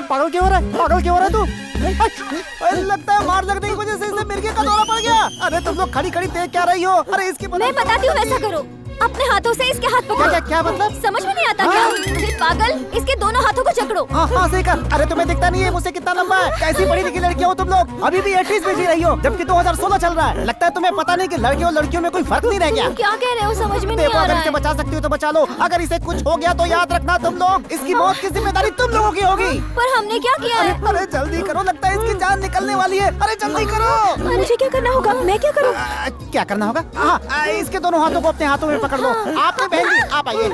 पागल क्यों हो रहा है? पागल क्यों हो रहा है तू? लगता है मार लगने की वजह से इसे मिर्गी का दौरा पड़ गया। अरे तुम लोग खड़ी खड़ी देख क्या रही हो? अरे इसकी मैं बताती हूँ वैसा करो। अपने हाथों से इसके हाथ पकड़ो। क्या मतलब? समझ में नहीं आता क्या? फिर पागल इसके दोनों हाथों को जकड़ो। हाँ सही कर। अरे तुम्हें दिखता नहीं है मुझसे कितना लंबा है? कैसी पढ़ी लिखी लड़कियाँ हो तुम लोग? अभी भी 80s में जी रही हो जबकि 2016 चल रहा है। लगता है तुम्हें पता नहीं कि लड़कियों लड़कियों में कोई फर्क नहीं रह गया। क्या कह रहे हो? समझ में नहीं आ देखो रहा अगर है। इसे बचा सकती हो तो बचा लो। अगर इसे कुछ हो गया तो याद रखना तुम लोग इसकी मौत की जिम्मेदारी तुम लोगों की होगी। पर हमने क्या किया है? अरे जल्दी करो, लगता है इसकी जान निकलने वाली है। अरे जल्दी करो। मुझे क्या करना होगा? मैं क्या करूँ? क्या करना होगा? हाँ इसके दोनों हाथों को अपने हाथों में पकड़ लो। आपने बहन जी आप आइए।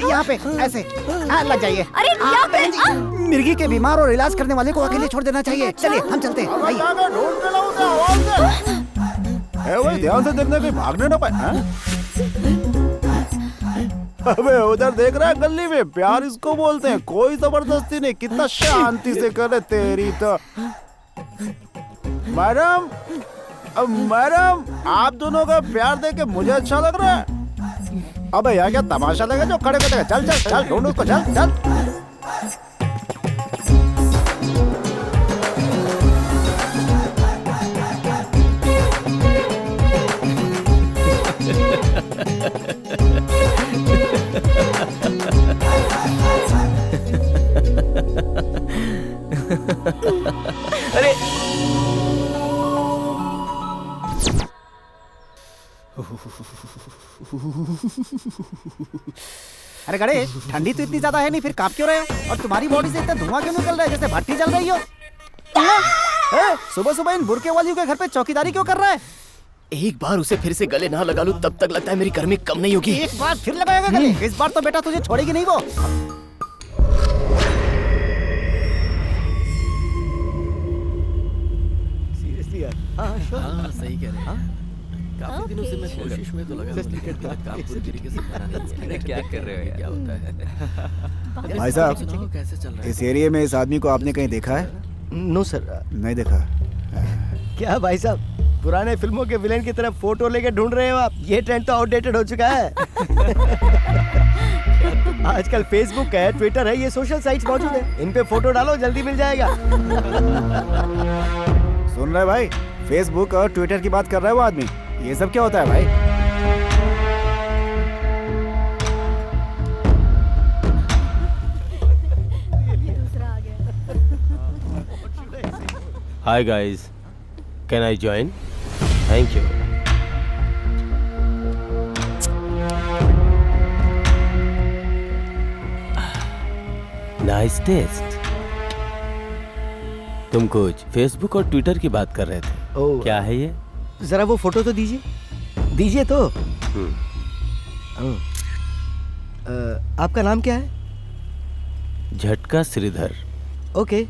यहाँ पे ऐसे लग जाइए। अरे क्या बहन जी मिर्गी के बीमार और इलाज करने वाले को अकेले छोड़ देना चाहिए। चलिए हम चलते हैं। भाई ध्यान से देखने कोई भागने ना पाए। अबे उधर देख रहा है गली में, प्यार इसको बोलते हैं। कोई जबरदस्ती नहीं, कितना शांति से करे। तेरी तो मैडम मैडम आप दोनों का प्यार देख के मुझे अच्छा लग रहा है। अबे यार क्या तमाशा लगा जो खड़े खड़े। चल चल चल ढूंढ उसको, चल चल। अरे अरे गणेश ठंडी तो इतनी ज्यादा है नहीं, फिर कांप क्यों रहे हो? और तुम्हारी बॉडी से इतना धुआं क्यों निकल रहा है जैसे भट्टी जल रही हो? सुबह सुबह इन बुरके वालियों के घर पे चौकीदारी क्यों कर रहा है? एक बार उसे फिर से गले ना लगा लूं तब तक लगता है मेरी गर्मी कम नहीं होगी। एक बार फिर लगाएगा गले? इस बार तो बेटा तुझे छोड़ेगी नहीं वो। सीरियसली यार? हाँ सही कह रहे हैं। काफी दिनों से मैं कोशिश में तो लगा काम पूरी तरीके से बना नहीं। क्या कर रहे हो? क्या होता है? भाई साहब कैसे चल रहा है? इस एरिया में इस आदमी को आपने कहीं देखा है? No sir. नहीं देखा। क्या भाई साहब पुराने फिल्मों के विलेन की तरफ फोटो लेके ढूंढ रहे हो आप? ये ट्रेंड तो आउटडेटेड हो चुका है। आजकल फेसबुक है, ट्विटर है, ये सोशल साइट्स मौजूद है। इन पे फोटो डालो जल्दी मिल जाएगा। सुन रहे भाई, फेसबुक और ट्विटर की बात कर रहा है वो आदमी। ये सब क्या होता है भाई? Hi guys, can I join? Thank you. Nice taste. तुम कुछ फेसबुक और ट्विटर की बात कर रहे थे। क्या है ये? जरा वो फोटो तो दीजिए। दीजिए तो। आपका नाम क्या है? झटका श्रीधर। ओके।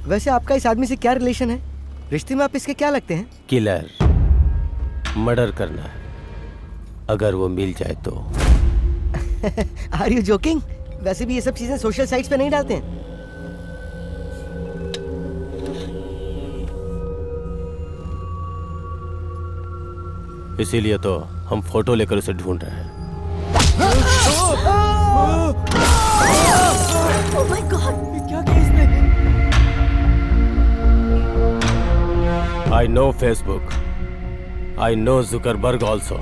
वैसे आपका इस आदमी से क्या रिलेशन है? रिश्ते में आप इसके क्या लगते हैं? किलर, मर्डर करना है अगर वो मिल जाए तो। Are you joking? वैसे भी ये सब चीजें सोशल साइट्स पे नहीं डालते हैं। इसीलिए तो हम फोटो लेकर उसे ढूंढ रहे हैं। Oh my God! क्या किया इसने? I know Facebook. I know Zuckerberg also.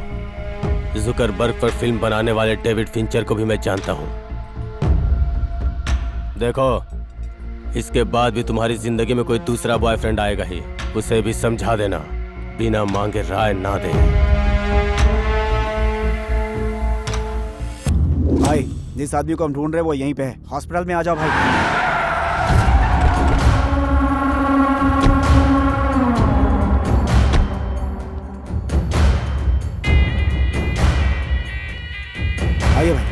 Zuckerberg पर फिल्म बनाने वाले डेविड फिंचर को भी मैं जानता हूँ। देखो, इसके बाद भी तुम्हारी जिंदगी में कोई दूसरा बॉयफ्रेंड आएगा ही, उसे भी समझा देना, बिना मांगे राय ना दे। भाई जिस आदमी को हम ढूंढ रहे हैं वो यहीं पे है। हॉस्पिटल में आ जाओ भाई। आइए भाई।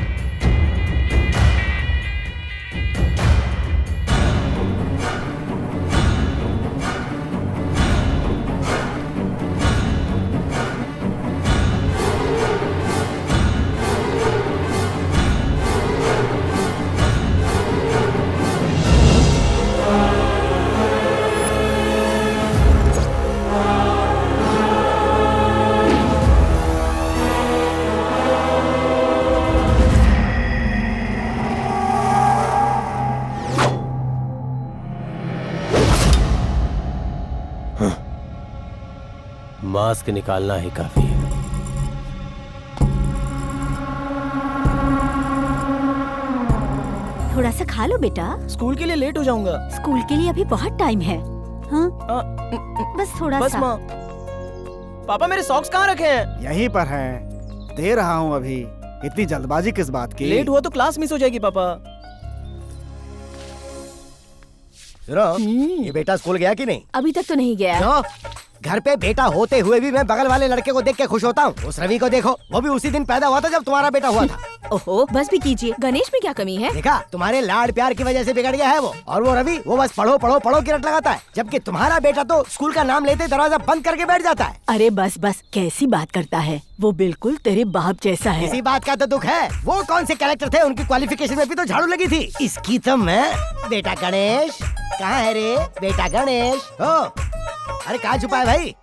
मास्क निकालना ही काफी है। थोड़ा सा खा लो बेटा। स्कूल के लिए लेट हो जाऊंगा। स्कूल के लिए अभी बहुत टाइम है। हाँ बस थोड़ा बस सा। माँ। पापा मेरे सॉक्स कहाँ रखे हैं? यहीं पर है, दे रहा हूँ अभी। इतनी जल्दबाजी किस बात की? लेट हुआ तो क्लास मिस हो जाएगी पापा। ये बेटा स्कूल गया कि नहीं? अभी तक तो नहीं गया। क्यों? घर पे बेटा होते हुए भी मैं बगल वाले लड़के को देख के खुश होता हूँ। उस रवि को देखो, वो भी उसी दिन पैदा हुआ था जब तुम्हारा बेटा हुआ था। ओहो बस भी कीजिए, गणेश में क्या कमी है? देखा, तुम्हारे लाड प्यार की वजह से बिगड़ गया है वो। और वो रवि, वो बस पढ़ो पढ़ो पढ़ो की रट लगाता है, जबकि तुम्हारा बेटा तो स्कूल का नाम लेते दरवाजा बंद करके बैठ जाता है। अरे बस बस, कैसी बात करता है, वो बिल्कुल तेरे बाप जैसा है। इसी बात का तो दुख है। वो कौन से कैरेक्टर थे, उनकी क्वालिफिकेशन में भी तो झाड़ू लगी थी। इसकी तो मैं। बेटा गणेश कहाँ है रे? बेटा गणेश हो? अरे कहाँ छुपा है भाई?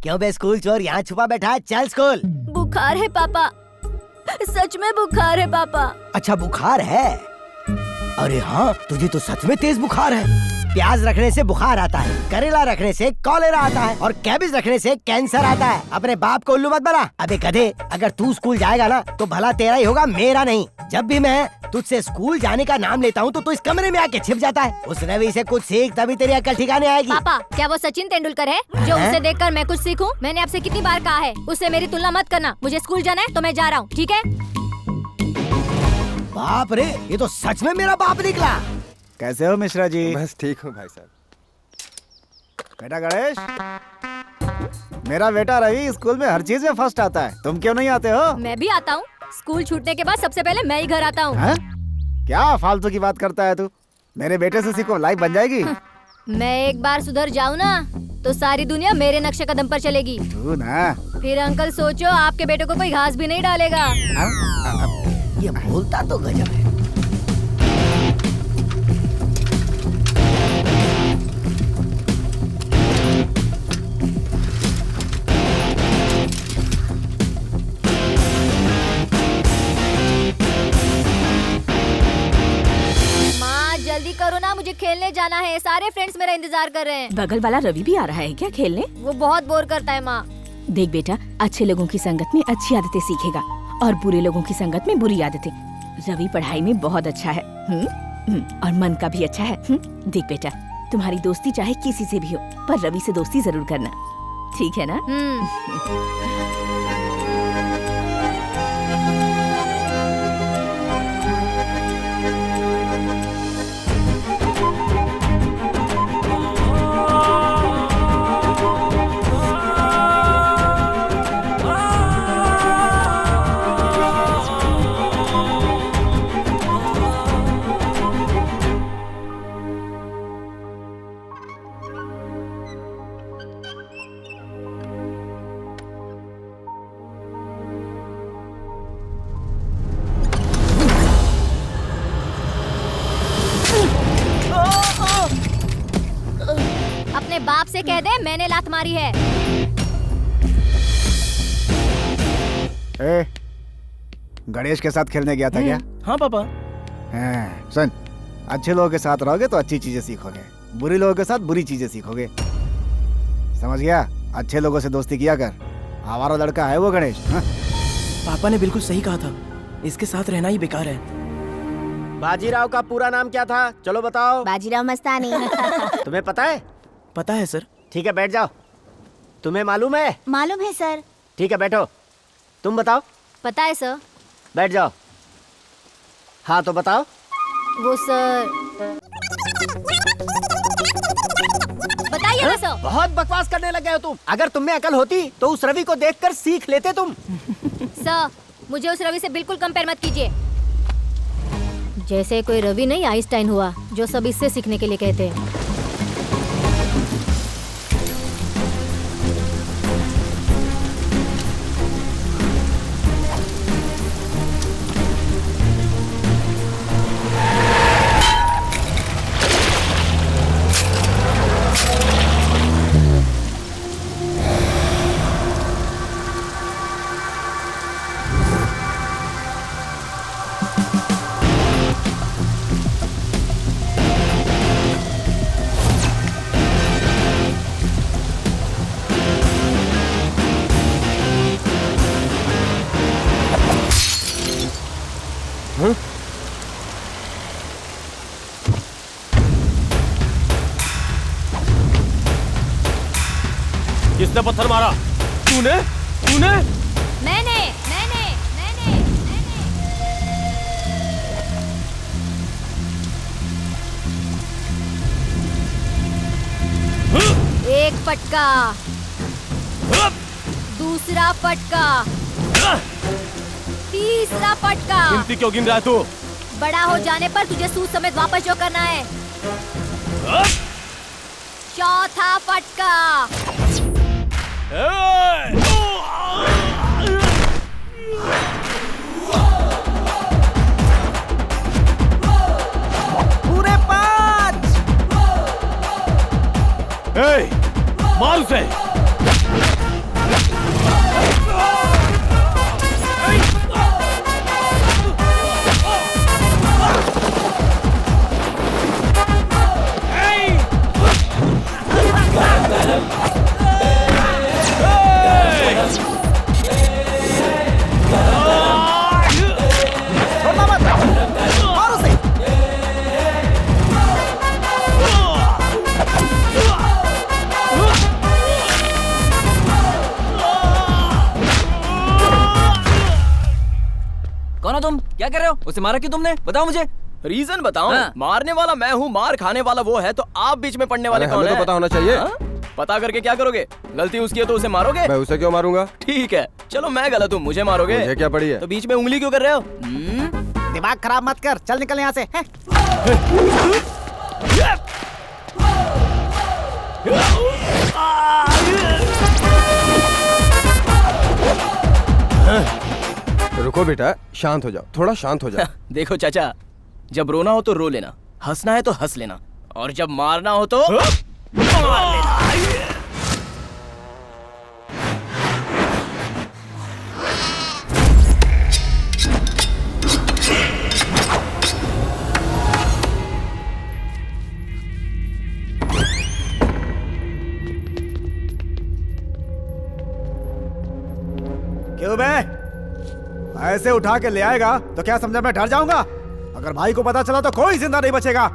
क्यों बे स्कूल चोर यहाँ छुपा बैठा है? चल स्कूल। बुखार है पापा, सच में बुखार है पापा। अच्छा बुखार है? अरे हाँ, तुझे तो सच में तेज बुखार है। प्याज रखने से बुखार आता है, करेला रखने से कॉलेरा आता है और कैबेज रखने से कैंसर आता है। अपने बाप को उल्लू मत बना। अबे गधे, अगर तू स्कूल जाएगा ना तो भला तेरा ही होगा, मेरा नहीं। जब भी मैं तुझसे स्कूल जाने का नाम लेता हूँ तो तू इस कमरे में आके छिप जाता है। उस रवि से कुछ सीख, तभी तेरी अक्ल ठिकाने आएगी। पापा क्या वो सचिन तेंदुलकर है जो हैं? उसे देखकर मैं कुछ सीखूं? मैंने आपसे कितनी बार कहा है उससे मेरी तुलना मत करना। मुझे स्कूल जाना है तो मैं जा रहा हूँ, ठीक है? बाप रे, ये तो सच में मेरा बाप निकला। कैसे हो मिश्रा जी? बस ठीक हूँ भाई साहब। बेटा गणेश, मेरा बेटा रवि स्कूल में हर चीज में फर्स्ट आता है। तुम क्यों नहीं आते हो? मैं भी आता हूँ। स्कूल छूटने के बाद सबसे पहले मैं ही घर आता हूँ। हैं? क्या फालतू की बात करता है तू? मेरे बेटे से सीखो, लाइफ बन जाएगी। मैं एक बार सुधर जाऊँ ना तो सारी दुनिया मेरे नक्शे कदम पर चलेगी। तू ना। फिर अंकल सोचो आपके बेटे को कोई घास भी नहीं डालेगा। ये बोलता तो गजब है। जल्दी करो ना, मुझे खेलने जाना है। सारे फ्रेंड्स मेरा इंतजार कर रहे हैं। बगल वाला रवि भी आ रहा है क्या खेलने? वो बहुत बोर करता है माँ। देख बेटा, अच्छे लोगों की संगत में अच्छी आदतें सीखेगा और बुरे लोगों की संगत में बुरी आदतें। रवि पढ़ाई में बहुत अच्छा है और मन का भी अच्छा है। देख बेटा, तुम्हारी दोस्ती चाहे किसी से भी हो, पर रवि से दोस्ती जरूर करना, ठीक है ना? अपने बाप से कह दे मैंने लात मारी है। ए, गणेश के साथ खेलने गया था क्या? हाँ पापा। हाँ, सुन, अच्छे लोगों के साथ रहोगे तो अच्छी चीजें सीखोगे, बुरी लोगों के साथ बुरी चीजें सीखोगे, समझ गया? अच्छे लोगों से दोस्ती किया कर। आवारा लड़का है वो गणेश। हाँ? पापा ने बिल्कुल सही कहा था, इसके साथ रहना ही बेकार है। बाजीराव का पूरा नाम क्या था? चलो बताओ। बाजीराव मस्तानी। तुम्हें पता है? पता है सर। ठीक है बैठ जाओ। तुम्हें मालूम है? मालूम है सर। ठीक है बैठो। तुम बताओ। पता है सर। बैठ जाओ। हाँ तो बताओ। वो सर। बताइए ना सर। बहुत बकवास करने लग गए हो तुम। अगर तुम में अकल होती तो उस रवि को देखकर सीख लेते तुम। सर मुझे उस रवि से बिल्कुल कंपेयर मत कीजिए। जैसे कोई रवि नहीं आइंस्टाइन हुआ जो सब इससे सीखने के लिए कहते हैं। किसने पत्थर मारा? तूने? तूने? मैंने। एक फटका, दूसरा फटका, तीसरा फटका। गिनती क्यों गिन रहा है तू? बड़ा हो जाने पर तुझे सूद समेत वापस जो करना है। चौथा फटका। पूरे 5। मार उसे। कौन हो तुम? क्या कर रहे हो? उसे मारा क्यों तुमने? बताओ मुझे। रीजन बताओ। हाँ। मारने वाला मैं हूँ, मार खाने वाला वो है, तो आप बीच में पड़ने वाले कौन है? तो पता होना चाहिए। हाँ? पता करके क्या करोगे? गलती उसकी है तो उसे मारोगे? मैं उसे क्यों मारूंगा? ठीक है, चलो मैं गलत हूँ, मुझे मारोगे? मुझे क्या पड़ी है? तो बीच में उंगली क्यों कर रहे हो? दिमाग खराब मत कर, चल निकल यहाँ से। हैं? रुको बेटा, शांत हो जाओ, थोड़ा शांत हो जाओ। देखो चाचा, जब रोना हो तो रो लेना, हंसना है तो हंस लेना, और जब मारना हो तो मार लेना। क्यों बे? ऐसे उठा के ले आएगा तो क्या समझा मैं डर जाऊंगा? अगर भाई को पता चला तो कोई जिंदा नहीं बचेगा।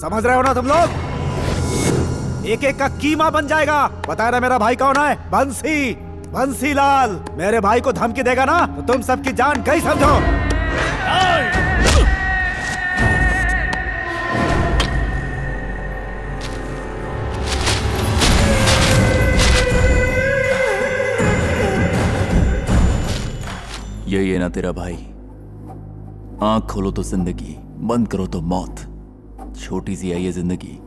समझ रहे हो ना तुम लोग? एक एक का कीमा बन जाएगा। पता है ना मेरा भाई कौन है? बंसी, बंसी लाल। मेरे भाई को धमकी देगा ना तो तुम सबकी जान गई समझो। यही है ना तेरा भाई? आंख खोलो तो जिंदगी, बंद करो तो मौत। छोटी सी है ये जिंदगी।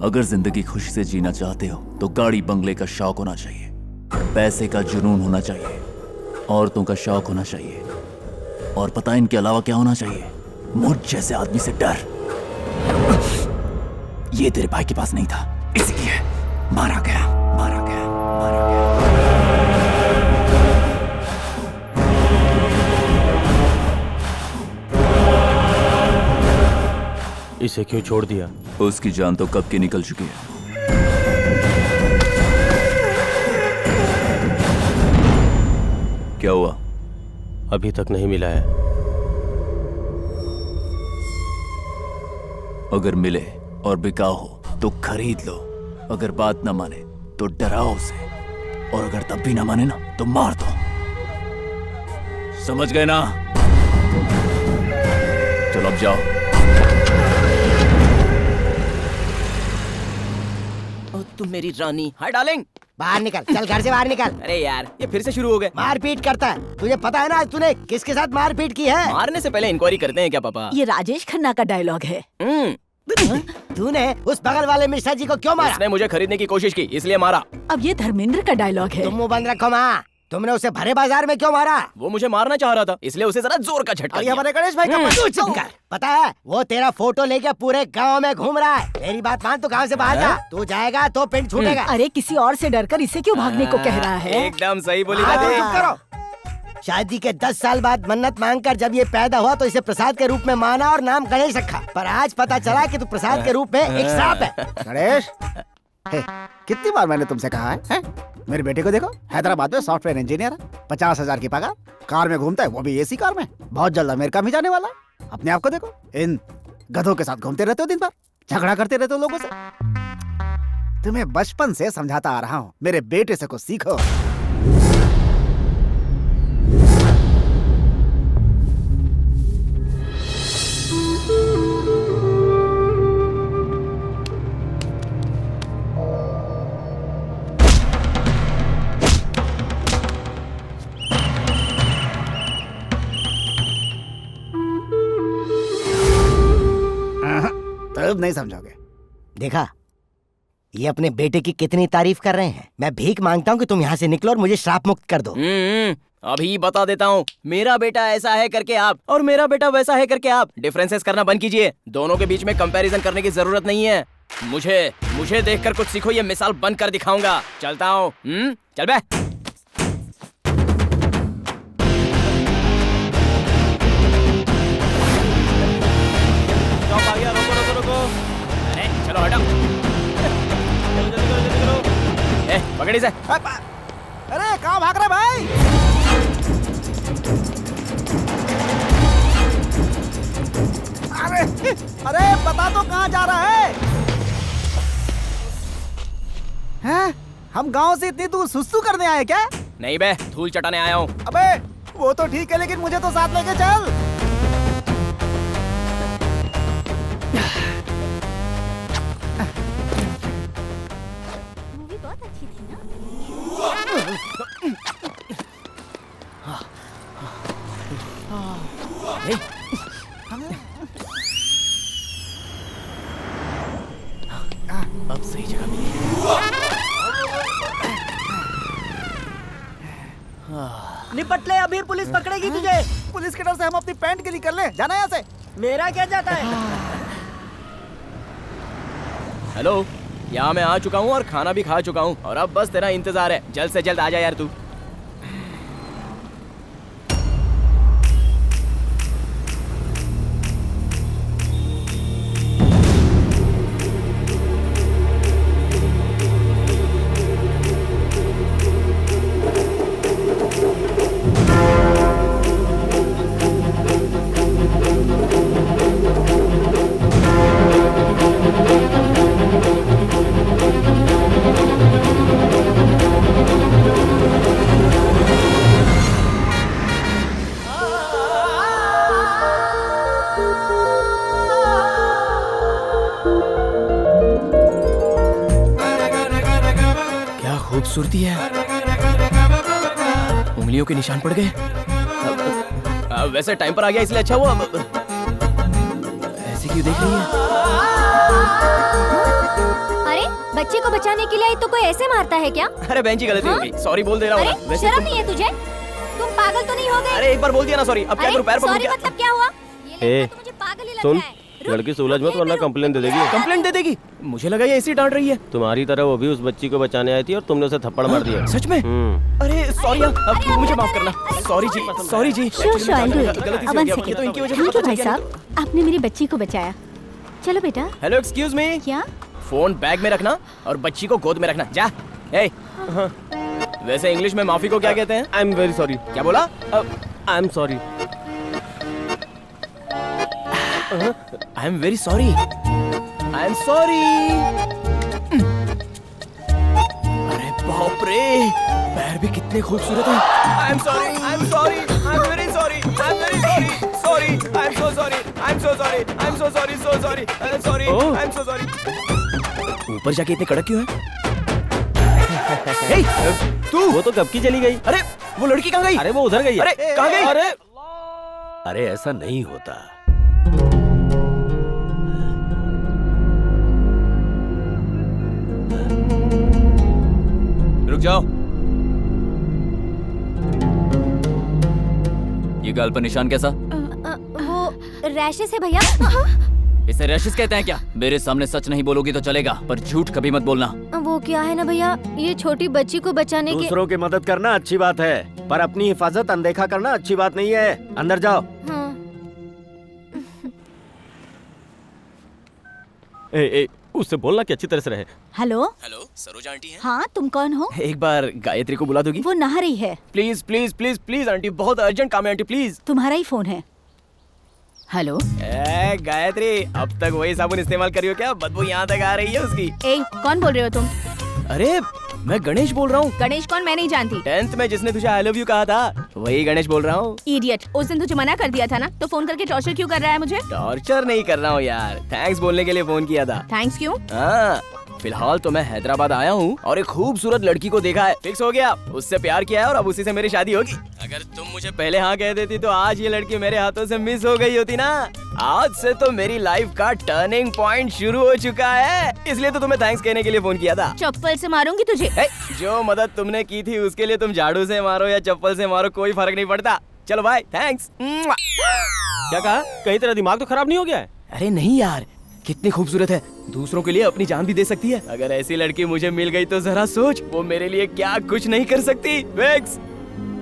अगर जिंदगी खुशी से जीना चाहते हो तो गाड़ी बंगले का शौक होना चाहिए, पैसे का जुनून होना चाहिए, औरतों का शौक होना चाहिए, और पता है इनके अलावा क्या होना चाहिए? मुझ जैसे आदमी से डर। ये तेरे भाई के पास नहीं था, इसलिए मारा गया, मारा गया, मारा गया। इसे क्यों छोड़ दिया? उसकी जान तो कब की निकल चुकी है। क्या हुआ? अभी तक नहीं मिला है। अगर मिले और बिकाऊ हो तो खरीद लो। अगर बात ना माने तो डराओ उसे, और अगर तब भी ना माने ना तो मार दो। समझ गए ना? चलो अब जाओ। तुम मेरी रानी। Hi darling. बाहर निकल, चल घर से बाहर निकल। अरे यार, ये फिर से शुरू हो गए। मारपीट करता है। तुझे पता है ना आज तूने किसके साथ मारपीट की है? मारने से पहले इंक्वायरी करते हैं क्या पापा? ये राजेश खन्ना का डायलॉग है। तूने उस बगल वाले मिश्रा जी को क्यों मारा? उसने मुझे खरीदने की कोशिश की, इसलिए मारा। अब ये धर्मेंद्र का डायलॉग है। तुम मुंह बंद रखो माँ। तुमने उसे भरे बाजार में क्यों मारा? वो मुझे मारना चाह रहा था, इसलिए उसे जरा जोर का झटका और ये दिया। हमारे गणेश भाई का तू चुप कर। पता है वो तेरा फोटो लेके पूरे गांव में घूम रहा है। मेरी बात मान, तू गांव से बाहर जा। तू जाएगा तो पिंड छूटेगा। अरे किसी और से डरकर इसे क्यों भागने को कह रहा है? एकदम सही बोली हाँ, दादी। चुप करो। शादी के 10 साल बाद मन्नत मांगकर जब ये पैदा हुआ तो इसे प्रसाद के रूप में माना और नाम गणेश रखा। पर आज पता चला कि तू प्रसाद के रूप में एक सांप है। गणेश, हे, कितनी बार मैंने तुमसे कहा है? मेरे बेटे को देखो, हैदराबाद में सॉफ्टवेयर इंजीनियर है, 50,000 की पगार, कार में घूमता है, वो भी एसी कार में, बहुत जल्द अमेरिका भी जाने वाला है। अपने आप को देखो, इन गधों के साथ घूमते रहते हो दिन भर, झगड़ा करते रहते हो लोगों से। तुम्हें बचपन से समझाता आ रहा हूँ, मेरे बेटे से कुछ सीखो। तब नहीं समझोगे। देखा, ये अपने बेटे की कितनी तारीफ कर रहे हैं। मैं भीख मांगता हूँ कि तुम यहाँ से निकलो और मुझे श्राप मुक्त कर दो। अभी बता देता हूँ, मेरा बेटा ऐसा है करके आप और मेरा बेटा वैसा है करके आप डिफरेंसेस करना बंद कीजिए। दोनों के बीच में कंपैरिजन करने की जरूरत नहीं है। मुझे देखकर कुछ सीखो, ये मिसाल बंद कर दिखाऊंगा। चलता हूँ। चल बे। आ गया, रुको। अरे चलो हटाओ, चलो जल्दी करो। पकड़ इसे। अरे कहाँ भाग रहे भाई? अरे बता तो कहाँ जा रहा है? हैं? हम गांव से इतनी दूर सुसु करने आए क्या? नहीं बे, धूल चटाने आया हूँ। अबे वो तो ठीक है, लेकिन मुझे तो साथ लेके चल। मूवी बहुत अच्छी थी ना। अब सही जगह मिली। निपट ले, अभी पुलिस पकड़ेगी तुझे। पुलिस के डर से हम अपनी पैंट गिली कर ले। जाना यहाँ से। मेरा क्या जाता है? हेलो, यहाँ मैं आ चुका हूँ और खाना भी खा चुका हूँ और अब बस तेरा इंतजार है। जल्द से जल्द आ जा यार तू। खूबसूरती है, उंगलियों के निशान पड़ गए। वैसे टाइम पर आ गया इसलिए अच्छा हुआ। ऐसे क्यों देख रही है? अरे बच्चे को बचाने के लिए तो कोई ऐसे मारता है क्या? अरे बहन जी गलती हो गई, सॉरी बोल दे रहा हूँ। अरे शर्म नहीं है तुझे? तुम पागल तो नहीं हो गए? अरे एक बार बोल दिया ना सॉरी, अब क्या करूं? पैर पकड़ सॉरी के। मतलब क्या हुआ? ये लड़का तो मुझे पागल ही लग रहा है। लड़की सुलझ मत वरना कंप्लेन दे देगी। कंप्लेंट दे देगी? मुझे लगा ये ऐसी डांट रही है। तुम्हारी तरह वो भी उस बच्ची को बचाने आई थी और तुमने उसे थप्पड़ मार दिया। सच में? अरे सॉरी, अब मुझे माफ करना। Sorry ji. Sure I do it. गलती से अब हो वन गया। सेकंड। तो इनकी वजह से थैंक पता यू भाई चल गया। साहब, आपने मेरी बच्ची को बचाया। चलो बेटा। Hello excuse me. क्या? फोन बैग में रखना और बच्ची को गोद में रखना। जा। ए वैसे इंग्लिश में माफी को क्या कहते हैं? I am very sorry. क्या बोला? I am sorry. I am very sorry. I am sorry. अरे बाप रे, पैर भी कितने खूबसूरत हैं। I am sorry, I am sorry, I am very sorry, I am very sorry, sorry, I am so sorry, I am so sorry, I am so sorry, so sorry, I am sorry, I am so sorry. ऊपर जाके इतने कड़क क्यों है? हे, तू वो तो कब की चली गई। अरे वो लड़की कहाँ गई? अरे वो उधर गई है। अरे कहाँ गई? अरे ऐसा नहीं होता। रुक जाओ। ये गाल पर निशान कैसा? वो रैशेस है भैया। इसे रैशेस कहते हैं क्या? मेरे सामने सच नहीं बोलोगी तो चलेगा, पर झूठ कभी मत बोलना। वो क्या है ना भैया, ये छोटी बच्ची को बचाने के। दूसरों की मदद करना अच्छी बात है, पर अपनी हिफाजत अनदेखा करना अच्छी बात नहीं है। अंदर जाओ। हाँ। ए, उससे बोलना कि अच्छी तरह से रहे। हेलो हेलो, सरोजा आंटी हैं? हाँ, तुम कौन हो? एक बार गायत्री को बुला दोगी? वो नहा रही है। Please please please please aunty, बहुत अर्जेंट काम है आंटी, प्लीज। तुम्हारा ही फोन है। हेलो गायत्री, अब तक वही साबुन इस्तेमाल कर रही हो क्या? बदबू यहाँ तक आ रही है उसकी। ए, कौन बोल रहे हो तुम? अरे मैं गणेश बोल रहा हूँ। गणेश कौन? मैं नहीं जानती। 10th में जिसने तुझे आई लव यू कहा था, वही गणेश बोल रहा हूँ। इडियट, उस दिन तुझे मना कर दिया था ना, तो फोन करके टॉर्चर क्यों कर रहा है मुझे? टॉर्चर नहीं कर रहा हूँ यार, थैंक्स बोलने के लिए फोन किया था। थैंक्स क्यों? हाँ, फिलहाल तो मैं हैदराबाद आया हूँ और एक खूबसूरत लड़की को देखा है, फिक्स हो गया, उससे प्यार किया है और अब उसी से मेरी शादी होगी। अगर तुम मुझे पहले हाँ कह देती तो आज ये लड़की मेरे हाथों से मिस हो गई होती ना। आज से तो मेरी लाइफ का टर्निंग पॉइंट शुरू हो चुका है, इसलिए तो तुम्हें थैंक्स कहने के लिए फोन किया था। चप्पल से मारूंगी तुझे। जो मदद तुमने की थी उसके लिए तुम झाड़ू से मारो या चप्पल से मारो, कोई फर्क नहीं पड़ता। चलो भाई, थैंक्स। क्या कहा? कहीं तेरा दिमाग तो खराब नहीं हो गया है? अरे नहीं यार, कितनी खूबसूरत है, दूसरों के लिए अपनी जान भी दे सकती है। अगर ऐसी लड़की मुझे मिल गई तो जरा सोच, वो मेरे लिए क्या कुछ नहीं कर सकती। फिक्स,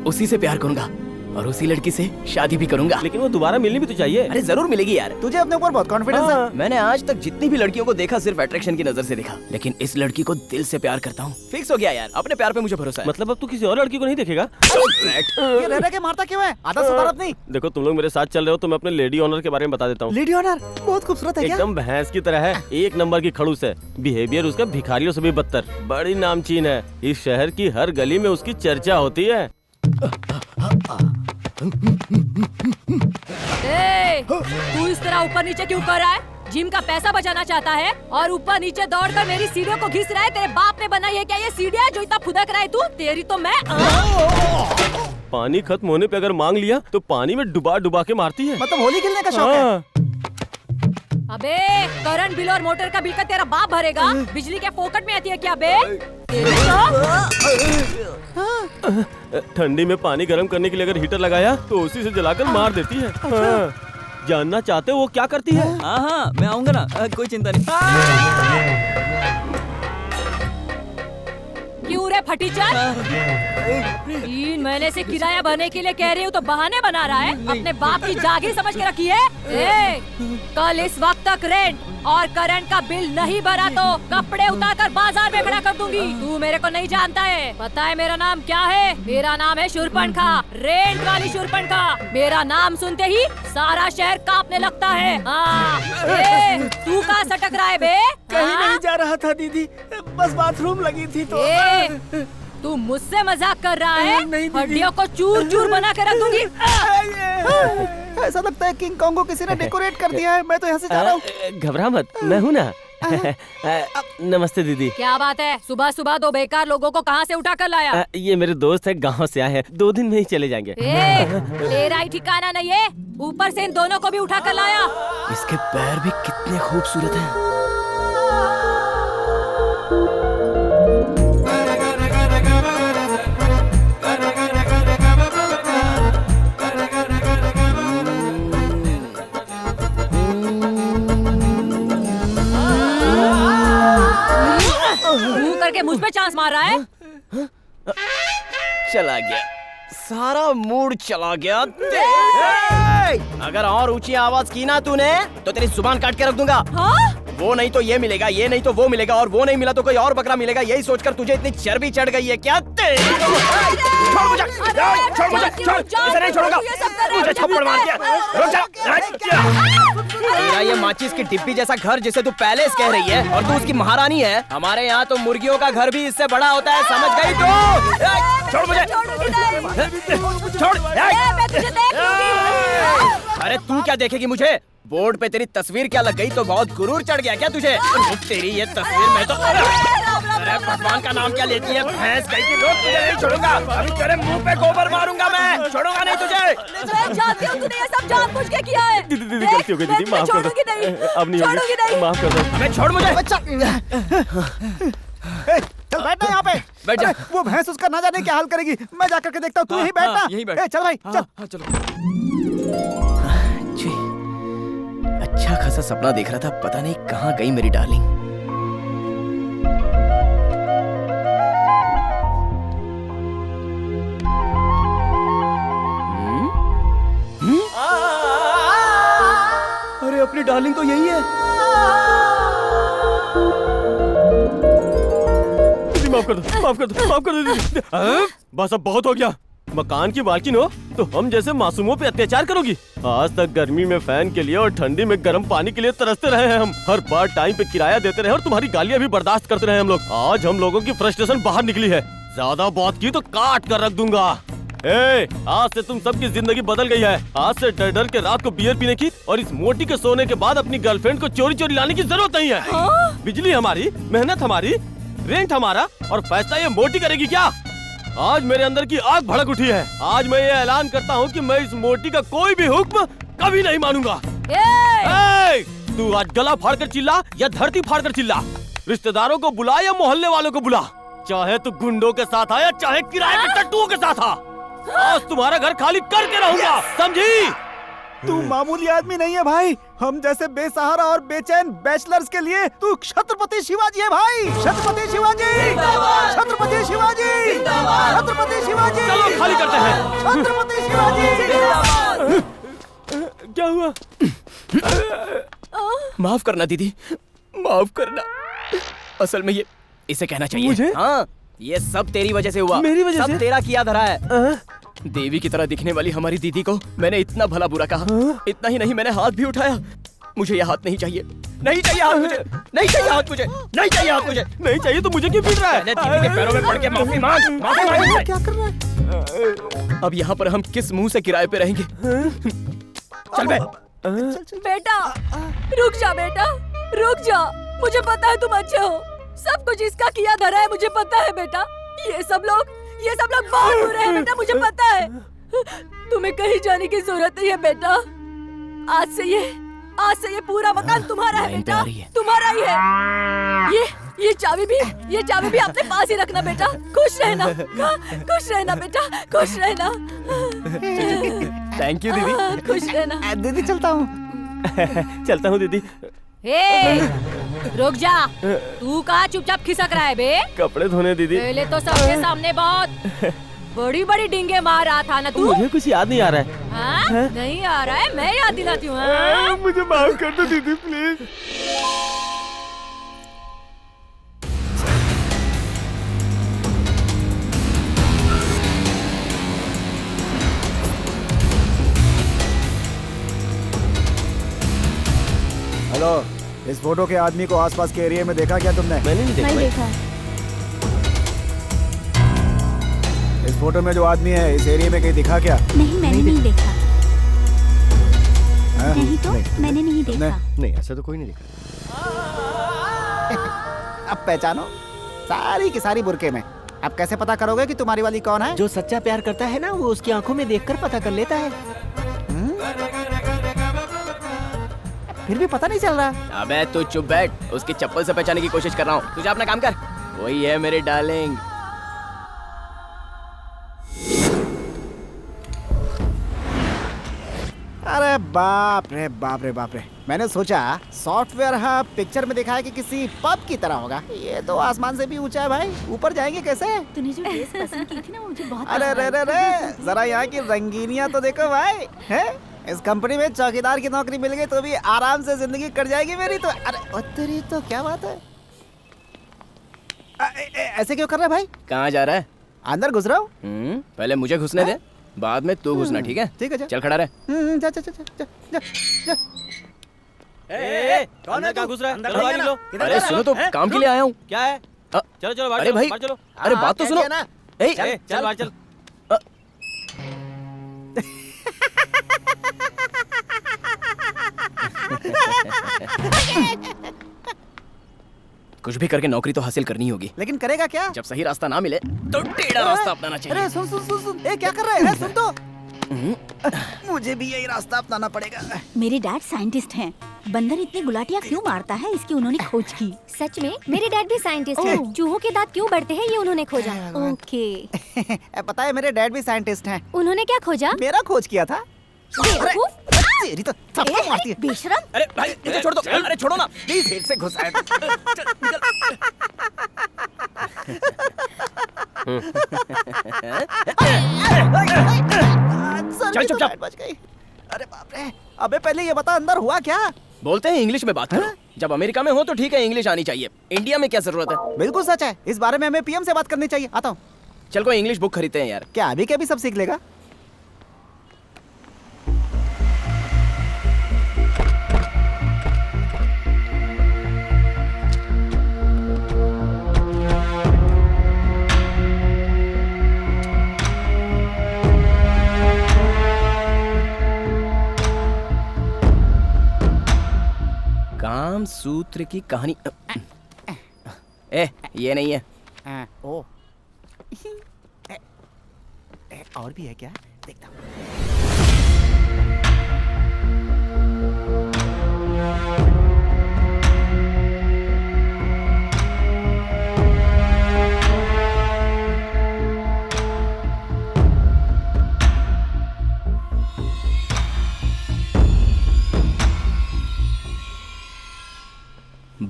उसी से प्यार करूंगा और उसी लड़की से शादी भी करूंगा। लेकिन वो दोबारा मिलनी भी तो चाहिए। अरे जरूर मिलेगी यार। तुझे अपने ऊपर बहुत कॉन्फिडेंस है। मैंने आज तक जितनी भी लड़कियों को देखा सिर्फ अट्रैक्शन की नजर से देखा, लेकिन इस लड़की को दिल से प्यार करता हूँ। फिक्स हो गया यार, अपने प्यार पे मुझे भरोसा है। मतलब अब तू किसी और लड़की को नहीं देखेगा? ये रह रह के मारता क्यों है? आधा सुधार अपनी। देखो तुम लोग मेरे साथ चल रहे हो तो मैं अपने लेडी ऑनर के बारे में बता देता हूँ। लेडी ऑनर बहुत खूबसूरत है क्या? एकदम भैंस की तरह है, एक नंबर की खड़ूस है। बिहेवियर उसका भिखारियों से भी बदतर। बड़ी नामचीन है, इस शहर की हर गली में उसकी चर्चा होती है। तू इस तरह ऊपर नीचे क्यों कर रहा है? जिम का पैसा बचाना चाहता है और ऊपर नीचे दौड़कर मेरी सीढ़ियों को घिस रहा है। तेरे बाप ने बनाई है क्या ये सीढ़ियाँ जो इतना फुदक रहा है तू? तेरी तो मैं पानी खत्म होने पे अगर मांग लिया तो पानी में डुबा डुबा के मारती है। मतलब होली खेलने का शौक है? अबे करंट बिल और मोटर का बिल का तेरा बाप भरेगा? बिजली के फोकट में आती है क्या बे? ठंडी में पानी गर्म करने के लिए अगर हीटर लगाया तो उसी से जलाकर मार देती है। हाँ। जानना चाहते हो वो क्या करती है? हाँ, मैं आऊंगा ना, कोई चिंता नहीं। क्यों रे फटीचर? 3 महीने से किराया भरने के लिए कह रही हूँ तो बहाने बना रहा है। अपने बाप की जागीर समझ के रखी है। कल इस वक्त तक रेंट और करंट का बिल नहीं भरा तो कपड़े उतारकर बाजार में खड़ा कर दूंगी। तू मेरे को नहीं जानता है? पता है मेरा नाम क्या है? मेरा नाम है शूरपणखा, रेंट वाली शूरपणखा। मेरा नाम सुनते ही सारा शहर कांपने लगता है। तू कहाँ सटक रहा है बे? कहीं नहीं जा रहा था दीदी, बस बाथरूम लगी थी तो। तू मुझसे मजाक कर रहा है? हड्डियों को चूर चूर बना के रख दूंगी। ऐसा लगता है किंग कॉन्ग को किसी ने डेकोरेट कर दिया है। मैं तो यहाँ से जा रहा हूँ। घबरा मत, मैं हूँ ना। नमस्ते दीदी। क्या बात है? सुबह सुबह 2 बेकार लोगों को कहाँ से उठा कर लाया? ये मेरे दोस्त है, गांव से आए हैं, 2 दिन में ही चले जाएंगे। तेरा ही ठिकाना नहीं है, ऊपर से इन दोनों को भी उठा कर लाया। इसके पैर भी कितने खूबसूरत हैं। करके मुझ पे चांस मार रहा है। चला गया, सारा मूड चला गया। अगर और ऊंची आवाज की ना तूने तो तेरी जुबान काट के रख दूंगा। हाँ? वो नहीं तो ये मिलेगा, ये नहीं तो वो मिलेगा, और वो नहीं मिला तो कोई और बकरा मिलेगा। यही सोचकर तुझे इतनी चर्बी चढ़ गई है क्या? छोड़ मुझे, छोड़ मुझे, छोड़, इसे नहीं छोड़ूंगा। मुझे थप्पड़ मार दिया। रुक जा। तेरा ये माचिस की डिब्बी जैसा घर जिसे तू पैलेस कह रही है और तू उसकी महारानी है, हमारे यहाँ तो मुर्गियों का घर भी इससे बड़ा होता है, समझ गई तू? छोड़ मुझे, छोड़। अरे तू क्या देखेगी मुझे? बोर्ड पे तेरी तस्वीर क्या लग गई तो बहुत गुरूर चढ़ गया क्या तुझे? तेरी ये तस्वीर में तो अरे भगवान का नाम क्या लेती है भैंस कहीं की। रोक, तुझे नहीं छोड़ूंगा। अभी तेरे मुंह पे गोबर मारूंगा मैं, छोड़ूंगा नहीं तुझे। मैं जानती हूँ तूने ये सब जानबूझ के किया है। दीदी गलती हो गई दीदी, माफ कर दो। अब नहीं होगी, माफ कर दो। मैं छोड़ मुझे। बच्चा चल बैठना यहाँ पे। बैठ जा। वो भैंस उसका ना जाने क्या हाल करेगी। मैं जाकर के देखता हूँ, तू यहीं बैठना। यहीं बैठ। चल भाई चल। चलो। अच्छा खासा सपना देख रहा था, पता नहीं कहाँ गई मेरी डार्लिंग। अरे अपनी डार्लिंग तो यही है। दीदी माफ कर दो, माफ कर दो, माफ कर दो दीदी। बस अब बहुत हो गया। मकान की मालकिन हो तो हम जैसे मासूमों पे अत्याचार करोगी? आज तक गर्मी में फैन के लिए और ठंडी में गर्म पानी के लिए तरसते रहे हैं हम। हर बार टाइम पे किराया देते रहे और तुम्हारी गालियाँ भी बर्दाश्त करते रहे हम लोग। आज हम लोगों की फ्रस्ट्रेशन बाहर निकली है। ज्यादा बात की तो काट कर रख दूंगा। आज से तुम सबकी जिंदगी बदल गई है। आज से डर डर के रात को बियर पीने की और इस मोटी के सोने के बाद अपनी गर्लफ्रेंड को चोरी चोरी लाने की जरूरत नहीं है। बिजली हमारी, मेहनत हमारी, रेंट हमारा और फैसला ये मोटी करेगी क्या? आज मेरे अंदर की आग भड़क उठी है। आज मैं ये ऐलान करता हूँ कि मैं इस मोटी का कोई भी हुक्म कभी नहीं मानूंगा। तू आज गला फाड़ कर चिल्ला या धरती फाड़ कर चिल्ला। रिश्तेदारों को बुला या मोहल्ले वालों को बुला। चाहे तू गुंडों के साथ आया, चाहे किराए के टट्टुओं के साथ आ। आज तुम्हारा घर खाली करके रहूंगा, समझी? तू मामूली आदमी नहीं है भाई। हम जैसे बेसहारा और बेचैन बैचलर्स के लिए तू छत्रपति शिवाजी है भाई। छत्रपति शिवाजी, छत्रपति शिवाजी, छत्रपति शिवाजी। चलो खाली करते हैं। छत्रपति शिवाजी। क्या हुआ? माफ करना दीदी, माफ करना। असल में ये इसे कहना चाहिए मुझे? हाँ, ये सब तेरी वजह से हुआ। मेरी वजह सब से? तेरा किया धरा है। देवी की तरह दिखने वाली हमारी दीदी को मैंने इतना भला बुरा कहा। इतना ही नहीं, मैंने हाथ भी उठाया। मुझे यह हाथ नहीं चाहिए, नहीं चाहिए हाथ मुझे, नहीं चाहिए हाथ मुझे, नहीं चाहिए हाथ मुझे। नहीं चाहिए तो मुझे क्यों पीट रहा है? पहले दीदी के पैरों में पड़ के माफी मांग, माफी मांग। क्या कर रहा है? अब यहाँ पर हम किस मुंह से किराए पे रहेंगे? चल बे। बेटा रुक जा, बेटा रुक जा। मुझे पता है तुम अच्छे हो। सब कुछ इसका किया धरा है, मुझे पता है बेटा। ये सब लोग बहुत बुरे हैं बेटा, मुझे पता है। तुम्हें कहीं जाने की जरूरत नहीं है बेटा। आज से ये पूरा मकान तुम्हारा है बेटा, तुम्हारा ही है। ये चाबी भी अपने पास ही रखना बेटा। खुश रहना, खुश रहना बेटा, खुश रहना। थैंक यू दीदी। खुश रहना। दीदी चलता हूँ। चलता हूँ दीदी। रुक जा। तू कहाँ चुपचाप खिसक रहा है बे? कपड़े धोने दीदी। पहले तो सबके सामने बहुत बड़ी बड़ी डिंगे मार रहा था ना तू। मुझे कुछ याद नहीं आ रहा है। हाँ? नहीं आ रहा है, मैं याद दिलाती हूँ। हाँ? मुझे माफ कर दो दीदी प्लीज। हेलो, इस फोटो के आदमी को आसपास के एरिया में देखा क्या तुमने? मैंने नहीं देखा। देखा। इस फोटो में जो आदमी है इस एरिया में कहीं दिखा क्या? नहीं, मैंने नहीं देखा। हाँ? नहीं तो मैंने नहीं देखा। नहीं, ऐसा तो कोई नहीं देखा। अब पहचानो, सारी की सारी बुरके में। अब कैसे पता करोगे कि तुम्हारी वाली कौन है? जो सच्चा प्यार करता है ना, वो उसकी आंखों में देखकर पता कर लेता है। फिर भी पता नहीं चल रहा। अबे तू चुप बैठ। उसकी चप्पल से पहचानने की कोशिश कर रहा हूँ। तू जा अपना काम कर। वही है मेरी डार्लिंग। अरे बाप रे बाप रे बाप रे। मैंने सोचा सॉफ्टवेयर हाँ पिक्चर में दिखाया कि किसी पब की तरह होगा। ये तो आसमान से भी ऊंचा है भाई। ऊपर जाएंगे कैसे? तूने जो ड्रेस पसंद की थी ना, मुझे बहुत अरे रे रे रे, जरा यहाँ की रंगीनियाँ तो देखो भाई। है इस कंपनी में चौकीदार की नौकरी मिल गई तो भी आराम से जिंदगी कट जाएगी मेरी तो। अरे तेरी तो क्या बात है? ऐसे क्यों कर रहा है भाई? कहाँ जा रहा है? अंदर घुस रहा हूँ। पहले मुझे घुसने दे, बाद में तू घुसना, ठीक है? ठीक है, चल खड़ा रहे। जा जा जा जा जा जा। कौन है? कहाँ घुस रहा है? चलो बाहर निकलो। अरे सुनो तो, काम के लिए आया हूँ। क्या है? चलो चलो बाहर अरे भाई, बाहर चलो। अरे बात तो सुनो। चल बाहर चल। कुछ भी करके नौकरी तो हासिल करनी होगी। लेकिन करेगा क्या? जब सही रास्ता ना मिले तो टेढ़ा रास्ता अपनाना चाहिए। अरे सुन सुन सुन सुन, क्या कर रहा है? सुन तो, मुझे भी यही रास्ता अपनाना पड़ेगा। मेरे डैड साइंटिस्ट हैं। बंदर इतनी गुलाटियाँ क्यों मारता है, इसकी उन्होंने खोज की। सच में मेरे डैड भी साइंटिस्ट हैं। चूहों के दांत क्यों बढ़ते हैं, ये उन्होंने खोजा। ओके। पता है मेरे डैड भी साइंटिस्ट हैं। उन्होंने क्या खोजा? मेरा खोज किया था। बेवकूफ। तेरी तो थप्पड़ मारती है। बेशरम। अरे भाई मुझे छोड़ दो। अरे छोड़ो ना प्लीज। फिर से घुसा है। चल चुपचाप। बच गई। अरे बाप रे। अबे पहले ये बता अंदर हुआ क्या? बोलते हैं इंग्लिश में बात करो। जब अमेरिका में हो तो ठीक है, इंग्लिश आनी चाहिए। इंडिया में क्या जरूरत है? बिल्कुल सच है, इस बारे में हमें पीएम से बात करनी चाहिए। आता हूँ। चल कोई इंग्लिश बुक खरीदते हैं यार। क्या अभी के भी सब सीख लेगा? काम सूत्र की कहानी। ये नहीं है। ओ और भी है क्या? देखता हूँ।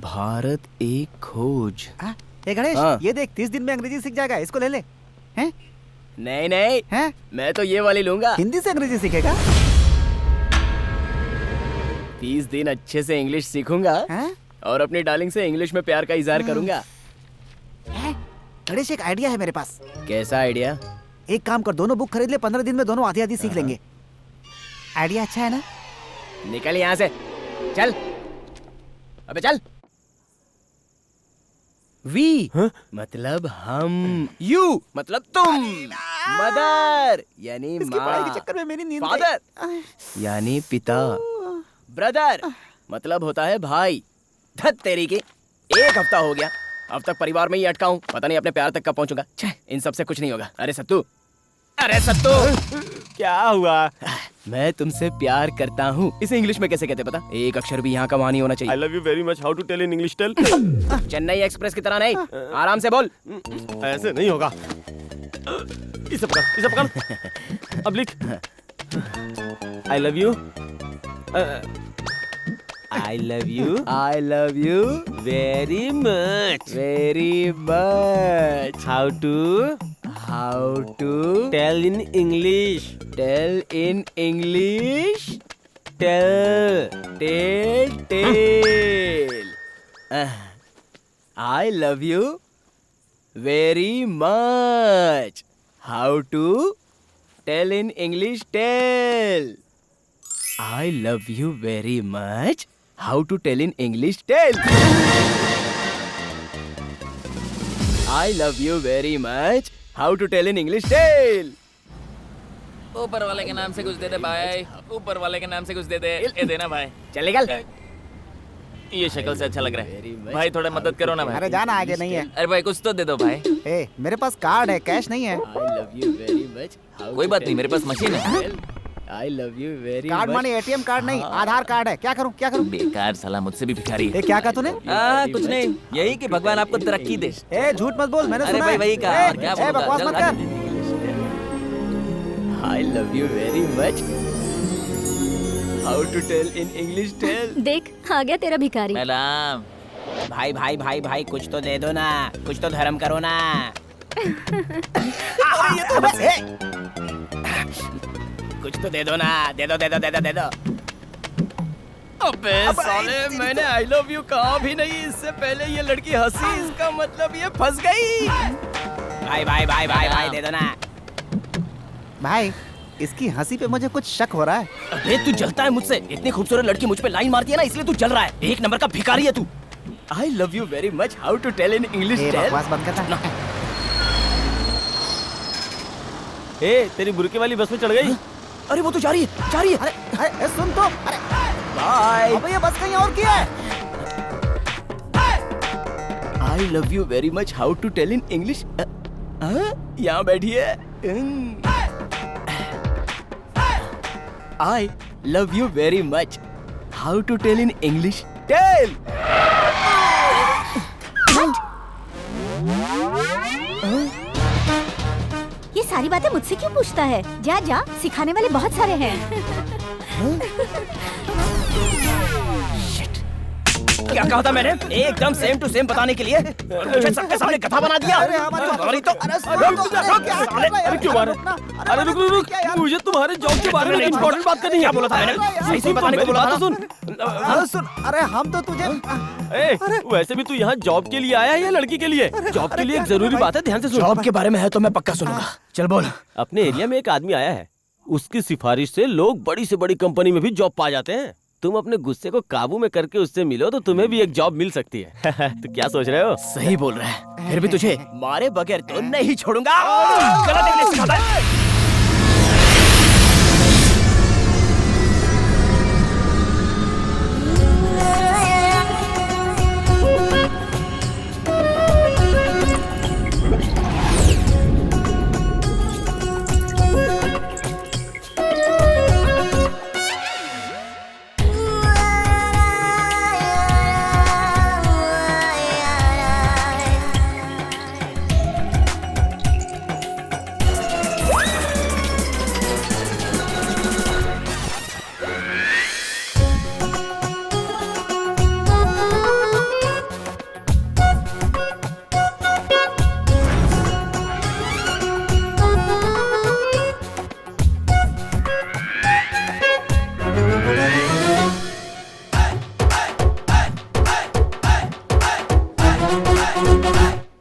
भारत एक खोज। ए गणेश, ये देख 30 दिन में अंग्रेजी सीख जाएगा, इसको ले ले। हैं? नहीं नहीं हैं? मैं तो ये वाली लूंगा। हिंदी से अंग्रेजी सीखेगा? 30 दिन अच्छे से इंग्लिश सीखूंगा और अपनी डार्लिंग से इंग्लिश में प्यार का इजहार करूंगा। गणेश, एक आइडिया है मेरे पास। कैसा आइडिया? एक काम कर, दोनों बुक खरीद ले, 15 दिन में दोनों आधी आधी सीख लेंगे। आइडिया अच्छा है ना? निकल यहाँ से, चल। अबे चल। वी मतलब हम, यू मतलब तुम, मदर यानी माँ, पढ़ाई के चक्कर में मेरी नींद गई। फादर यानी पिता, ब्रदर मतलब होता है भाई। धत तेरी की, 1 हफ्ता हो गया, अब तक परिवार में ही अटका हूँ, पता नहीं अपने प्यार तक कब पहुँचूंगा। इन सब से कुछ नहीं होगा। अरे सत्तू, अरे सत्तू, क्या हुआ? मैं तुमसे प्यार करता हूँ, इसे इंग्लिश में कैसे कहते पता? एक अक्षर भी यहाँ का वहाँ नहीं होना चाहिए। I love you very much. How to tell in English? Tell. Chennai express की तरह नहीं, आराम से बोल। ऐसे नहीं होगा। इसे पकड़। अब लिख। I love you. I love you. I love you Very much. very much. How to tell in English? tell in English? Tell. I love you very much. How to tell in English? Tell. I love you very much. How to tell in English? Tell. I love you very much. How to tell in English? Tell. ऊपर वाले के नाम से कुछ दे दे भाई, ऊपर वाले के नाम से कुछ दे दे। ये देना भाई। चल निकल। ये शक्ल से अच्छा लग रहा है भाई, थोड़ा मदद करो ना भाई। अरे जाना, आगे नहीं है। अरे भाई कुछ तो दे दो भाई। ए, मेरे पास कार्ड है, कैश नहीं है। I love you very much. कोई बात नहीं, मेरे पास मशीन है। I love you very card much. मानी एटीएम कार्ड नहीं, आधार कार्ड है। क्या करूं, क्या करूं? बेकार साला, मुझसे भी भिखारी है। क्या कहा तूने? कुछ नहीं, यही कि भगवान आपको तरक्की दे। ए, झूठ मत बोल, मैंने अरे सुना भाई है। वही कहा, ए, क्या ए, बोलूंगा, बकवास जल्द मत कर। I love you very much. How to tell in English? Tell. देख आ गया तेरा भिखारी। मैडम भाई भाई भाई भाई कुछ तो दे दो ना, कुछ तो धर्म करो ना। ये तो बस है। कुछ तो दे दो ना, दे दो दे दो दे दो दे दो। अबे साले, मैंने I love you कहा भी नहीं, इससे पहले ये लड़की हंसी, इसका मतलब ये फंस गई। भाई भाई भाई भाई भाई दे दो ना। भाई, इसकी हंसी पे मुझे कुछ शक हो रहा है। अबे तू जलता है मुझसे, इतनी खूबसूरत लड़की मुझ पे लाइन मारती है ना, इसलिए तू जल रहा है। 1 नंबर का भिखारी है तू। I love you very much. How to tell in English? A, Tell. बकवास बंद करना। ए, तेरी बुरके वाली बस में चढ़ गई? अरे वो तो जा रही है, जा रही है। अरे सुन तो, अरे बाय। अबे ये बस कहीं और की है। I love you very much. How to tell in English? यहाँ बैठिए। I love you very much. How to tell in English? Tell. ये सारी बातें मुझसे क्यों पूछता है? जा जा, सिखाने वाले बहुत सारे हैं। क्या कहा था मैंने? एकदम सेम टू सेम बताने के लिए और मुझे सबके सामने गधा बना दिया। हमारी तो अरे क्यों मारे? अरे रुक रुक रुक, मुझे तुम्हारे जॉब के बारे में इम्पोर्टेंट बात करनी है। क्या बोला था मैंने? सही से बताने को बोला था। सुन, अरे हम तो तुझे वैसे भी तू यहाँ जॉब के लिए आया है या लड़की के लिए? जॉब के लिए एक जरूरी बात है, ध्यान से सुन। जॉब के बारे में है तो मैं पक्का सुनूंगा। चल बोल। अपने एरिया में एक आदमी आया है, उसकी सिफारिश से लोग बड़ी से बड़ी कंपनी में भी जॉब पा जाते हैं। तुम अपने गुस्से को काबू में करके उससे मिलो तो तुम्हें भी एक जॉब मिल सकती है। तो क्या सोच रहे हो? सही बोल रहा है, फिर भी तुझे मारे बगैर तो नहीं छोड़ूंगा। गलत इंग्लिश सिखाता है।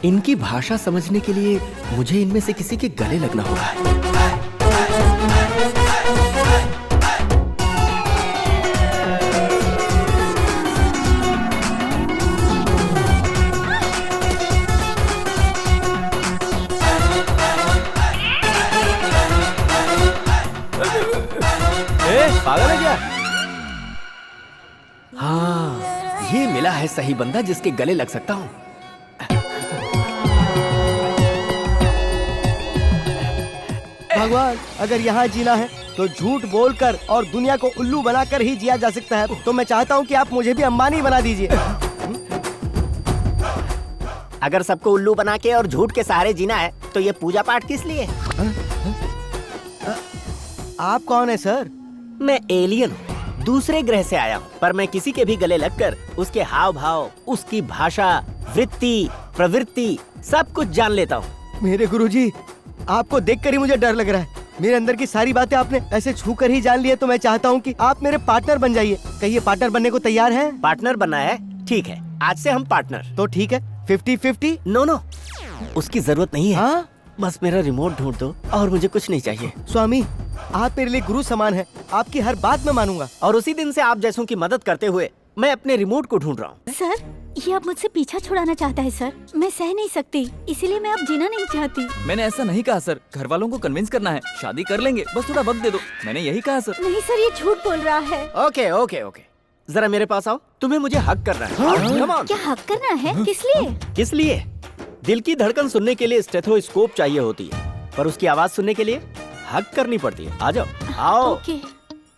इनकी भाषा समझने के लिए मुझे इनमें से किसी के गले लगना होगा। पागल है क्या? हाँ, ये मिला है सही बंदा जिसके गले लग सकता हूँ। भगवान, अगर यहाँ जीना है तो झूठ बोलकर और दुनिया को उल्लू बनाकर ही जिया जा सकता है। तो मैं चाहता हूँ कि आप मुझे भी अंबानी बना दीजिए। अगर सबको उल्लू बना के और झूठ के सहारे जीना है तो ये पूजा पाठ किस लिए? आप कौन है सर? मैं एलियन हूँ, दूसरे ग्रह से आया हूँ, पर मैं किसी के भी गले लगकर उसके हाव भाव, उसकी भाषा, वृत्ति, प्रवृत्ति सब कुछ जान लेता हूँ। मेरे गुरुजी, आपको देखकर ही मुझे डर लग रहा है। मेरे अंदर की सारी बातें आपने ऐसे छू कर ही जान ली है, तो मैं चाहता हूँ कि आप मेरे पार्टनर बन जाइए। कहिए, पार्टनर बनने को तैयार हैं? पार्टनर बनना है? ठीक है, आज से हम पार्टनर। तो ठीक है, 50-50? नो, उसकी जरूरत नहीं है। हाँ? बस मेरा रिमोट ढूंढ दो और मुझे कुछ नहीं चाहिए। स्वामी, आप मेरे लिए गुरु समान है, आपकी हर बात मैं मानूंगा। और उसी दिन से आप जैसों की मदद करते हुए मैं अपने रिमोट को ढूंढ रहा हूँ। सर, ये अब मुझसे पीछा छुड़ाना चाहता है सर। मैं सह नहीं सकती, इसीलिए मैं अब जीना नहीं चाहती। मैंने ऐसा नहीं कहा सर, घर वालों को कन्विंस करना है, शादी कर लेंगे, बस थोड़ा वक्त दे दो, मैंने यही कहा सर। नहीं सर, ये झूठ बोल रहा है। ओके, जरा मेरे पास आओ, तुम्हें मुझे हक करना है। Come on। क्या हक करना है? किस लिए? किस लिए? दिल की धड़कन सुनने के लिए स्टेथोस्कोप चाहिए होती है, पर उसकी आवाज सुनने के लिए हक करनी पड़ती है। आ जाओ, आओ। ओके।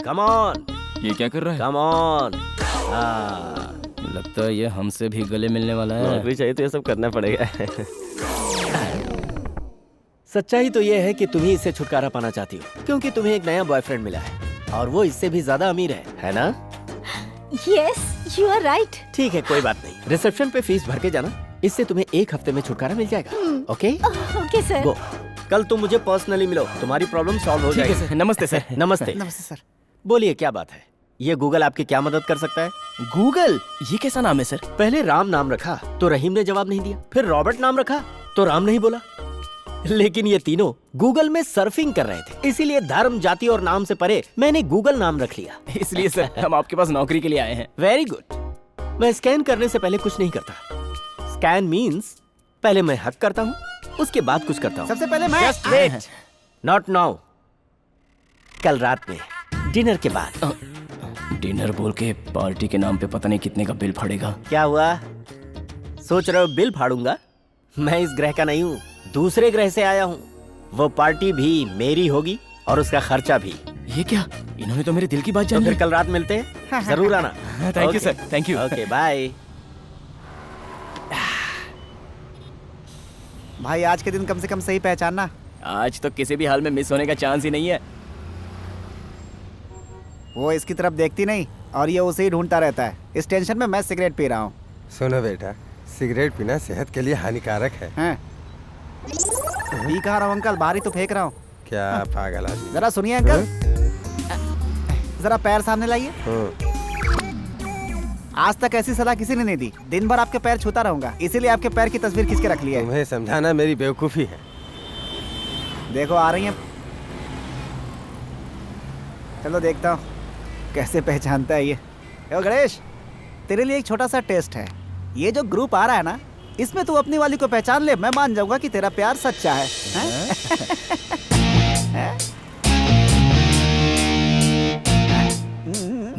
Come on. ये क्या कर रहा है? Come on. लगता है ये हमसे भी गले मिलने वाला है। नौकरी चाहिए तो ये सब करना पड़ेगा। सच्चाई तो ये है कि तुम ही इससे छुटकारा पाना चाहती हो, क्योंकि तुम्हें एक नया बॉयफ्रेंड मिला है और वो इससे भी ज्यादा अमीर है ना? Yes, you are right. ठीक है, कोई बात नहीं। रिसेप्शन पे फीस भर के जाना, इससे तुम्हें 1 हफ्ते में छुटकारा मिल जाएगा। Okay sir. गो। कल तुम मुझे पर्सनली मिलो, तुम्हारी प्रॉब्लम सॉल्व हो जाएगी। सर, नमस्ते सर। नमस्ते। नमस्ते सर। बोलिए, क्या बात है? ये गूगल आपकी क्या मदद कर सकता है? गूगल? ये कैसा नाम है सर? पहले राम नाम रखा तो रहीम ने जवाब नहीं दिया, फिर रॉबर्ट नाम रखा तो राम नहीं बोला, लेकिन ये तीनों गूगल में सर्फिंग कर रहे थे, इसीलिए धर्म, जाति और नाम से परे मैंने गूगल नाम रख लिया। इसलिए सर हम आपके पास नौकरी के लिए आए हैं। Very good. मैं स्कैन करने से पहले कुछ नहीं करता। स्कैन मीन्स पहले मैं हक करता हूँ, उसके बाद कुछ करता हूँ। सबसे पहले मैं। Just wait. Not now. कल रात में डिनर के बाद। डिनर बोल के पार्टी के नाम पे पता नहीं कितने का बिल फाड़ेगा। क्या हुआ? सोच रहे हो बिल फाड़ूंगा? मैं इस ग्रह का नहीं हूँ, दूसरे ग्रह से आया हूँ। वो पार्टी भी मेरी होगी और उसका खर्चा भी। ये क्या? इन्होंने तो मेरे दिल की बात तो जान ली। फिर कल रात मिलते हैं, जरूर आना। Thank you sir, thank you. Okay, bye. भाई, आज के दिन कम से कम सही पहचानना। आज तो किसी भी हाल में मिस होने का चांस ही नहीं है। वो इसकी तरफ देखती नहीं और ये उसे ही ढूंढता रहता है। इस टेंशन में मैं सिगरेट पी रहा हूँ। सुनो बेटा, सिगरेट पीना सेहत के लिए हानिकारक है। पी कहा रहा हूँ अंकल, बाहर ही तो फेंक रहा हूँ। क्या पागल आदमी। जरा सुनिए अंकल, जरा पैर सामने लाइए। आज तक ऐसी सलाह किसी ने नहीं दी। दिन भर आपके पैर छूता रहूंगा, इसीलिए आपके पैर की तस्वीर खींच के रख ली है। तुम्हें समझाना मेरी बेवकूफी है। देखो आ रही हैं। चलो देखता हूँ कैसे पहचानता है ये। ओ गणेश, तेरे लिए एक छोटा सा टेस्ट है। ये जो ग्रुप आ रहा है ना, इसमें तू अपनी वाली को पहचान ले, मैं मान जाऊंगा कि तेरा प्यार सच्चा है।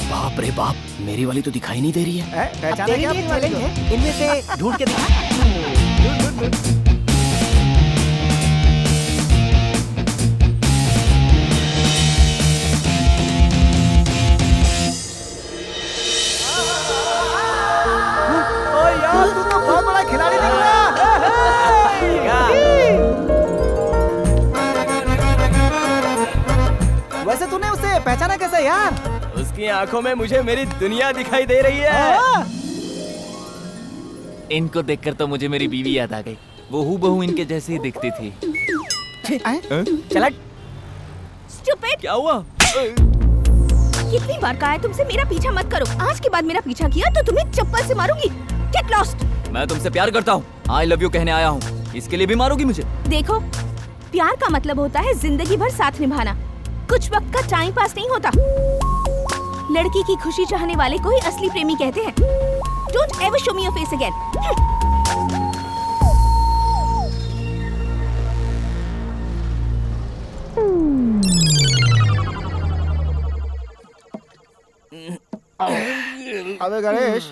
बाप रे बाप, मेरी वाली तो दिखाई नहीं दे रही है। पहचाना क्या अपनी वाली को? इनमें से ढूंढ के दिखा। यार तू तो बहुत बड़ा खिलाड़ी दिख रहा है। वैसे तूने उसे पहचाना कैसे यार? उसकी आंखों में मुझे मेरी दुनिया दिखाई दे रही है। इनको देखकर तो मुझे मेरी बीवी याद आ गई। वो हूबहू इनके जैसी ही दिखती थी। चला। स्टूपिड। क्या हुआ? कितनी बार कहा है तुमसे मेरा पीछा मत करो। आज के बाद मेरा पीछा किया तो तुम्हें चप्पल से मारूंगी। Get lost. मैं तुमसे प्यार करता हूँ, आई लव यू कहने आया हूँ। इसके लिए भी मारोगी मुझे? देखो, प्यार का मतलब होता है जिंदगी भर साथ निभाना। कुछ वक्त का टाइम पास नहीं होता। लड़की की खुशी चाहने वाले को ही असली प्रेमी कहते हैं। Don't ever show me your face again. अबे गणेश,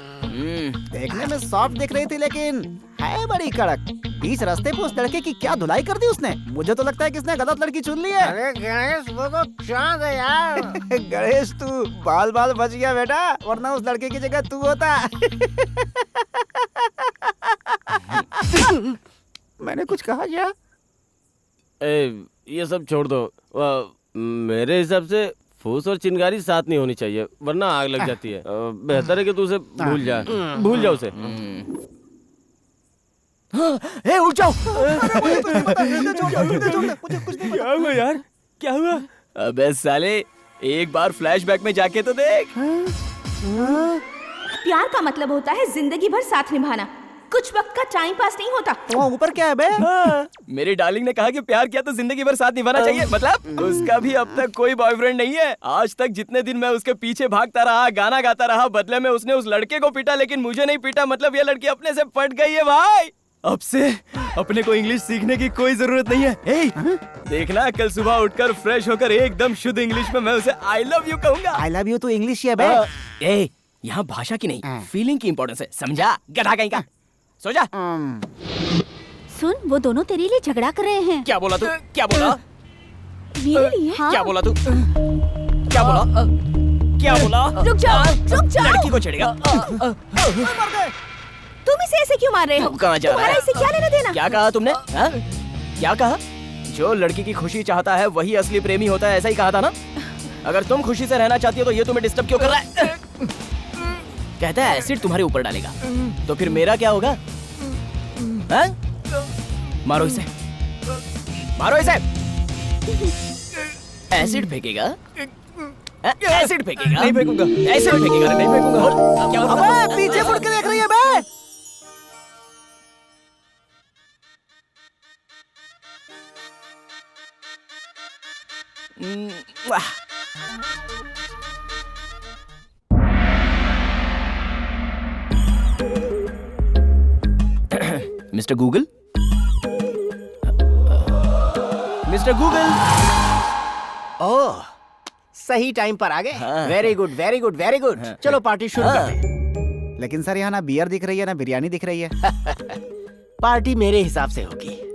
देखने में सॉफ्ट दिख रही थी लेकिन है बड़ी कड़क। बीच रास्ते पे उस लड़के की क्या धुलाई कर दी उसने। मुझे तो लगता है कि इसने गलत लड़की चुन ली है। अरे गणेश, वो तो चांद है यार। गणेश तू बाल बाल बच गया बेटा, वरना उस लड़के की जगह तू होता। मैंने कुछ कहा क्या? ये सब छोड़ दो। मेरे हिसाब से फूस और चिंगारी साथ नहीं होनी चाहिए, वरना आग लग जाती है। बेहतर है कि तू उसे भूल जा। भूल जा उसे। उठ जाओ। क्या हुआ यार? क्या हुआ? अबे साले, एक बार फ्लैशबैक में जाके तो देख। प्यार का मतलब होता है जिंदगी भर साथ निभाना। कुछ वक्त का टाइम पास नहीं होता। वहाँ ऊपर क्या है बे? मेरी डार्लिंग ने कहा कि प्यार किया तो जिंदगी भर साथ निभाना चाहिए। मतलब उसका भी अब तक कोई बॉयफ्रेंड नहीं है। आज तक जितने दिन मैं उसके पीछे भागता रहा, गाना गाता रहा, बदले में उसने उस लड़के को पीटा, लेकिन मुझे नहीं पीटा। मतलब ये लड़की अपने से पट गई है भाई। अब से अपने को इंग्लिश सीखने की कोई जरूरत नहीं है। देखना, कल सुबह उठकर फ्रेश होकर एकदम शुद्ध इंग्लिश में मैं उसे आई लव यू कहूंगा। आई लव यू तो इंग्लिश ही है बे। यहाँ भाषा की नहीं, फीलिंग की इंपॉर्टेंस है, समझा? गधा कहीं का। सो जा। सुन, वो दोनों तेरे लिए झगड़ा कर रहे हैं। क्या बोला तू? क्या बोला? मेरे लिए? हाँ। क्या बोला तू? क्या बोला? क्या बोला? रुक जाओ, रुक जाओ। लड़की को छेड़ेगा। तुम इसे ऐसे क्यों मार रहे हो? कहाँ जा रहा है? तुम्हारा इसे क्या लेना देना? क्या कहा तुमने? हाँ? क्या कहा? जो लड़की की खुशी चाहता है वही असली प्रेमी होता है, ऐसा ही कहा था ना? अगर तुम खुशी से रहना चाहती हो तो ये तुम्हें डिस्टर्ब क्यों कर रहा है? कहता है एसिड तुम्हारे ऊपर डालेगा, तो फिर मेरा क्या होगा? हाँ? मारो इसे, मारो इसे। एसिड फेंकेगा? एसिड फेंकेगा? नहीं फेंकूंगा। एसिड फेंकेगा? नहीं फेंकूंगा। क्या होगा? अबे पीछे मुड़ के देख रही है बे। Mister Google, mister Google. Oh, सही टाइम पर आ गए। Very good, very good, very good. चलो पार्टी शुरू करते हैं। लेकिन सर यहाँ ना बियर दिख रही है ना बिरयानी दिख रही है। पार्टी मेरे हिसाब से होगी।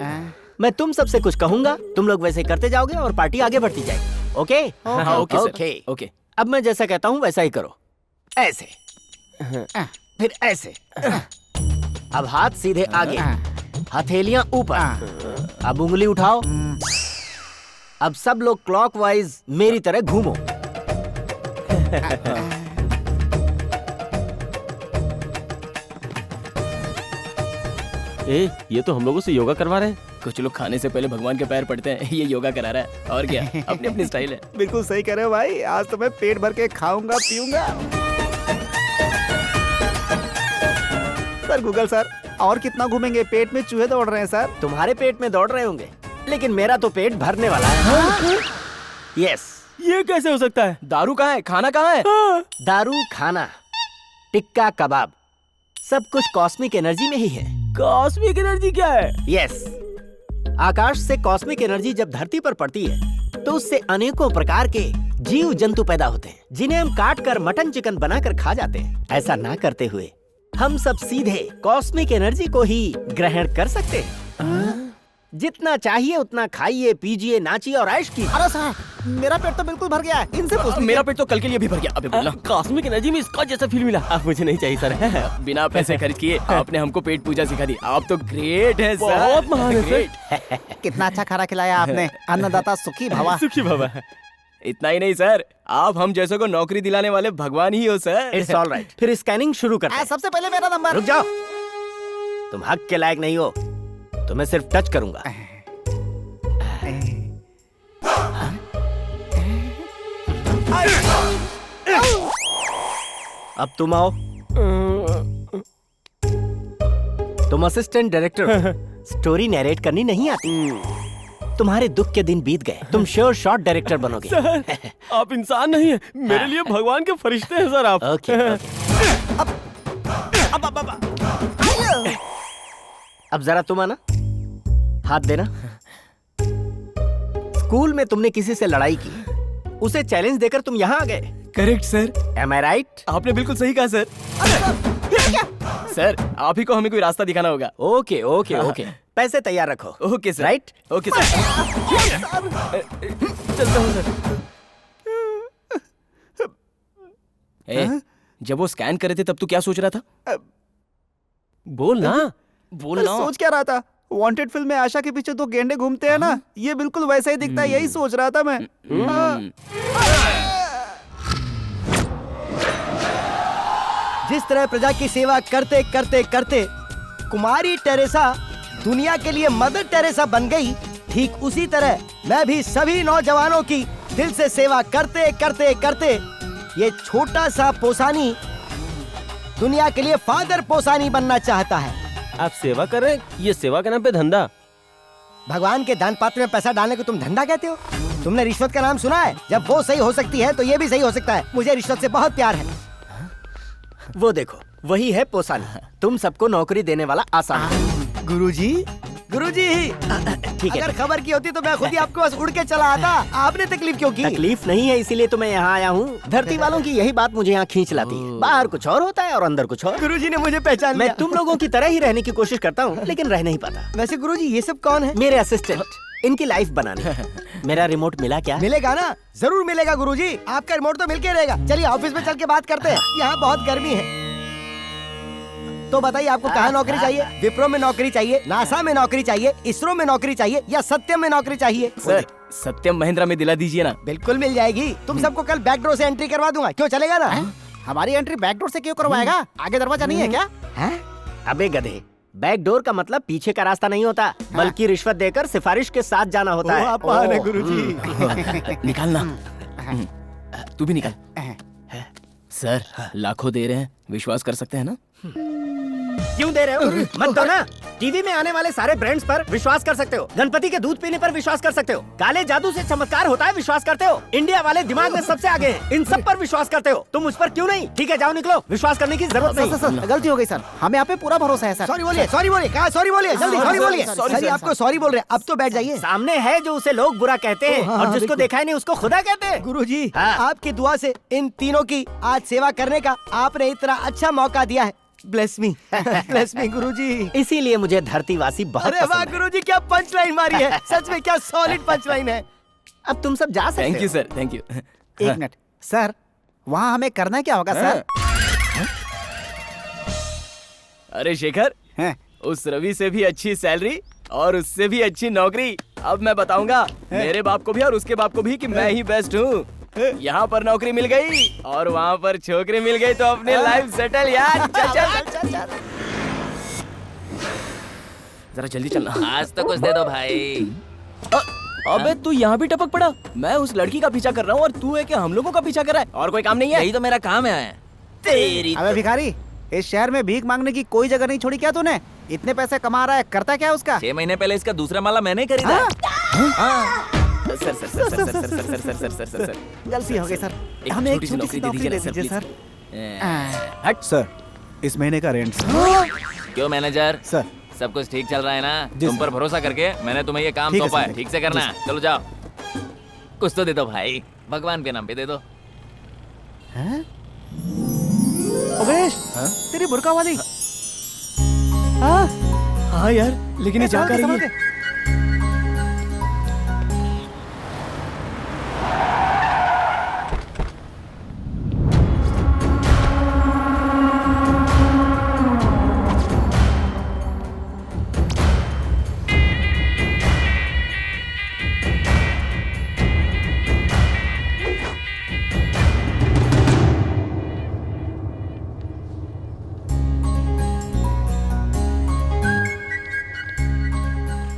मैं तुम सबसे कुछ कहूंगा, तुम लोग वैसे करते जाओगे और पार्टी आगे बढ़ती जाएगी। ओके? हाँ, ओके सर। ओके। ओके। अब मैं जैसा कहता हूँ वैसा ही करो। ऐसे, फिर ऐसे। अब हाथ सीधे आगे, हथेलियां ऊपर। अब उंगली उठाओ। अब सब लोग क्लॉकवाइज मेरी तरह घूमो। ए, ये तो हम लोगों से योगा करवा रहे हैं। कुछ लोग खाने से पहले भगवान के पैर पड़ते हैं, ये योगा करा रहा है। और क्या, अपनी अपनी स्टाइल है। बिल्कुल सही कह रहे हो भाई, आज तो मैं पेट भर के खाऊंगा पीऊंगा। सर गूगल सर, और कितना घूमेंगे? पेट में चूहे दौड़ रहे हैं सर। तुम्हारे पेट में दौड़ रहे होंगे, लेकिन मेरा तो पेट भरने वाला है। यस। ये कैसे हो सकता है? दारू कहाँ है, खाना कहाँ है? दारू, खाना, टिक्का, कबाब, सब कुछ कॉस्मिक एनर्जी में ही है। कॉस्मिक एनर्जी क्या है? यस, आकाश से कॉस्मिक एनर्जी जब धरती पर पड़ती है तो उससे अनेकों प्रकार के जीव जंतु पैदा होते हैं, जिन्हें हम काट कर मटन चिकन बनाकर खा जाते हैं। ऐसा ना करते हुए हम सब सीधे कॉस्मिक एनर्जी को ही ग्रहण कर सकते हैं। जितना चाहिए उतना खाइए, पीजिए, नाचिए और ऐश कीजिए। अरे सर, मेरा पेट तो बिल्कुल भर गया है। इनसे पूछ लीजिए। मेरा पेट तो कल के लिए भी भर गया। अबे बोलना। कॉस्मिक एनर्जी में इसका जैसा फील मिला। अब मुझे नहीं चाहिए सर। बिना पैसे खर्च किए आपने हमको पेट पूजा सिखा दी। आप तो ग्रेट है सर, बहुत महान है सर। कितना अच्छा खाना खिलाया आपने। अन्नदाता सुखी भवा। सुखी भवा। इतना ही नहीं सर, आप हम जैसों को नौकरी दिलाने वाले भगवान ही हो सर। It's all right. फिर स्कैनिंग शुरू करते हैं। सबसे पहले मेरा नंबर। रुक जाओ, तुम हक के लायक नहीं हो, तुम्हें सिर्फ टच करूंगा। अब तुम आओ। तुम असिस्टेंट डायरेक्टर हो, स्टोरी नैरेट करनी नहीं आती। तुम्हारे दुख के दिन बीत गए, तुम श्योर शॉट डायरेक्टर बनोगे। सर, आप इंसान नहीं है, मेरे लिए भगवान के फरिश्ते हैं सर आप। ओके। अब जरा तुम आना, हाथ देना। स्कूल में तुमने किसी से लड़ाई की, उसे चैलेंज देकर तुम यहाँ आ गए। Correct sir. एम आई राइट? आपने बिल्कुल सही कहा सर। सर, आप ही को हमें कोई रास्ता दिखाना होगा। ओके ओके ओके, पैसे तैयार रखो। Okay sir. Right? Okay sir. चलता हूँ सर। ए, जब वो स्कैन कर रहे थे तब तू क्या सोच रहा था? बोल ना। बोलना। सोच क्या रहा था? वांटेड फिल्म में आशा के पीछे दो गेंडे घूमते हैं ना, ये बिल्कुल वैसा ही दिखता है, यही सोच रहा था मैं। जिस तरह प्रजा की सेवा करते करते करते कुमारी टेरेसा दुनिया के लिए मदर टेरेसा बन गई, ठीक उसी तरह मैं भी सभी नौजवानों की दिल से सेवा करते करते करते ये छोटा सा पोसानी दुनिया के लिए फादर पोसानी बनना चाहता है। आप सेवा कर रहे हैं, ये सेवा के नाम पे धंधा। भगवान के दान पात्र में पैसा डालने को तुम धंधा कहते हो? तुमने रिश्वत का नाम सुना है? जब वो सही हो सकती है तो ये भी सही हो सकता है। मुझे रिश्वत से बहुत प्यार है। वो देखो, वही है पोसानी, तुम सबको नौकरी देने वाला आसान। गुरुजी, गुरुजी, ठीक है। अगर खबर की होती तो मैं खुद ही आपके पास उड़ के चला आता। आपने तकलीफ क्यों की? तकलीफ नहीं है, इसीलिए तो मैं यहाँ आया हूँ। धरती वालों की यही बात मुझे यहाँ खींच लाती है। बाहर कुछ और होता है और अंदर कुछ और। गुरुजी ने मुझे पहचान लिया। मैं तुम लोगों की तरह ही रहने की कोशिश करता हूँ, लेकिन रह नहीं पाता। वैसे गुरुजी, ये सब कौन है? मेरे असिस्टेंट, इनकी लाइफ बनाने। मेरा रिमोट मिला क्या? मिलेगा ना, जरूर मिलेगा गुरुजी। आपका रिमोट तो मिलके रहेगा। चलिए ऑफिस में चल के बात करते हैं, यहाँ बहुत गर्मी है। तो बताइए, आपको कहाँ नौकरी चाहिए? विप्रो में नौकरी चाहिए, नासा में नौकरी चाहिए, इसरो में नौकरी चाहिए, या सत्यम में नौकरी चाहिए? सर, सत्यम महिंद्रा में दिला दीजिए ना। बिल्कुल मिल जाएगी। तुम सबको कल बैक डोर से एंट्री करवा दूंगा। क्यों, चलेगा ना? हमारी एंट्री बैक डोर से क्यों करवाएगा? आगे दरवाजा नहीं है क्या? अबे गधे, बैक डोर का मतलब पीछे का रास्ता नहीं होता, बल्कि रिश्वत देकर सिफारिश के साथ जाना होता है। आप महान है गुरुजी। निकालना, तू भी निकाल। सर, लाखों दे रहे हैं, विश्वास कर सकते हैं ना? क्यों दे रहे हो? मत दो ना। टीवी में आने वाले सारे ब्रांड्स पर विश्वास कर सकते हो, गणपति के दूध पीने पर विश्वास कर सकते हो, काले जादू से चमत्कार होता है विश्वास करते हो, इंडिया वाले दिमाग में सबसे आगे हैं, इन सब पर विश्वास करते हो। तुम उस पर क्यों नहीं? ठीक है, जाओ निकलो, विश्वास करने की जरूरत नहीं। सर, गलती हो गई सर, हमें आप पे पूरा भरोसा है सर। सॉरी बोलिए, सॉरी बोलिए, कहा सॉरी बोलिए, जल्दी सॉरी बोलिए। सॉरी, आपको सॉरी बोल रहे हैं। अब तो बैठ जाइए। सामने है जो उसे लोग बुरा कहते हैं और जिसको देखा ही नहीं उसको खुदा कहते हैं। गुरुजी, आपकी दुआ से इन तीनों की आज सेवा करने का आपने इतना अच्छा मौका दिया है। ब्लेस मी, ब्लेस मी गुरुजी। इसीलिए मुझे धरतीवासी बहुत अरे वाह गुरुजी, क्या पंच लाइन मारी है। सच में क्या सॉलिड पंच लाइन है। अब तुम सब जा सकते हो। Thank you sir, thank you. एक मिनट सर, वहाँ हमें करना क्या होगा सर? अरे शेखर, उस रवि से भी अच्छी सैलरी और उससे भी अच्छी नौकरी। अब मैं बताऊंगा मेरे बाप को भी और उसके बाप को भी कि मैं ही बेस्ट हूँ। यहाँ पर नौकरी मिल गई और वहाँ पर छोकरी मिल गई तो अपनी लाइफ सेटल यार। चल चल चल चल। जरा जल्दी चलना। आज तो कुछ दे दो भाई। अबे तू यहाँ भी टपक पड़ा। मैं उस लड़की का पीछा कर रहा हूँ और तू है कि हम लोगों का पीछा कर रहा है? और कोई काम नहीं है? यही तो मेरा काम है। तेरी अबे भिखारी, इस शहर में भीख मांगने की कोई जगह नहीं छोड़ी क्या तूने? इतने पैसे कमा रहा है, करता क्या उसका? 6 महीने पहले इसका दूसरा माला मैंने खरीदा। Sir sir sir sir sir sir sir sir sir sir sir गलती हो गई सर, एक हमें एक छोटी सी छोटी सी नौकरी दे नौकरी दे दीजिए ना, दीजिए सर, सर। हट सर, इस महीने का रेंट सर। क्यों मैनेजर, सर सब कुछ ठीक चल रहा है ना? जी तुम सर। पर भरोसा करके मैंने तुम्हें ये काम ठीक है सौंपा सर, है, ठीक से करना। जी चलो जाओ, कुछ तो दे दो भाई, भगवान के नाम पे दे दो। ओबेश, तेरी बुरका वाली। हाँ हाँ यार, लेकिन ये जा कर रही है।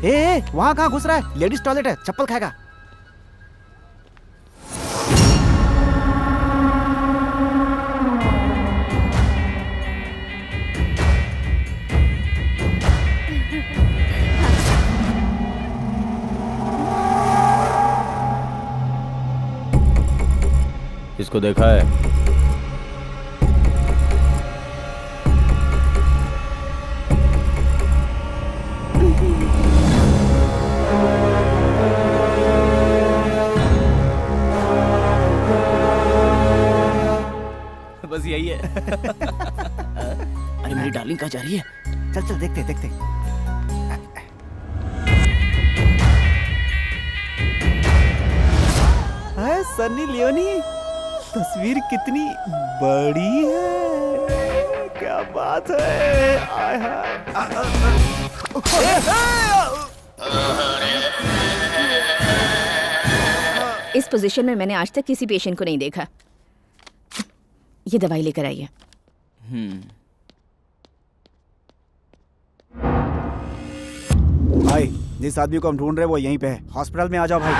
ए, वहाँ कहाँ घुस रहा है? लेडीज टॉयलेट है, चप्पल खाएगा। इसको देखा है? बस यही है। अरे मेरी डार्लिंग कहाँ जा रही है? चल चल देखते देखते। हाय सन्नी लियोनी, तस्वीर कितनी बड़ी है, क्या बात है। आय इस पोजीशन में मैंने आज तक किसी पेशेंट को नहीं देखा। ये दवाई लेकर आइए। भाई, जिस आदमी को हम ढूंढ रहे हैं वो यहीं पे है, हॉस्पिटल में आ जाओ भाई।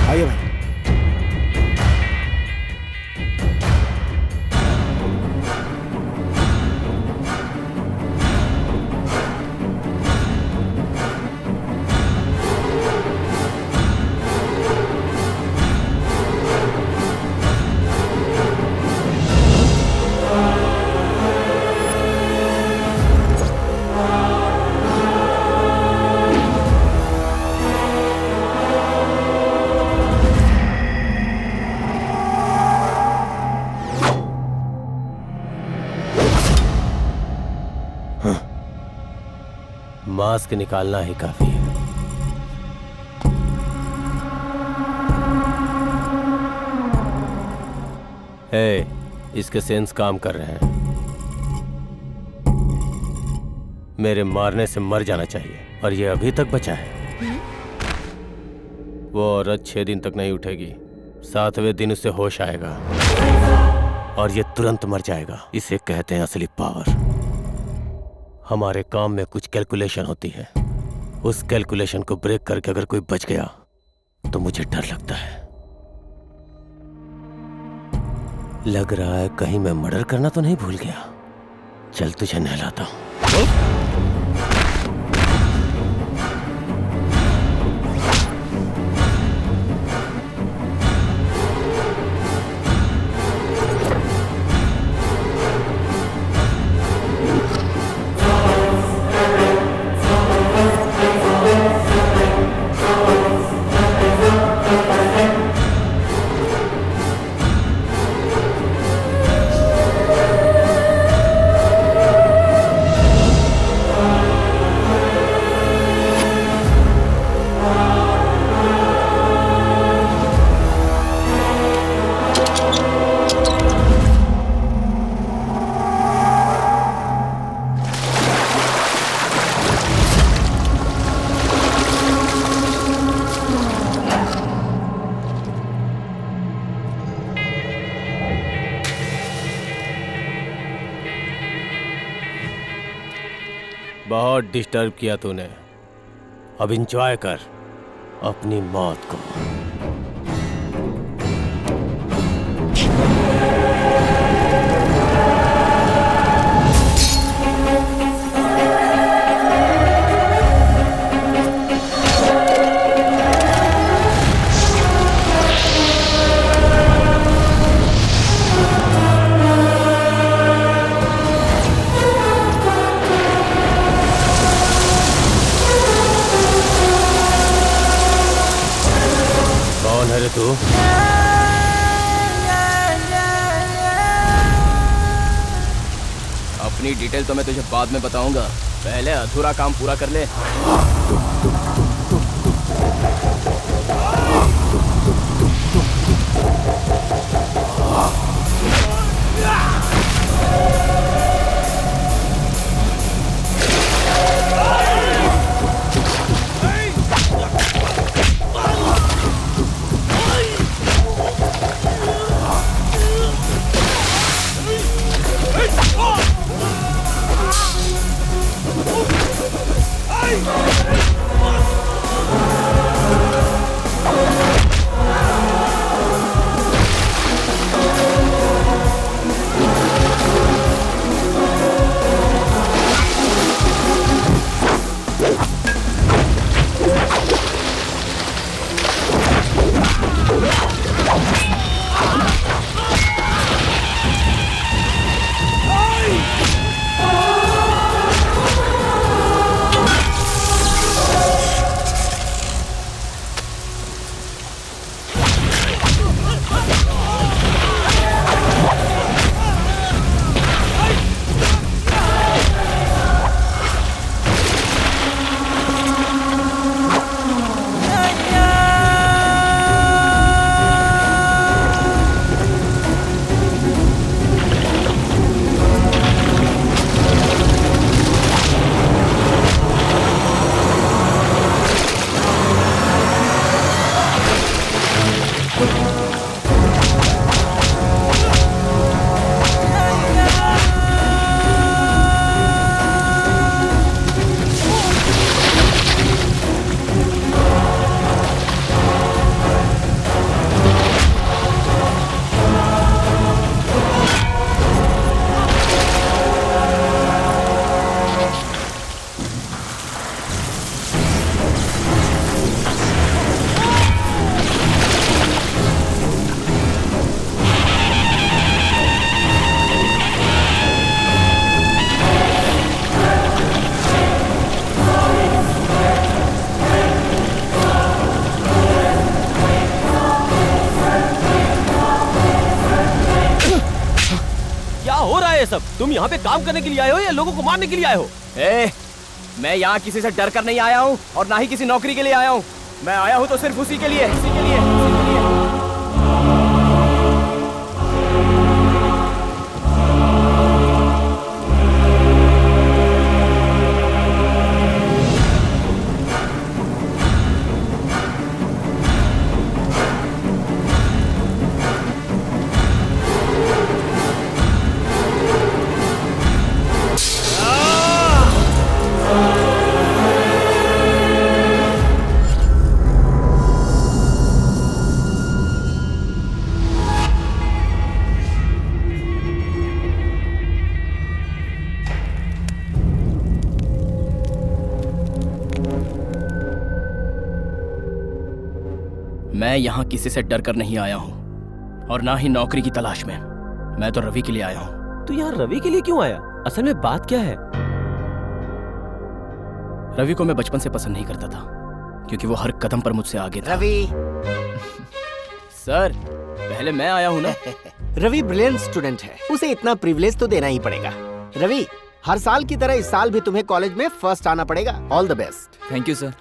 आइए भाई। मास्क निकालना ही काफी है। इसके सेंस काम कर रहे हैं। मेरे मारने से मर जाना चाहिए और ये अभी तक बचा है। वो औरत 6 दिन तक नहीं उठेगी, 7वें दिन उसे होश आएगा और ये तुरंत मर जाएगा। इसे कहते हैं असली पावर। हमारे काम में कुछ कैलकुलेशन होती है, उस कैलकुलेशन को ब्रेक करके अगर कोई बच गया तो मुझे डर लगता है। लग रहा है कहीं मैं मर्डर करना तो नहीं भूल गया। चल तुझे नहलाता हूं। बहुत डिस्टर्ब किया तूने, अब एंजॉय कर अपनी मौत को। तू अपनी डिटेल तो मैं तुझे बाद में बताऊंगा, पहले अधूरा काम पूरा कर ले। सब तुम यहाँ पे काम करने के लिए आए हो या लोगों को मारने के लिए आए हो? मैं यहाँ किसी से डर कर नहीं आया हूँ और ना ही किसी नौकरी के लिए आया हूँ। मैं आया हूँ तो सिर्फ उसी के लिए। मैं यहाँ किसी से डर कर नहीं आया हूँ और ना ही नौकरी की तलाश में। मैं तो रवि के लिए आया हूँ। तू यहाँ रवि के लिए क्यों आया? असल में बात क्या है? रवि को मैं बचपन से पसंद नहीं करता था क्योंकि वो हर कदम पर मुझसे आगे था। रवि सर पहले मैं आया हूँ ना। रवि ब्रिलियंट स्टूडेंट है, उसे इतना प्रिविलेज तो देना ही पड़ेगा। रवि हर साल की तरह इस साल भी तुम्हें कॉलेज में फर्स्ट आना पड़ेगा। All the best. Thank you sir.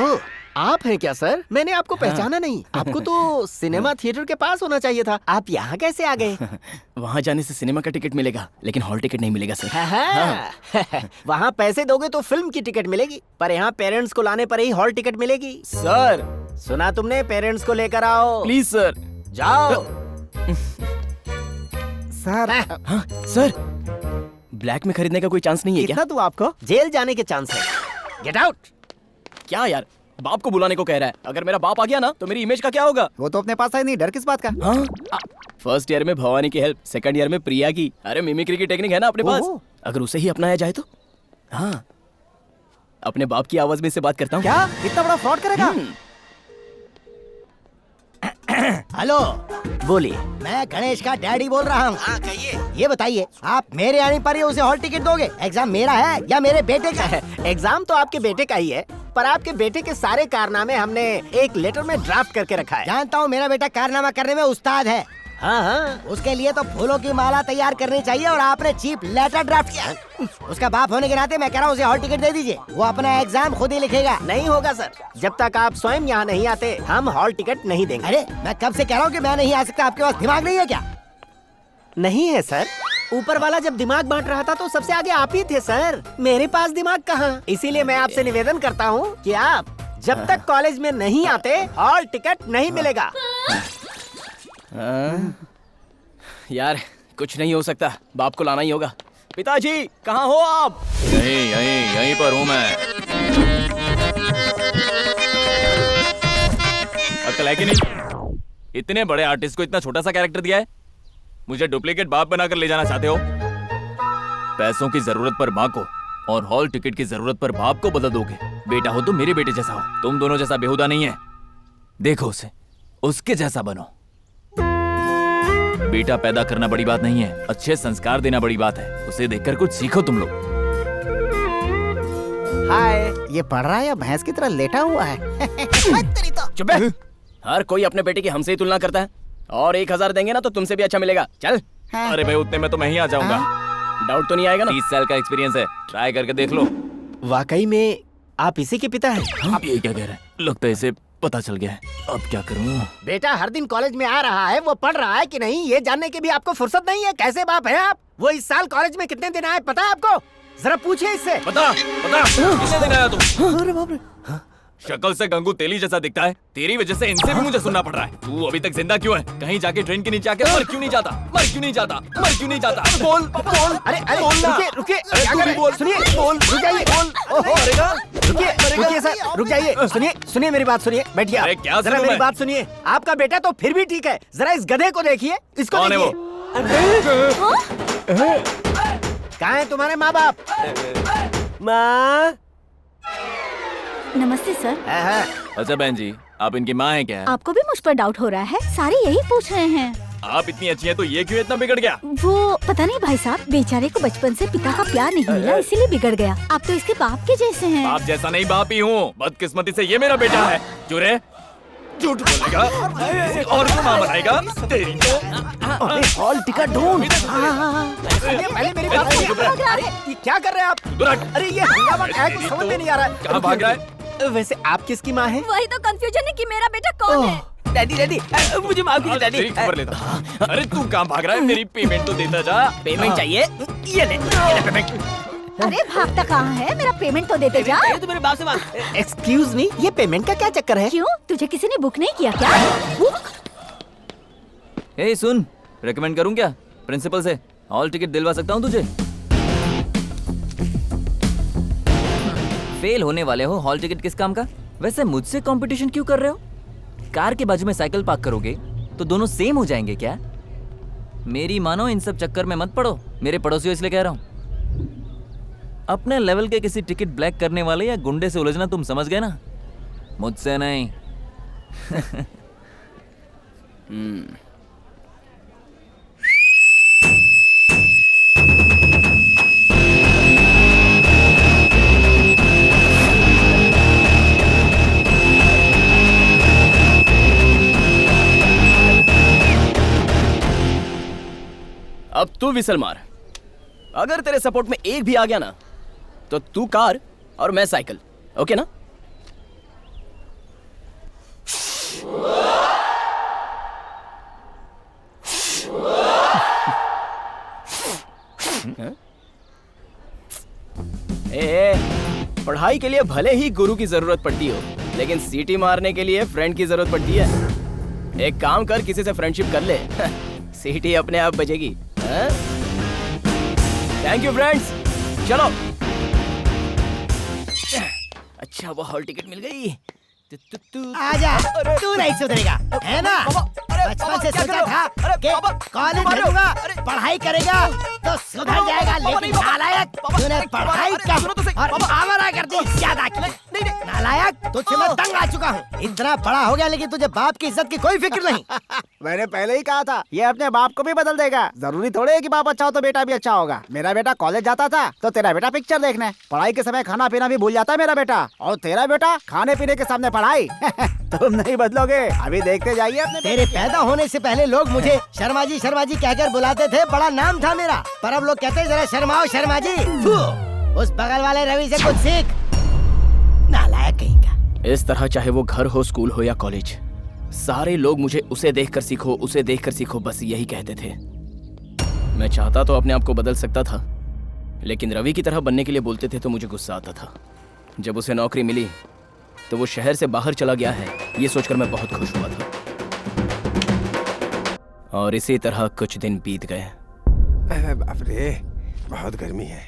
Oh आप हैं क्या सर? मैंने आपको पहचाना नहीं। आपको तो सिनेमा थिएटर के पास होना चाहिए था। आप यहाँ कैसे आ गए? वहाँ जाने से सिनेमा का टिकट मिलेगा लेकिन हॉल टिकट नहीं मिलेगा सर। वहाँ पैसे दोगे तो फिल्म की टिकट मिलेगी, पर यहाँ पेरेंट्स को लाने पर ही हॉल टिकट मिलेगी। सर सुना तुमने? पेरेंट्स को लेकर आओ प्लीज सर। जाओ। सर हाँ सर ब्लैक में खरीदने का कोई चांस नहीं है क्या? कितना तू आपको जेल जाने के चांस है। Get out. क्या यार, बाप को बुलाने को कह रहा है। अगर मेरा बाप आ गया ना तो मेरी इमेज का क्या होगा? वो तो अपने पास है नहीं, डर किस बात का? हाँ? फर्स्ट ईयर में भवानी की हेल्प, सेकंड ईयर में प्रिया की। अरे मिमिक्री की टेक्निक है ना अपने पास, अगर उसे ही अपनाया जाए तो। हाँ, अपने बाप की आवाज में इससे बात करता हूँ। क्या इतना बड़ा फ्रॉड करेगा? हेलो, बोलिए। मैं गणेश का डैडी बोल रहा हूँ। हाँ कहिए। ये बताइए, आप मेरे आने पर ही उसे हॉल टिकट दोगे? एग्जाम मेरा है या मेरे बेटे का है? एग्जाम तो आपके बेटे का ही है, पर आपके बेटे के सारे कारनामे हमने एक लेटर में ड्राफ्ट करके रखा है। जानता हूँ मेरा बेटा कारनामा करने में उस्ताद है। हाँ हाँ, उसके लिए तो फूलों की माला तैयार करनी चाहिए और आपने चीप लेटर ड्राफ्ट किया। उसका बाप होने के नाते मैं कह रहा हूँ उसे हॉल टिकट दे दीजिए, वो अपना एग्जाम खुद ही लिखेगा। नहीं होगा सर, जब तक आप स्वयं यहाँ नहीं आते हम हॉल टिकट नहीं देंगे। अरे मैं कब से कह रहा हूँ कि मैं नहीं आ सकता, आपके पास दिमाग नहीं है क्या? नहीं है सर, ऊपर वाला जब दिमाग बांट रहा था तो सबसे आगे आप ही थे सर, मेरे पास दिमाग कहाँ। इसीलिए मैं आपसे निवेदन करता हूँ कि आप जब तक कॉलेज में नहीं आते हॉल टिकट नहीं मिलेगा। यार कुछ नहीं हो सकता, बाप को लाना ही होगा। पिताजी कहाँ हो आप? यहीं पर हूँ मैं। अकल है कि नहीं? इतने बड़े आर्टिस्ट को इतना छोटा सा कैरेक्टर दिया है। मुझे डुप्लीकेट बाप बनाकर ले जाना चाहते हो? पैसों की जरूरत पर माँ को और हॉल टिकट की जरूरत पर बाप को बदल दोगे। बेटा हो तो मेरे बेटे जैसा हो, तुम दोनों जैसा बेहुदा नहीं है। देखो उसे, उसके जैसा बनो। बेटा पैदा करना बड़ी बात नहीं है, अच्छे संस्कार देना बड़ी बात है। उसे देखकर कुछ सीखो तुम लोग। हाय, ये पढ़ रहा है या भैंस की तरह लेटा हुआ है? चुप है। हर कोई अपने बेटे की हमसे ही तुलना करता है, और 1000 देंगे ना तो तुमसे भी अच्छा मिलेगा। चल। अरे भाई उतने में तो मैं ही आ जाऊंगा। डाउट तो नहीं आएगा ना? 30 साल का एक्सपीरियंस है, ट्राई करके देख लो। वाकई में आप इसी के पिता हैं? आप ये क्या कह रहे हैं? लगता है इसे पता चल गया है। अब क्या करूं? बेटा हर दिन कॉलेज में आ रहा है, वो पढ़ रहा है कि नहीं ये जानने की भी आपको फुर्सत नहीं है। कैसे बाप है आप? वो इस साल कॉलेज में कितने दिन आए पता है आपको? जरा पूछिए इससे। बता कितने दिन आया तू? अरे बाप रे, शक्ल से गंगू तेली जैसा दिखता है, तेरी वजह से इनसे भी मुझे सुनना पड़ रहा है। तू अभी तक जिंदा क्यों है? कहीं जाके ट्रेन के नीचे आके मर क्यों नहीं जाता? मर क्यों नहीं जाता? मर क्यों नहीं जाता? बोल बोल। अरे रुकिए, क्या कर रहे हैं? सुनिए, रुक जाइए। रुकिए सर, रुक जाइए। सुनिए मेरी बात सुनिए, बैठिए। अरे क्या जरा मेरी बात सुनिए। आपका बेटा तो फिर भी ठीक है, जरा इस गधे को देखिए, इसको कौन है वो? कहाँ है तुम्हारे माँ बाप? माँ। नमस्ते सर। अच्छा बहन जी, आप इनकी माँ हैं क्या? आपको भी मुझ पर डाउट हो रहा है? सारे यही पूछ रहे हैं। आप इतनी अच्छी हैं तो ये क्यों इतना बिगड़ गया? वो पता नहीं भाई साहब, बेचारे को बचपन से पिता का प्यार नहीं मिला, इसीलिए बिगड़ गया। आप तो इसके बाप के जैसे हैं। बाप जैसा नहीं, बाप ही हूँ। बदकिस्मती से ये मेरा बेटा है। चुरे झूठ बोलेगा, किसी और को माँ बनाएगा। तेरी तो हॉल टिकट ढूंढ। पहले मेरी बात सुनिए। अरे ये क्या कर रहे हैं आप? अरे ये हंगामा क्या है, कुछ समझ में नहीं आ रहा है। कहाँ भाग रहा है? वैसे आप किसकी माँ है? वही तो कंफ्यूजन है कि मेरा बेटा कौन है। डैडी मुझे माफ कीजिए डैडी। तेरी खबर लेता। अरे तू कहाँ भाग रहा है? मेरी पेमेंट तो देता जा। पेमेंट चाहिए? ये ले पेमेंट। अरे भागता कहाँ है? मेरा पेमेंट तो देते जा। तो मेरे बाप से मांग। एक्सक्यूज मी, ये पेमेंट का क्या चक्कर है? क्यों, तुझे किसी ने बुक नहीं किया क्या? बुक? ए सुन, रेकमेंड करूं क्या प्रिंसिपल से? हॉल टिकट दिलवा सकता हूं तुझे। फेल होने वाले हो, हॉल टिकट किस काम का? वैसे मुझसे कंपटीशन क्यों कर रहे हो? कार के बाजू में साइकिल पार्क करोगे तो दोनों सेम हो जाएंगे क्या? मेरी मानो, इन सब चक्कर में मत पड़ो। मेरे पड़ोसी हो इसलिए कह रहा हूं। अपने लेवल के किसी टिकट ब्लैक करने वाले या गुंडे से उलझना तुम समझ गए ना, मुझसे नहीं। अब तू विसल मार। अगर तेरे सपोर्ट में एक भी आ गया ना तो तू कार और मैं साइकिल। ओके ना? पढ़ाई के लिए भले ही गुरु की जरूरत पड़ती हो, लेकिन सीटी मारने के लिए फ्रेंड की जरूरत पड़ती है। एक काम कर, किसी से फ्रेंडशिप कर ले। सीटी अपने आप बजेगी। थैंक यू फ्रेंड्स, चलो। अच्छा वो हॉल टिकट मिल गई। आजा, तू नहीं सुधरेगा, है ना? बचपन से सोचा था कि कॉलेज जाऊंगा, पढ़ाई करेगा तो सुधर जाएगा, लेकिन नालायक तूने पढ़ाई कम और आवारा कर दी ज्यादा की। नालायक, तुझसे मैं तंग आ चुका हूँ। इतना बड़ा हो गया लेकिन तुझे बाप की इज्जत की कोई फिक्र नहीं। मैंने पहले ही कहा था ये अपने बाप को भी बदल देगा। जरूरी थोड़े है कि बाप अच्छा हो तो बेटा भी अच्छा होगा। मेरा बेटा कॉलेज जाता था तो तेरा बेटा पिक्चर देखने, पढ़ाई के समय खाना पीना भी भूल जाता है मेरा बेटा, और तेरा बेटा खाने पीने के सामने पढ़ाई। तुम नहीं बदलोगे, अभी देखते जाइए अपने। तेरे पैदा होने से पहले लोग मुझे शर्मा जी कहकर बुलाते थे, बड़ा नाम था मेरा। पर अब लोग कहते हैं जरा शर्माओ शर्मा जी। उस बगल वाले रवि से कुछ सीख, नालायक कहीं का। इस तरह चाहे वो घर हो, स्कूल हो या कॉलेज, सारे लोग मुझे उसे देखकर सीखो, उसे देखकर सीखो, बस यही कहते थे। मैं चाहता तो अपने आप को बदल सकता था, लेकिन रवि की तरह बनने के लिए बोलते थे तो मुझे गुस्सा आता था। जब उसे नौकरी मिली तो वो शहर से बाहर चला गया है, ये सोचकर मैं बहुत खुश हुआ था। और इसी तरह कुछ दिन बीत गए। बाप रे, बहुत गर्मी है।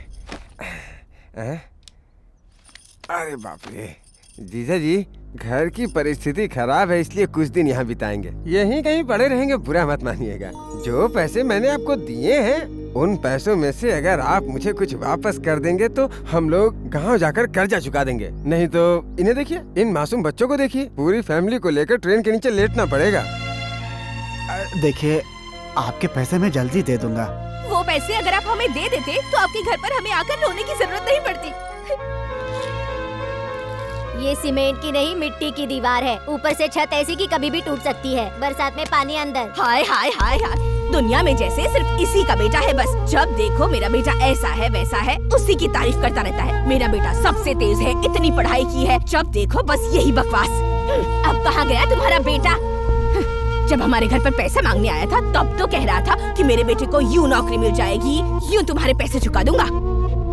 अरे बाप रे, जीजा जी घर की परिस्थिति खराब है इसलिए कुछ दिन यहाँ बिताएंगे। यहीं कहीं पड़े रहेंगे, बुरा मत मानिएगा। जो पैसे मैंने आपको दिए हैं उन पैसों में से अगर आप मुझे कुछ वापस कर देंगे तो हम लोग गांव जाकर कर्जा चुका देंगे। नहीं तो इन्हें देखिए, इन मासूम बच्चों को देखिए, पूरी फैमिली को लेकर ट्रेन के नीचे लेटना पड़ेगा। देखिए, आपके पैसे मैं जल्दी दे दूंगा। वो पैसे अगर आप हमें दे देते तो आपके घर पर हमें आकर रोने की जरूरत नहीं पड़ती। ये सीमेंट की नहीं मिट्टी की दीवार है, ऊपर से छत ऐसी कि कभी भी टूट सकती है, बरसात में पानी अंदर। हाय हाय हाय हाय, दुनिया में जैसे सिर्फ इसी का बेटा है बस। जब देखो मेरा बेटा ऐसा है वैसा है, उसी की तारीफ करता रहता है। मेरा बेटा सबसे तेज है, इतनी पढ़ाई की है, जब देखो बस यही बकवास। अब कहाँ गया तुम्हारा बेटा? जब हमारे घर पर पैसा मांगने आया था तब तो कह रहा था कि मेरे बेटे को यूं नौकरी मिल जाएगी, यूं तुम्हारे पैसे चुका दूंगा।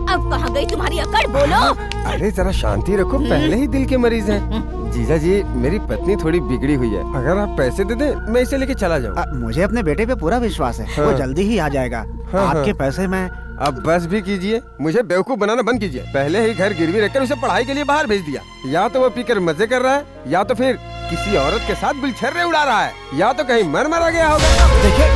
अब कहाँ गई तुम्हारी अकड़, बोलो। अरे जरा शांति रखो, पहले ही दिल के मरीज हैं। जीजा जी, मेरी पत्नी थोड़ी बिगड़ी हुई है, अगर आप पैसे दे दें मैं इसे लेके चला जाऊँ। मुझे अपने बेटे पे पूरा विश्वास है। हाँ। वो जल्दी ही आ जाएगा। आपके पैसे मैं। अब बस भी कीजिए, मुझे बेवकूफ बनाना बंद कीजिए। पहले ही घर गिरवी रखकर उसे पढ़ाई के लिए बाहर भेज दिया। या तो वो पीकर मजे कर रहा है, या तो फिर किसी औरत के साथ गुलछर्रे उड़ा रहा है, या तो कहीं मर मरा गया होगा। देखिए,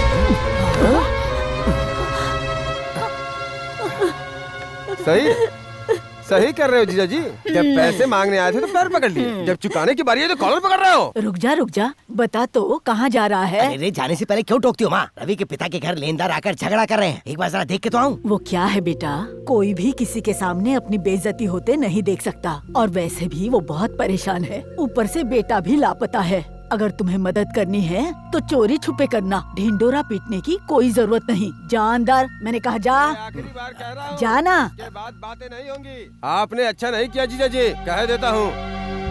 सही कर रहे हो जीजा जी। जब पैसे मांगने आए थे तो पैर पकड़ लिए, जब चुकाने की बारी है तो कॉलर पकड़ रहे हो। रुक जा, बता तो कहाँ जा रहा है? अरे जाने से पहले क्यों टोकती हो माँ? रवि के पिता के घर लेनदार आकर झगड़ा कर रहे हैं, एक बार जरा देख के तो आऊँ। वो क्या है बेटा, कोई भी किसी के सामने अपनी बेइज्जती होते नहीं देख सकता, और वैसे भी वो बहुत परेशान है। ऊपर से बेटा भी लापता है। अगर तुम्हें मदद करनी है तो चोरी छुपे करना, ढिंडोरा पीटने की कोई जरूरत नहीं। जा अंदर, मैंने कहा जा। आखिरी बार कह रहा हूं, जाना। के बाद बातें नहीं होंगी। आपने अच्छा नहीं किया जीजा जी, कह देता हूँ।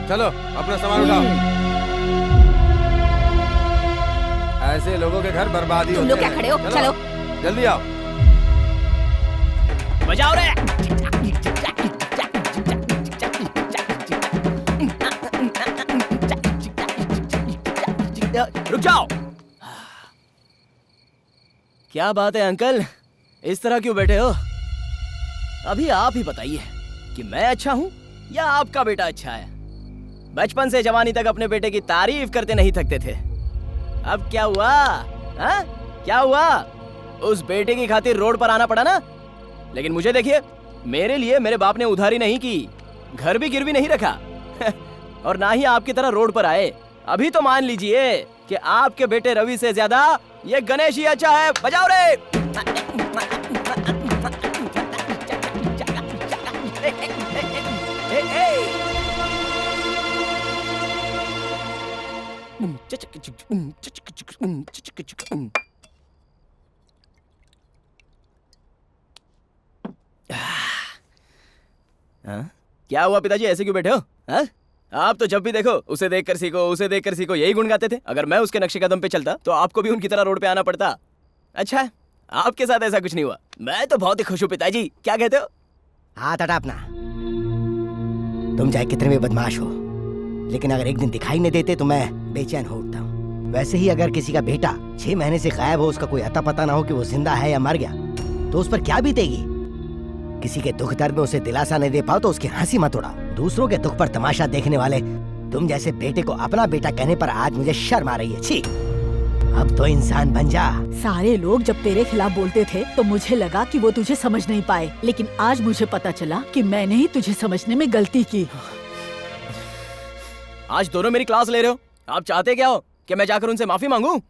चलो अपना सामान उठाओ। ऐसे लोगों के घर बर्बादी तुम लोग क्या खड़े हो? चलो जल्दी आओ। बजाओ रे। रुक जाओ। क्या बात है अंकल, इस तरह क्यों बैठे हो? अभी आप ही बताइए कि मैं अच्छा हूँ या आपका बेटा अच्छा है? बचपन से जवानी तक अपने बेटे की तारीफ करते नहीं थकते थे। अब क्या हुआ? हाँ? क्या हुआ? उस बेटे की खातिर रोड पर आना पड़ा ना? लेकिन मुझे देखिए, मेरे लिए मेरे बाप ने उधारी नहीं की, घर भी गिरवी नहीं रखा और ना ही आपकी तरह रोड पर आए। अभी तो मान लीजिए कि आपके बेटे रवि से ज्यादा ये गणेश ही अच्छा है। बजाओ रे। क्या हुआ पिताजी, ऐसे क्यों बैठे हो? हाँ? आप तो जब भी देखो उसे देखकर सीखो, उसे देखकर सीखो, यही गुण गाते थे। अगर मैं उसके नक्शे कदम पे चलता तो आपको भी उनकी तरह रोड पे आना पड़ता। अच्छा, आपके साथ ऐसा कुछ नहीं हुआ। मैं तो बहुत ही खुश हूँ पिताजी। क्या कहते हो? हाथ हटा अपना। तुम चाहे कितने भी बदमाश हो, लेकिन अगर एक दिन दिखाई नहीं देते तो मैं बेचैन हो उठता हूँ। वैसे ही अगर किसी का बेटा 6 महीने से गायब हो, उसका कोई अता पता ना हो कि वो जिंदा है या मर गया, तो उस पर क्या बीतेगी? किसी के दुख दर्द में उसे दिलासा नहीं दे पाओ तो उसकी हंसी मत उड़ाओ। दूसरों के दुख पर तमाशा देखने वाले तुम जैसे बेटे को अपना बेटा कहने पर आज मुझे शर्म आ रही है। छी, अब तो इंसान बन जा। सारे लोग जब तेरे खिलाफ बोलते थे तो मुझे लगा कि वो तुझे समझ नहीं पाए, लेकिन आज मुझे पता चला कि मैंने ही तुझे समझने में गलती की। आज दोनों मेरी क्लास ले रहे हो। आप चाहते क्या हो कि मैं जाकर उनसे माफी मांगू?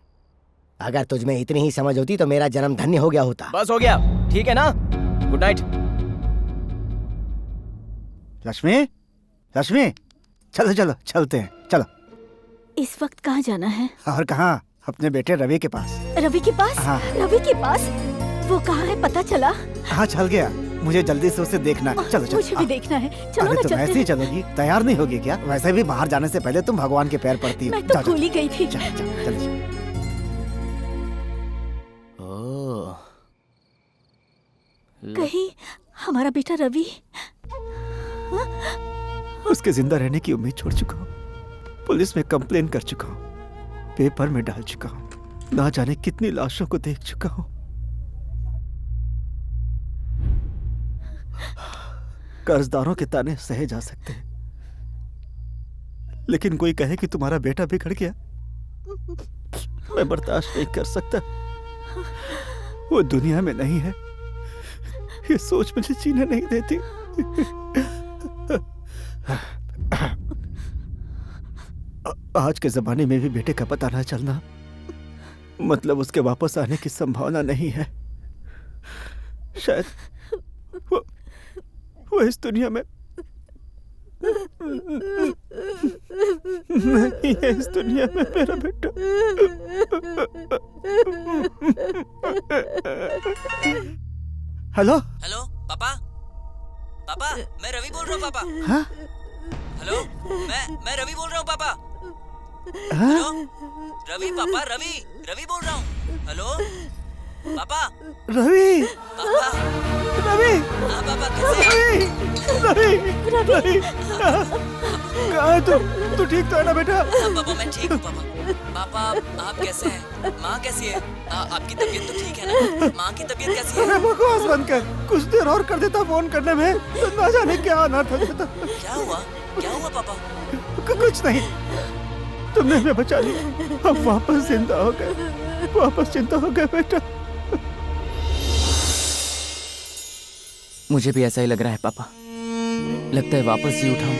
अगर तुझ में इतनी ही समझ होती तो मेरा जन्म धन्य हो गया होता। बस हो गया, ठीक है ना? Good night. लक्ष्मी, लक्ष्मी, चलो चलो चलते हैं, चलो। इस वक्त कहाँ जाना है? और कहाँ, अपने बेटे रवि के पास। रवि के पास? हाँ। रवि के पास? वो कहाँ है पता चला? हाँ चल गया, मुझे जल्दी से उसे देखना है। चलो चलो। मुझे भी देखना है। चलो अरे ना तुम चलते ऐसे ही हैं। चलोगी? तैयार नहीं होगी क्या? वैसे भी बाहर जाने से पहले तुम भगवान के पैर पड़ती हो। मैं तो भूल ही गई थी। चलो। कहीं हमारा बेटा रवि? उसके जिंदा रहने की उम्मीद छोड़ चुका हूँ, पुलिस में कंप्लेन कर चुका हूँ, पेपर में डाल चुका हूँ, ना जाने कितनी लाशों को देख चुका हूँ। कर्जदारों के ताने सहे जा सकते हैं, लेकिन कोई कहे कि तुम्हारा बेटा बिगड़ गया, मैं बर्दाश्त नहीं कर सकता। वो दुनिया में नहीं है, ये सोच मुझे जीने नहीं देती। आज के जमाने में भी बेटे का पता ना चलना मतलब उसके वापस आने की संभावना नहीं है। शायद वो इस दुनिया में नहीं है, इस दुनिया में मेरा बेटा। हेलो हेलो पापा, पापा मैं रवि बोल रहा हूँ पापा। हाँ? हेलो मैं रवि बोल रहा हूँ पापा। हाँ? हेलो रवि पापा, रवि बोल रहा हूँ। हेलो पापा। रवि, पापा रवि, हाँ पापा कैसे हैं? रवि, रवि, कहाँ है तू ठीक तो है ना बेटा? हाँ पापा मैं ठीक हूँ पापा। पापा आप कैसे हैं? माँ कैसी है? आपकी तबीयत तो ठीक है ना? माँ की तबीयत कैसी है? अरे बकवास बंद कर, कुछ देर और कर देता फोन करने में तो ना जाने क्या अनर्थ हो जाता। क्या हुआ पापा? कुछ नहीं, तुमने हमें बचा लिया, हम वापस जिंदा हो गए, वापस जिंदा हो गए बेटा। मुझे भी ऐसा ही लग रहा है पापा, लगता है वापस जी उठा हूं।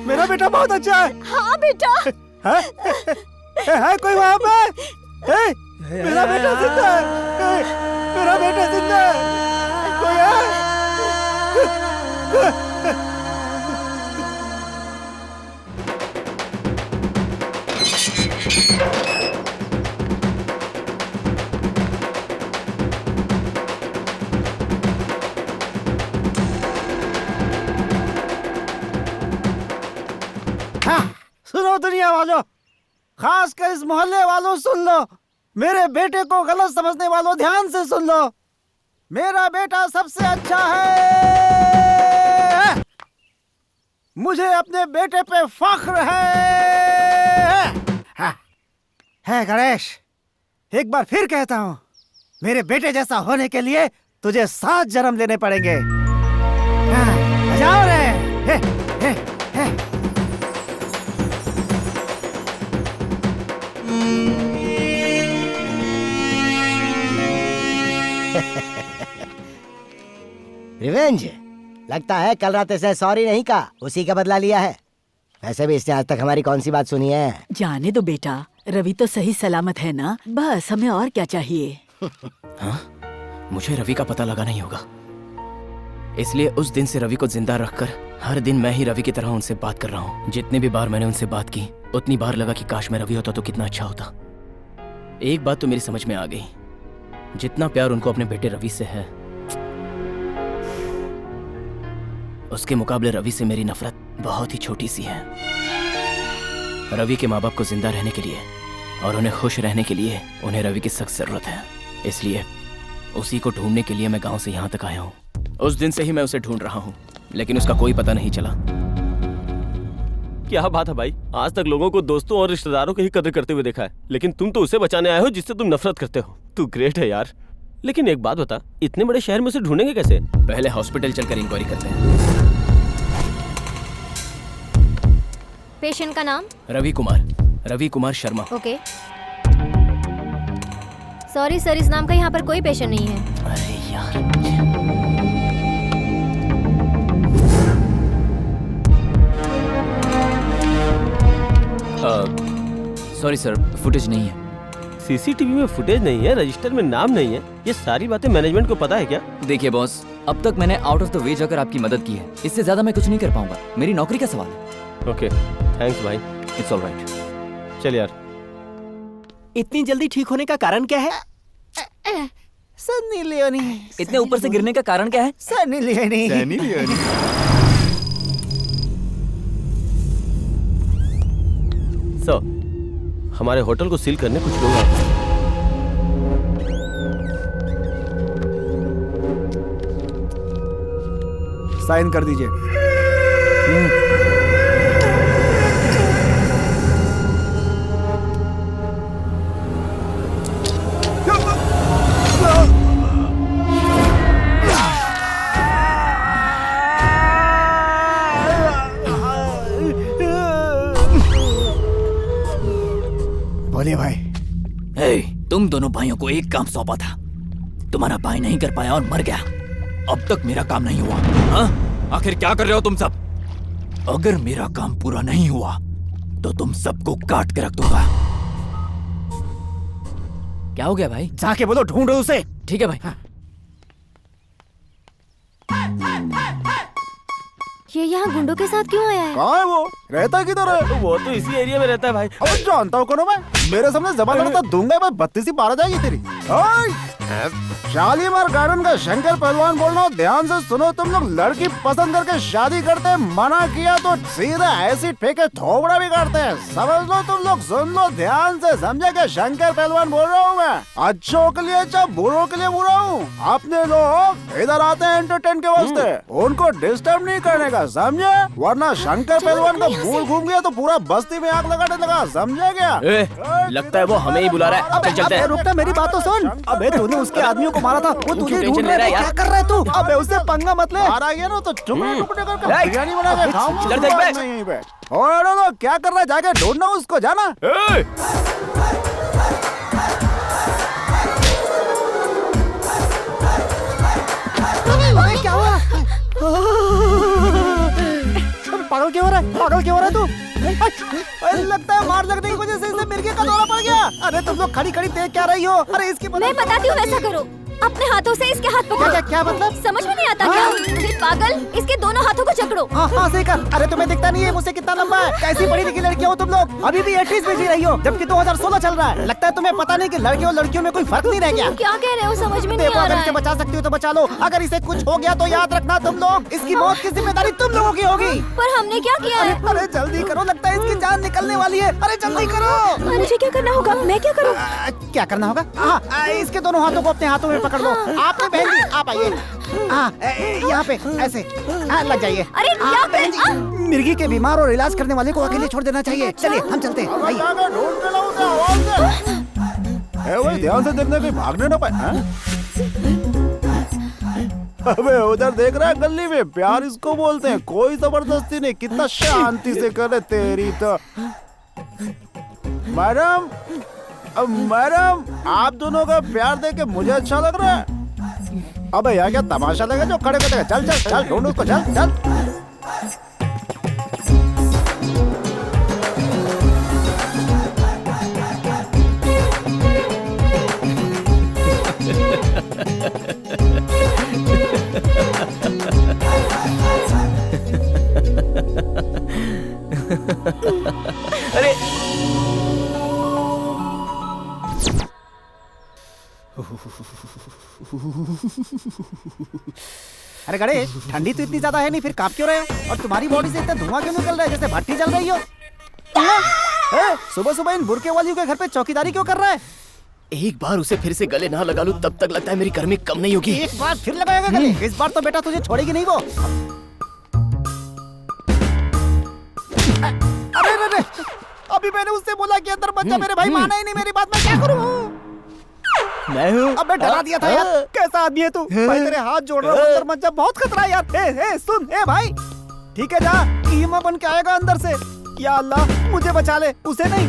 मेरा बेटा बहुत अच्छा है। हाँ बेटा। है कोई वहाँ पे? मेरा बेटा जिंदा है। मेरा बेटा जिंदा है। कोई है? सुनो दुनिया वालों, खासकर इस मोहल्ले वालों सुन लो, मेरे बेटे को गलत समझने वालों ध्यान से सुन लो। मेरा बेटा सबसे अच्छा है, मुझे अपने बेटे पे फख्र है गणेश, एक बार फिर कहता हूँ, मेरे बेटे जैसा होने के लिए तुझे 7 जन्म लेने पड़ेंगे। जाओ रे। रिवेंज, लगता है कल रात इसने सॉरी नहीं कहा, उसी का बदला लिया है। वैसे भी इसने आज तक हमारी कौन सी बात सुनी है? जाने दो बेटा, रवि तो सही सलामत है ना, बस हमें और क्या चाहिए। हाँ? मुझे रवि का पता लगाना ही होगा, इसलिए उस दिन से रवि को जिंदा रखकर हर दिन मैं ही रवि की तरह उनसे बात कर रहा हूँ। जितने भी बार मैंने उनसे बात की उतनी बार लगा कि काश मैं रवि होता तो कितना अच्छा होता। एक बात तो मेरी समझ में आ गई, जितना प्यार उनको अपने बेटे रवि से है, उसके मुकाबले रवि से मेरी नफरत बहुत ही छोटी सी है। रवि के माँ बाप को जिंदा रहने के लिए और उन्हें खुश रहने के लिए उन्हें रवि की सख्त जरूरत है, इसलिए उसी को ढूंढने के लिए मैं गांव से यहाँ तक आया हूँ। उस दिन से ही मैं उसे ढूंढ रहा हूँ, लेकिन उसका कोई पता नहीं चला। क्या बात है भाई, आज तक लोगों को दोस्तों और रिश्तेदारों की ही कदर करते हुए देखा है, लेकिन तुम तो उसे बचाने आए हो जिससे तुम नफरत करते हो। तू ग्रेट है यार। लेकिन एक बात बता, इतने बड़े शहर में उसे ढूंढेंगे कैसे? पहले हॉस्पिटल चलकर इंक्वायरी करते हैं। पेशेंट का नाम? Ravi Kumar Sharma. Okay. Sorry sir, इस नाम का यहाँ पर कोई पेशेंट नहीं है। अरे यार। सॉरी सर, फुटेज नहीं है। सीसीटीवी में फुटेज नहीं है, रजिस्टर में नाम नहीं है, ये सारी बातें मैनेजमेंट को पता है क्या? देखिए बॉस, अब तक मैंने आउट ऑफ द वे जाकर आपकी मदद की है, इससे ज्यादा मैं कुछ नहीं कर पाऊंगा। मेरी नौकरी का सवाल है। ओके, थैंक्स भाई। It's alright. चल यार। इतनी जल्दी ठीक होने का कारण क्या है? सनी लियोनी। इतने ऊपर से गिरने का कारण क्या है? सनी लियोनी। सो हमारे होटल को सील करने कुछ लोग आए। साइन कर दीजिए। बोलिए भाई। तुम दोनों भाइयों को एक काम सौंपा था, तुम्हारा भाई नहीं कर पाया और मर गया। अब तक मेरा काम नहीं हुआ। हाँ? आखिर क्या कर रहे हो तुम सब? अगर मेरा काम पूरा नहीं हुआ तो तुम सबको काट के रख दूंगा। क्या हो गया भाई? जाके बोलो ढूंढो उसे। ठीक है भाई। ये यहाँ गुंडों के साथ क्यों आया है? कहाँ है वो? रहता किधर है? वो तो इसी एरिया में रहता है भाई। अब जानता हूँ कौन मैं? मेरे सामने जबान लड़ता दूंगा मैं, 32 ही पार जाएगी तेरी। शालीमार गार्डन का शंकर पहलवान बोल रहा हूँ, ध्यान से सुनो। तुम लोग लड़की पसंद करके शादी करते हैं, मना किया तो सीधा एसिड फेंके थोबड़ा भी काटते हैं। समझ लो तुम लोग, सुन लो ध्यान से, समझे क्या? शंकर पहलवान बोल रहा हूँ मैं, अच्छों के लिए अच्छा, बुरों के लिए बुरा हूँ। अपने लोग इधर आते हैं एंटरटेन के वास्ते, उनको डिस्टर्ब नहीं करने का, समझे? वरना शंकर पहलवान का भूल घूम गया तो पूरा बस्ती में आग लगाने लगा, समझे क्या? लगता है वो हमें ही बुला रहा है। चल चलते हैं। रुकना, मेरी बात तो सुन। अबे तूने उसके आदमियों को मारा था, वो तुझे ढूंढ रहा है। क्या कर रहा है तू? अबे उससे पंगा मत ले। मारा गया ना तो टुकड़े टुकड़े करके बिरयानी बना के खाऊंगा। इधर देख बे। यहीं पे। और क्या कर रहा है? जाके ढूंढना उसको, जाना। क्या हुआ? पागल क्यों हो रहा है? पागल क्यों हो रहा है तू? लगता है मार लगने की वजह से इसे मिर्गी का दौरा पड़ गया। अरे तुम लोग खड़ी खड़ी देख क्या रही हो? अरे इसकी मैं बताती हूँ, वैसा करो। अपने हाथों से इसके हाथ पकड़ो। क्या मतलब? समझ में नहीं आता क्या? फिर पागल, इसके दोनों हाथों को जकड़ो। हाँ सही कर। अरे तुम्हें दिखता नहीं है मुझसे कितना लंबा है? कैसी पढ़ी लिखी लड़की हो तुम लोग? अभी भी 80s में जी रही हो, जबकि 2016 चल रहा है। लगता है तुम्हें पता नहीं कि लड़कियों और लड़कियों में कोई फर्क नहीं रह गया। क्या कह रहे हो? समझ में नहीं आ रहा है। इसे बचा सकती हो तो बचा लो, अगर इसे कुछ हो गया तो याद रखना तुम लोग, इसकी मौत की जिम्मेदारी तुम लोगों की होगी। पर हमने क्या किया है? अरे जल्दी करो, लगता है इसकी जान निकलने वाली है। अरे जल्दी करो। मुझे क्या करना होगा? मैं क्या करूँ? क्या करना होगा? हाँ, इसके दोनों हाथों को अपने हाथों में पकड़ लो। आपने बहन जी, आप आइए। हाँ, यहाँ पे ऐसे लग जाइए। अरे क्या बहन जी, मिर्गी के बीमार और इलाज करने वाले को अकेले छोड़ देना चाहिए। चलिए हम चलते हैं। आइए। ध्यान से देखना कहीं भागने ना पाए। अबे उधर देख रहा है गली में, प्यार इसको बोलते हैं, कोई जबरदस्ती नहीं, कितना शांति से करे। तेरी तो मैडम, मैडम आप दोनों का प्यार देख के मुझे अच्छा लग रहा है। अबे यार क्या तमाशा लगा जो खड़े खड़े? चल चल चल ढूंढ उसको, चल चल। अरे अरे गणेश, ठंडी तो इतनी ज्यादा है नहीं, फिर कांप क्यों रहे हो? और तुम्हारी बॉडी से इतना धुआं क्यों निकल रहा है, जैसे भट्टी जल रही हो? सुबह सुबह इन बुरके वालियों के घर पे चौकीदारी क्यों कर रहा है? एक बार उसे फिर से गले ना लगा लूं तब तक लगता है मेरी गर्मी कम नहीं होगी। एक बार फिर लगाएगा गले? इस बार तो बेटा तुझे छोड़ेगी नहीं वो। अरे अभी मैंने उससे बोला कि अंदर मत जा, मेरे भाई माना ही नहीं मेरी बात, मैं क्या करूं? मैं हूँ। अबे डरा दिया था यार, कैसा आदमी है तू? भाई तेरे हाथ जोड़ रहा हूं, अंदर मत जा, बहुत खतरा है यार। ए सुन, ए भाई ठीक है जा, कीमा बन के आएगा अंदर से। या अल्लाह मुझे बचा ले, उसे नहीं।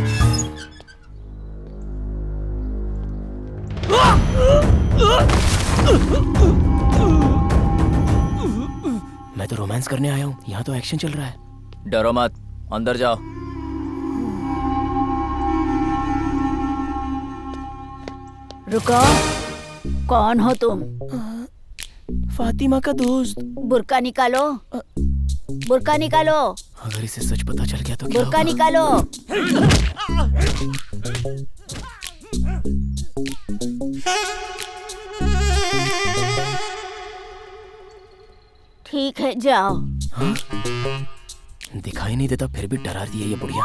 मैं तो रोमांस करने आया हूँ, यहाँ तो एक्शन चल रहा है। डरो मत, अंदर जाओ। रुको, कौन हो तुम? फातिमा का दोस्त। बुर्का निकालो, बुर्का निकालो। अगर इसे सच पता चल गया तो क्या बुर्का होगा? निकालो। ठीक है जाओ। हाँ? दिखाई नहीं देता फिर भी डरा रही है ये बुढ़िया।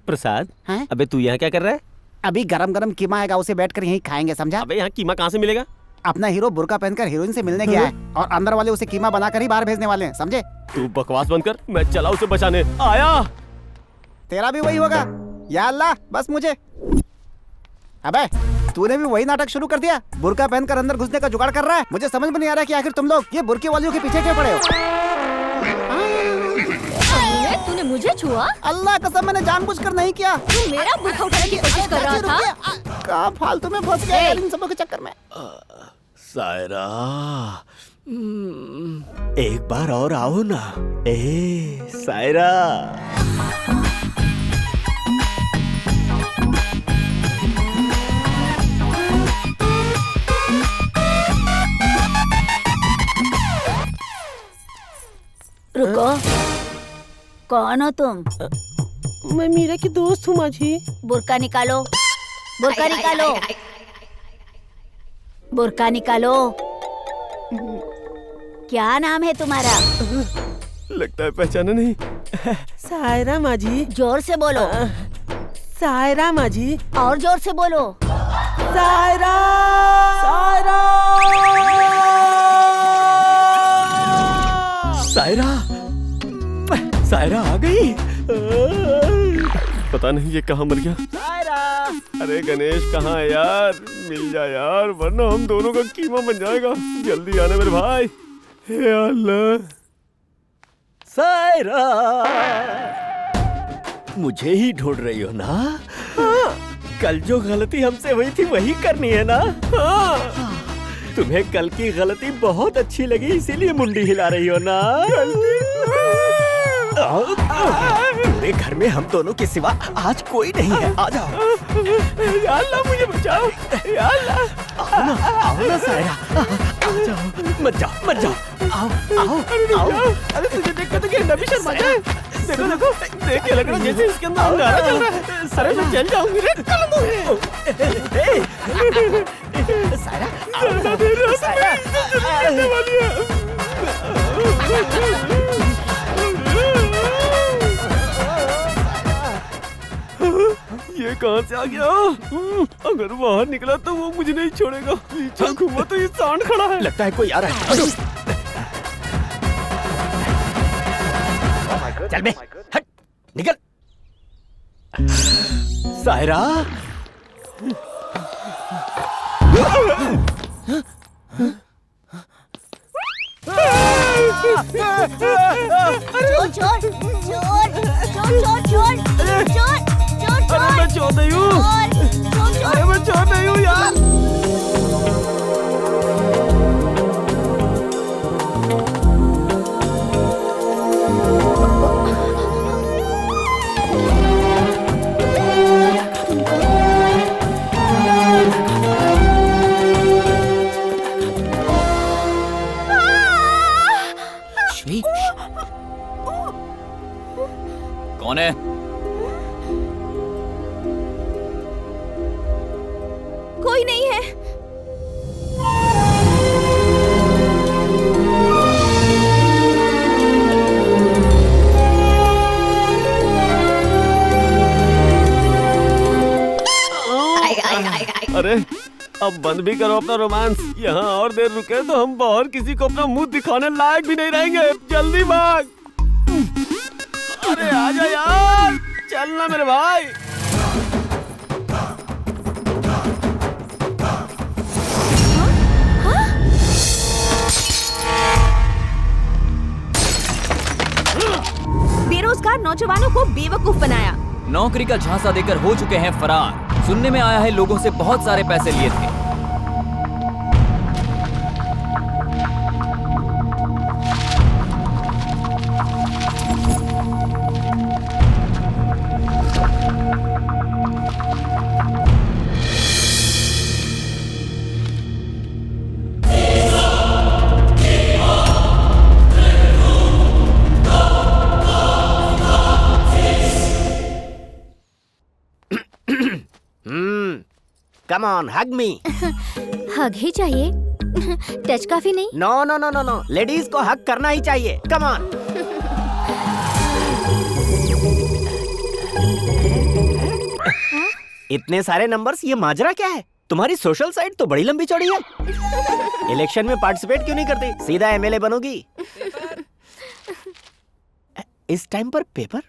प्रसाद, हैं? अबे तू यहाँ क्या कर रहा है? अभी गरम गरम कीमा आएगा, उसे बैठकर यहीं खाएंगे, समझा? अबे यहाँ कीमा कहाँ से मिलेगा? अपना हीरो बुर्का पहनकर हीरोइन से मिलने गया है और अंदर वाले उसे कीमा बनाकर ही बाहर भेजने वाले हैं, समझे? तू बकवास बंद कर, मैं चला उसे बचाने आया। तेरा भी वही होगा। या अल्लाह बस मुझे। अबे तूने भी वही नाटक शुरू कर दिया, बुर्का पहनकर अंदर घुसने का जुगाड़ कर रहा है। मुझे समझ में नहीं आ रहा कि आखिर तुम लोग ये बुर्के वालियों के पीछे क्यों पड़े हो? तूने मुझे छुआ? अल्लाह कसम मैंने जानबूझकर नहीं किया। तू मेरा बुर्का उठाने की कोशिश कर रहा था? कहाँ फालतू में फंस गया यार इन सबों के चक्कर में। सायरा, एक बार और आओ ना। ए सायरा। रुको, कौन हो तुम? मैं मीरा की दोस्त हूँ माझी। बुर्का निकालो, बुर्का निकालो, बुर्का निकालो। क्या नाम है तुम्हारा? लगता है पहचाना नहीं। सायरा माझी। जोर से बोलो। सायरा माझी। और जोर से बोलो। सायरा, सायरा, सायरा, सायरा आ गई। पता नहीं ये कहाँ मर गया। अरे गणेश कहाँ है यार? मिल जा यार, वरना हम दोनों का कीमा बन जाएगा। जल्दी आना मेरे भाई। हे अल्लाह। सायरा, मुझे ही ढूंढ रही हो ना? हाँ। कल जो गलती हमसे हुई थी वही करनी है ना? हाँ। तुम्हें कल की गलती बहुत अच्छी लगी इसीलिए मुंडी हिला रही हो ना? पूरे घर में हम दोनों के सिवा आज कोई नहीं है। आ जाओ। या अल्लाह मुझे बचाओ। या अल्लाह। आओ ना सायरा। आ जाओ। मत जाओ, मत जाओ। आओ, आओ, आओ। अरे तुझे देख कर तो गेंडा भी शर्मा जाए। देखो, देखो, देख के लग रहा है जैसे इसके अंदर अंगारा चल रहा है। अरे मैं चल जाऊंगी रे। सायरा, सायरा, ये कहाँ से आ गया? अगर बाहर निकला तो वो मुझे नहीं छोड़ेगा। पीछे घूमा तो ये सांड खड़ा है। लगता है कोई आ रहा है। चल बे, हट, निकल। सायरा, चोर, चोर, चोर, चोर, चोर, चोर, चोर, चोर। अरे मैं चोर नहीं हूँ। अरे मैं चोर नहीं हूँ यार। कौन है? कोई नहीं है। अब बंद भी करो अपना रोमांस। यहाँ और देर रुके तो हम बाहर किसी को अपना मुंह दिखाने लायक भी नहीं रहेंगे। जल्दी भाग। अरे आजा यार, चलना मेरे भाई। बेरोजगार नौजवानों को बेवकूफ बनाया। नौकरी का झांसा देकर हो चुके हैं फरार। सुनने में आया है लोगों से बहुत सारे पैसे लिए थे। कम ऑन, हग मी। हग ही चाहिए, टच काफी नहीं? No no no no no, ladies को हग करना ही चाहिए। Come on. इतने सारे नंबर्स, ये माजरा क्या है? तुम्हारी सोशल साइट तो बड़ी लंबी चौड़ी है। इलेक्शन में पार्टिसिपेट क्यों नहीं करती? सीधा एमएलए बनोगी। इस टाइम पर पेपर।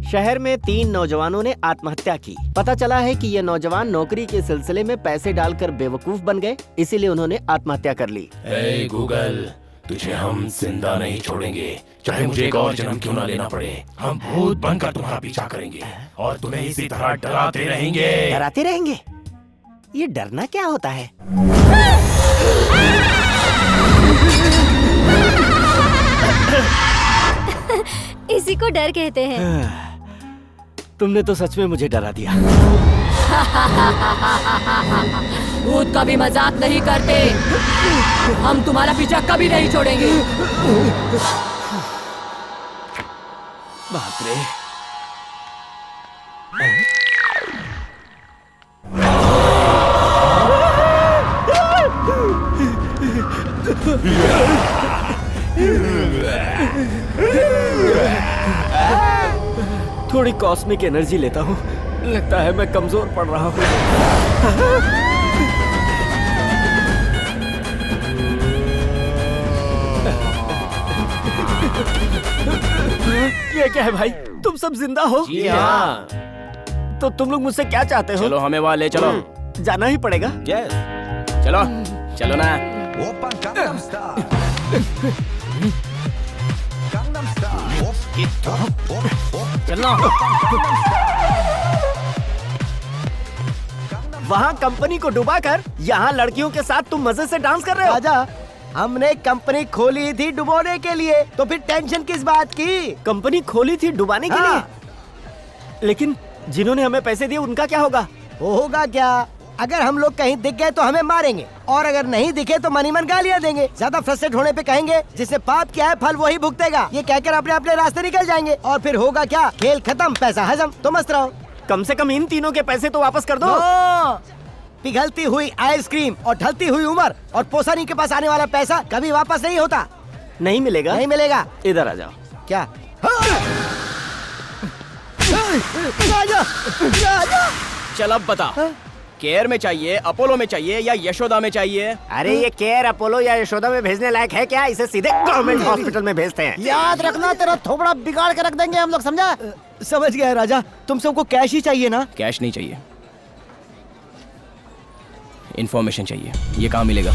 शहर में 3 नौजवानों ने आत्महत्या की। पता चला है कि ये नौजवान नौकरी के सिलसिले में पैसे डालकर बेवकूफ बन गए, इसीलिए उन्होंने आत्महत्या कर ली। ए गूगल, तुझे हम जिंदा नहीं छोड़ेंगे, चाहे मुझे एक और जन्म क्यों ना लेना पड़े। हम भूत बनकर तुम्हारा पीछा करेंगे और तुम्हें इसी तरह डराते रहेंगे। डराते रहेंगे? ये डरना क्या होता है? इसी को डर कहते हैं। तुमने तो सच में मुझे डरा दिया। भूत कभी मजाक नहीं करते। हम तुम्हारा पीछा कभी नहीं छोड़ेंगे। बाप रे। थोड़ी कॉस्मिक एनर्जी लेता हूँ, लगता है मैं कमजोर पड़ रहा हूँ। ये क्या है भाई? तुम सब जिंदा हो? जी हाँ। तो तुम लोग मुझसे क्या चाहते हो? चलो हमें वहाँ ले चलो। जाना ही पड़ेगा। यस, चलो चलो ना। चलना। वहाँ कंपनी को डुबाकर यहाँ लड़कियों के साथ तुम मजे से डांस कर रहे हो। राजा, हमने कंपनी खोली थी डुबोने के लिए, तो फिर टेंशन किस बात की? कंपनी खोली थी डुबाने के लिए? लेकिन जिन्होंने हमें पैसे दिए उनका क्या होगा? वो होगा क्या? अगर हम लोग कहीं दिख गए तो हमें मारेंगे, और अगर नहीं दिखे तो मनी मन गालियाँ देंगे। ज्यादा फ्रस्ट्रेट होने पे कहेंगे जिससे पाप किया है फल वही भुगतेगा। ये कहकर अपने अपने रास्ते निकल जाएंगे, और फिर होगा क्या? खेल खत्म, पैसा हजम। तो मस्त रहो। कम से कम इन तीनों के पैसे तो वापस कर दो। पिघलती हुई आइसक्रीम और ढलती हुई उम्र और पोसानी के पास आने वाला पैसा कभी वापस नहीं होता। नहीं मिलेगा? नहीं मिलेगा। इधर आ जाओ। क्या? राजा, राजा। चल अब बता, केयर में चाहिए, अपोलो में चाहिए या यशोदा में चाहिए? अरे ये केयर, अपोलो या यशोदा में भेजने लायक है क्या? इसे सीधे गवर्नमेंट हॉस्पिटल में भेजते हैं। याद रखना, तेरा थोबड़ा बिगाड़ के रख देंगे हम लोग, समझा? समझ गया राजा। तुम सबको कैश ही चाहिए ना? कैश नहीं चाहिए, इंफॉर्मेशन चाहिए। ये कहाँ मिलेगा?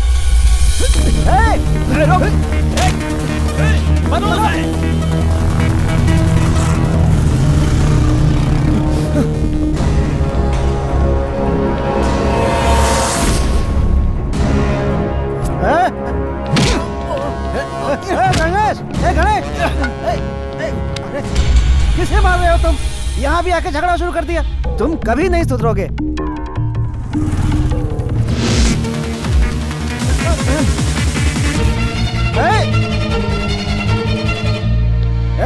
किसे मार रहे हो तुम? यहाँ भी आके झगड़ा शुरू कर दिया। तुम कभी नहीं सुधरोगे।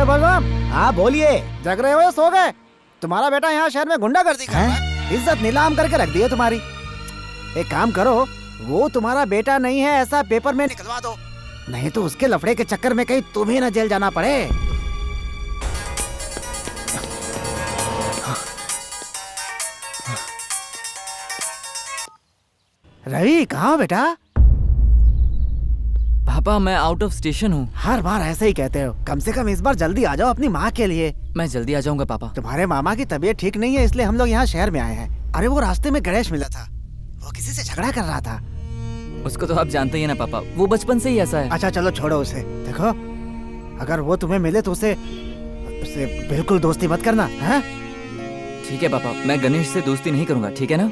बलराम। हाँ बोलिए। जग रहे हो या सो गए? तुम्हारा बेटा यहाँ शहर में गुंडागर्दी कर रहा है। इज्जत नीलाम करके रख दी है तुम्हारी। एक काम करो, वो तुम्हारा बेटा नहीं है ऐसा पेपर में निकलवा दो, नहीं तो उसके लफड़े के चक्कर में कहीं तुम्हें ना जेल जाना पड़े। रवि कहाँ हो बेटा? पापा मैं आउट ऑफ स्टेशन हूँ। हर बार ऐसे ही कहते हो, कम से कम इस बार जल्दी आ जाओ अपनी माँ के लिए। मैं जल्दी आ जाऊंगा पापा। तुम्हारे मामा की तबीयत ठीक नहीं है इसलिए हम लोग यहाँ शहर में आए हैं। अरे वो रास्ते में गणेश मिला था, वो किसी से झगड़ा कर रहा था। उसको तो आप जानते ही हैं ना पापा, वो बचपन से ही ऐसा है। अच्छा चलो छोड़ो उसे। देखो अगर वो तुम्हें मिले तो उसे बिल्कुल दोस्ती मत करना, हैं? ठीक है पापा, मैं गणेश से दोस्ती नहीं करूंगा, ठीक है ना?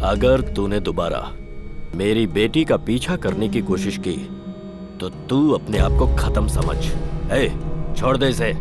अगर तूने दोबारा मेरी बेटी का पीछा करने की कोशिश की तो तू अपने आप को खत्म समझ। ए, छोड़ दे इसे।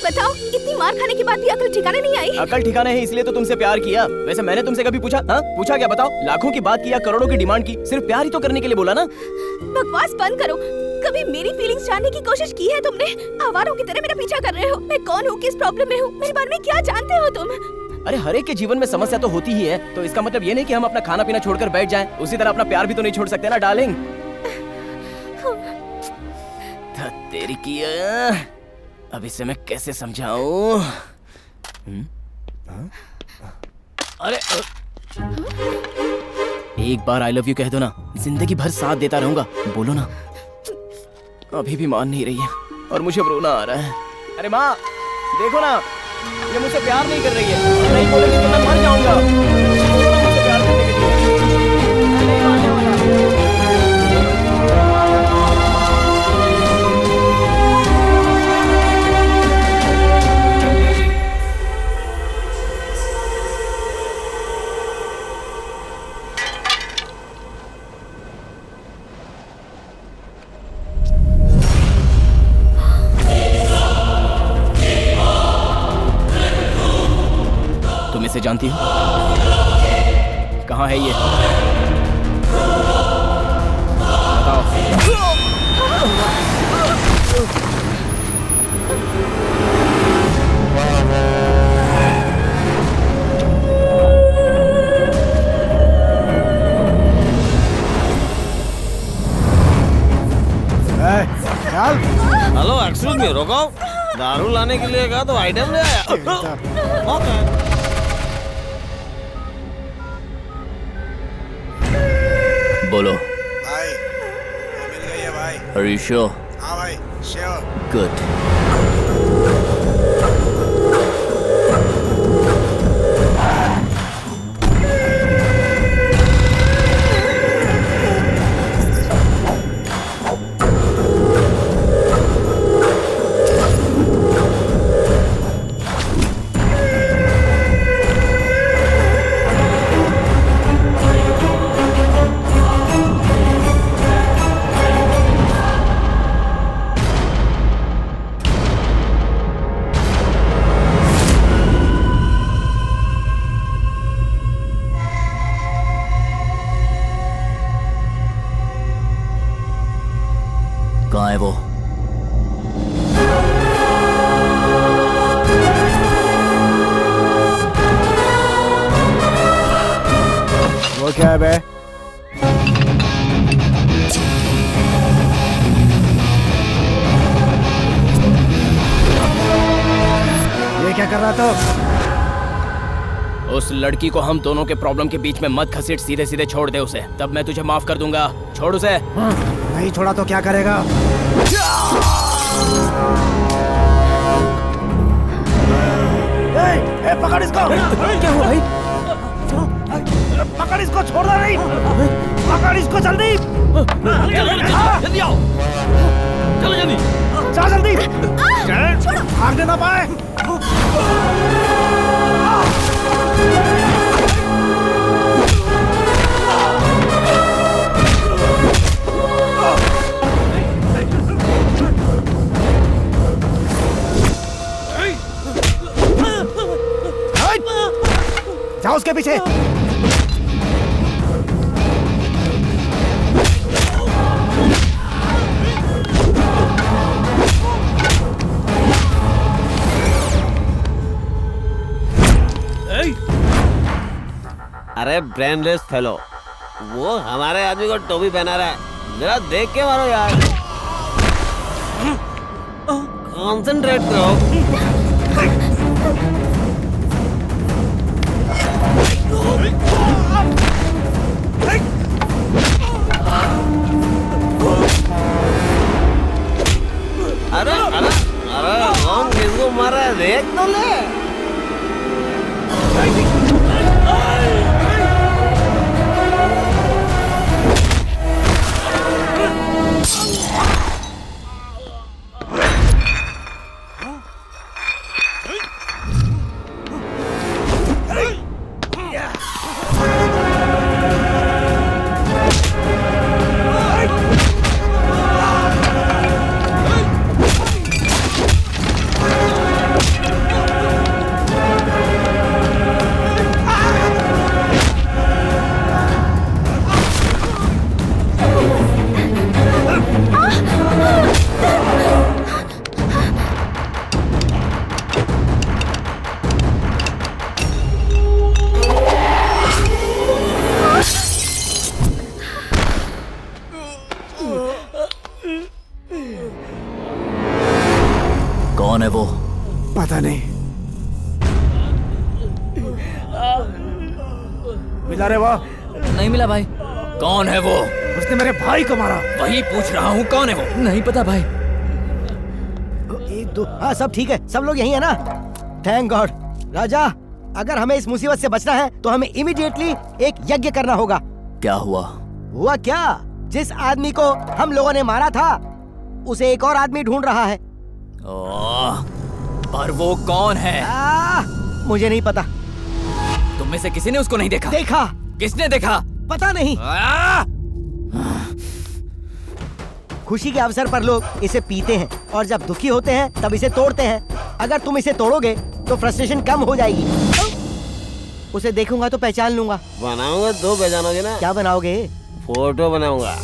बताओ, इतनी मार खाने के बाद भी अकल ठिकाने नहीं आई? अकल ठिकाने है इसलिए तो तुमसे प्यार किया। वैसे मैंने तुमसे कभी पूछा? हाँ पूछा क्या? बताओ। लाखों की बात किया, करोड़ों की डिमांड की, सिर्फ प्यार ही तो करने के लिए बोला ना। बकवास बंद करो। कभी मेरी फीलिंग्स जानने की कोशिश की है तुमने? आवारों की तरह मेरा पीछा कर रहे हो। मैं कौन हूँ, किस प्रॉब्लम में हूँ, मेरे बारे में क्या जानते हो तुम? अरे हर एक के जीवन में समस्या तो होती ही है, तो इसका मतलब ये नहीं कि हम अपना खाना पीना छोड़कर बैठ जाएं। उसी तरह अपना प्यार भी तो नहीं छोड़ सकते ना डार्लिंग। तेरी की अब इसे मैं कैसे समझाऊं? अरे एक बार आई लव यू कह दो ना, जिंदगी भर साथ देता रहूंगा। बोलो ना। अभी भी मान नहीं रही है और मुझे रोना आ रहा है। अरे माँ देखो ना, ये मुझसे प्यार नहीं कर रही है। नहीं बोलेगी तो मैं मर जाऊंगा। मुझसे प्यार करने के लिए मैं नहीं मानने वाला। इसे जानती हो? कहाँ है ये? बताओ। हेलो एक्सक्यूज मी, रुको। दारू लाने के लिए कहा तो आइटम ले आया। बोलो भाई, मिल गई है भाई। Are you sure? हाँ भाई, sure. Good. कहाँ है वो? वो क्या है बे? ये क्या कर रहा था? उस लड़की को हम दोनों के प्रॉब्लम के बीच में मत घसीट, सीधे सीधे छोड़ दे उसे, तब मैं तुझे माफ कर दूंगा। छोड़ उसे। नहीं छोड़ा तो क्या करेगा? ए, पकड़ इसको। क्या हुआ भाई? पकड़ इसको, छोड़ना नहीं। पकड़ इसको जल्दी। जल्दी आओ, चलो जल्दी। नहीं भागने ना पाए। जाओ उसके पीछे। अरे ब्रेनलेस फेलो, वो हमारे आदमी को टोपी पहना रहा है, जरा देख के मारो यार। कंसंट्रेट करो। अरे अरे अरे कौन किसको मार रहा है देख तो ले। कौन है वो? पता नहीं। मिला रे वो? नहीं मिला भाई। कौन है वो? उसने मेरे भाई को मारा। वही पूछ रहा हूँ, कौन है वो? नहीं पता भाई। 1 2 हाँ सब ठीक है, सब लोग यही है ना? Thank God. राजा, अगर हमें इस मुसीबत से बचना है तो हमें इमीडिएटली एक यज्ञ करना होगा। क्या हुआ? हुआ क्या? जिस आदमी को हम लोगों ने मारा था उसे एक और आदमी ढूंढ रहा है। पर वो कौन है? मुझे नहीं पता। तुम में से किसी ने उसको नहीं देखा? देखा। किसने देखा? पता नहीं। खुशी के अवसर पर लोग इसे पीते हैं और जब दुखी होते हैं तब इसे तोड़ते हैं। अगर तुम इसे तोड़ोगे तो फ्रस्ट्रेशन कम हो जाएगी। उसे देखूंगा तो पहचान लूंगा। बनाऊंगा तो पहचानोगे ना? क्या बनाओगे? फोटो बनाऊंगा,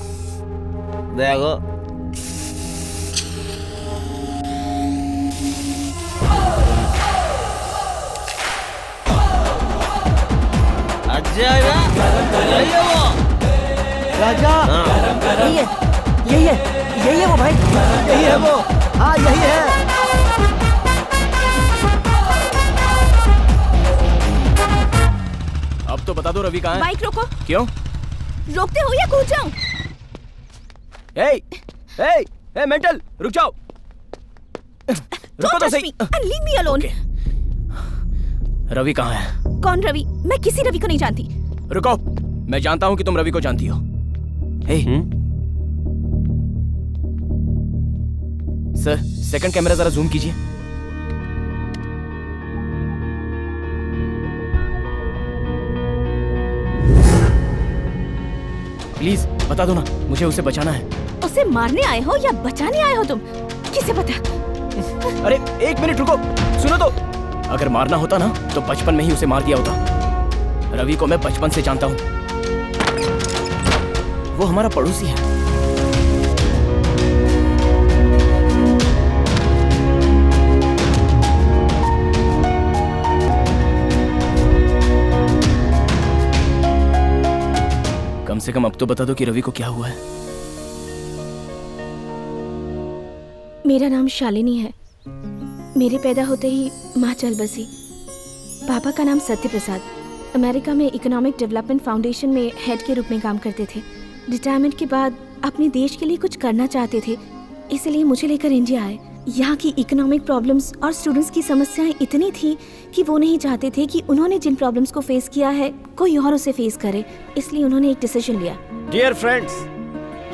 देखो। अच्छा है ना? यही है वो। राजा, यही है, यही है, यही है वो भाई। यही है वो। हाँ यही है। अब तो बता दो रवि कहाँ है? बाइक रोको। क्यों? रोकते हो या कूद जाऊं? ए मेंटल, रुक जाओ। रुको तो सही। Leave me alone. रवि कहाँ है? कौन रवि? मैं किसी रवि को नहीं जानती। रुको, मैं जानता हूँ कि तुम रवि को जानती हो। सर, सेकंड कैमरा जरा जूम कीजिए। प्लीज बता दो ना, मुझे उसे बचाना है। उसे मारने आए हो या बचाने आए हो तुम? किसे पता? अरे 1 मिनट रुको, सुनो तो। अगर मारना होता ना तो बचपन में ही उसे मार दिया होता। रवि को मैं बचपन से जानता हूँ। वो हमारा पड़ोसी है। कम से कम अब तो बता दो कि रवि को क्या हुआ है। मेरा नाम शालिनी है। मेरे पैदा होते ही माँ चल बसी। पापा का नाम सत्य प्रसाद। अमेरिका में इकोनॉमिक डेवलपमेंट फाउंडेशन में हेड के रूप में काम करते थे। रिटायरमेंट के बाद अपने देश के लिए कुछ करना चाहते थे, इसलिए मुझे लेकर इंडिया आए। यहाँ की इकोनॉमिक प्रॉब्लम्स और स्टूडेंट्स की समस्याएं इतनी थी कि वो नहीं चाहते थे कि उन्होंने जिन प्रॉब्लम्स को फेस किया है कोई और उसे फेस करे, इसलिए उन्होंने एक डिसीजन लिया। डियर फ्रेंड्स,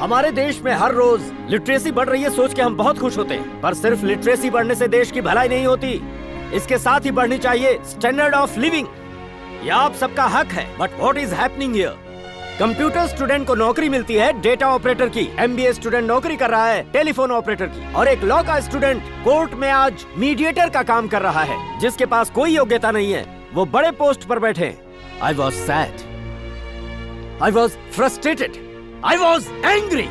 हमारे देश में हर रोज लिटरेसी बढ़ रही है सोच के हम बहुत खुश होते हैं, पर सिर्फ लिटरेसी बढ़ने से देश की भलाई नहीं होती, इसके साथ ही बढ़नी चाहिए स्टैंडर्ड ऑफ लिविंग। यह आप सबका हक है, but what is happening here? Computer student को नौकरी मिलती है डेटा ऑपरेटर की, एमबीए स्टूडेंट नौकरी कर रहा है टेलीफोन ऑपरेटर की, और एक लॉ का स्टूडेंट कोर्ट में आज मीडिएटर का काम कर रहा है, जिसके पास कोई योग्यता नहीं है, वो बड़े पोस्ट पर बैठे हैं। I was sad, I was frustrated, I was angry.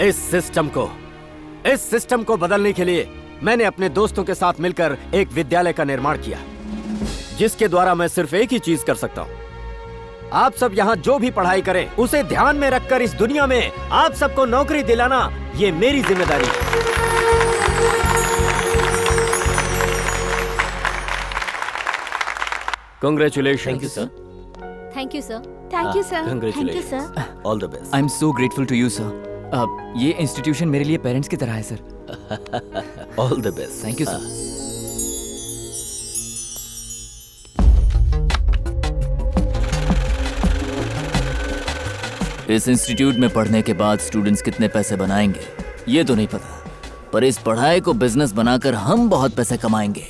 इस सिस्टम को बदलने के लिए मैंने अपने दोस्तों के साथ मिलकर एक विद्यालय का निर्माण किया, जिसके द्वारा मैं सिर्फ एक ही चीज कर सकता हूँ। आप सब यहाँ जो भी पढ़ाई करें उसे ध्यान में रखकर इस दुनिया में आप सबको नौकरी दिलाना ये मेरी जिम्मेदारी है। Congratulations. Thank you, sir. Thank you sir. Thank you sir. Congratulations. Thank you sir. All the best. I am so grateful to you sir. ये इंस्टीट्यूशन मेरे लिए पेरेंट्स की तरह है सर। All the best. Thank you sir. इस institute में पढ़ने के बाद स्टूडेंट्स कितने पैसे बनाएंगे ये तो नहीं पता, पर इस पढ़ाई को बिजनेस बनाकर हम बहुत पैसे कमाएंगे,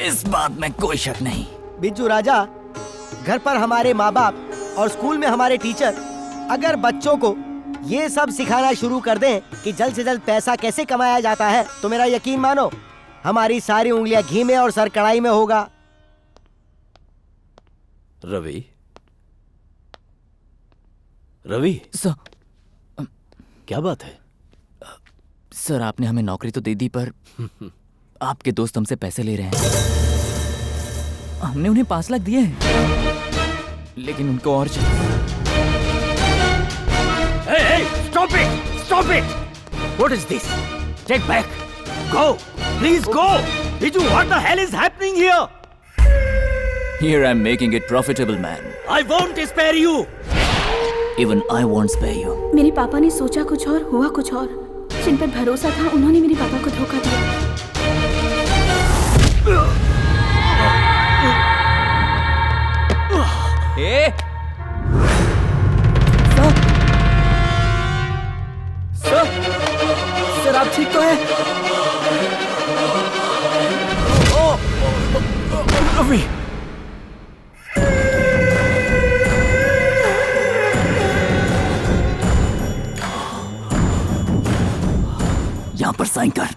इस बात में कोई शक नहीं। बिज्जू राजा, घर पर हमारे माँ बाप और स्कूल में हमारे टीचर अगर बच्चों को ये सब सिखाना शुरू कर दें कि जल्द से जल्द पैसा कैसे कमाया जाता है, तो मेरा यकीन मानो हमारी सारी उंगलियां घी में और सर कढ़ाई में होगा। रवि सर, क्या बात है? सर आपने हमें नौकरी तो दे दी, पर आपके दोस्त हमसे पैसे ले रहे हैं। हमने उन्हें 5 लाख दिए हैं, लेकिन उनको और चाहिए। Hey, stop it! Stop it! What is this? Take back! Go! Please go! Biju, what the hell is happening here? Here I'm making it profitable, man. I won't spare you! Even I won't spare you. मेरे पापा ने सोचा कुछ और हुआ कुछ और। जिन पर भरोसा था उन्होंने मेरे पापा को धोखा दिया। सर आप ठीक तो हैं? रवि, यहाँ पर साइन कर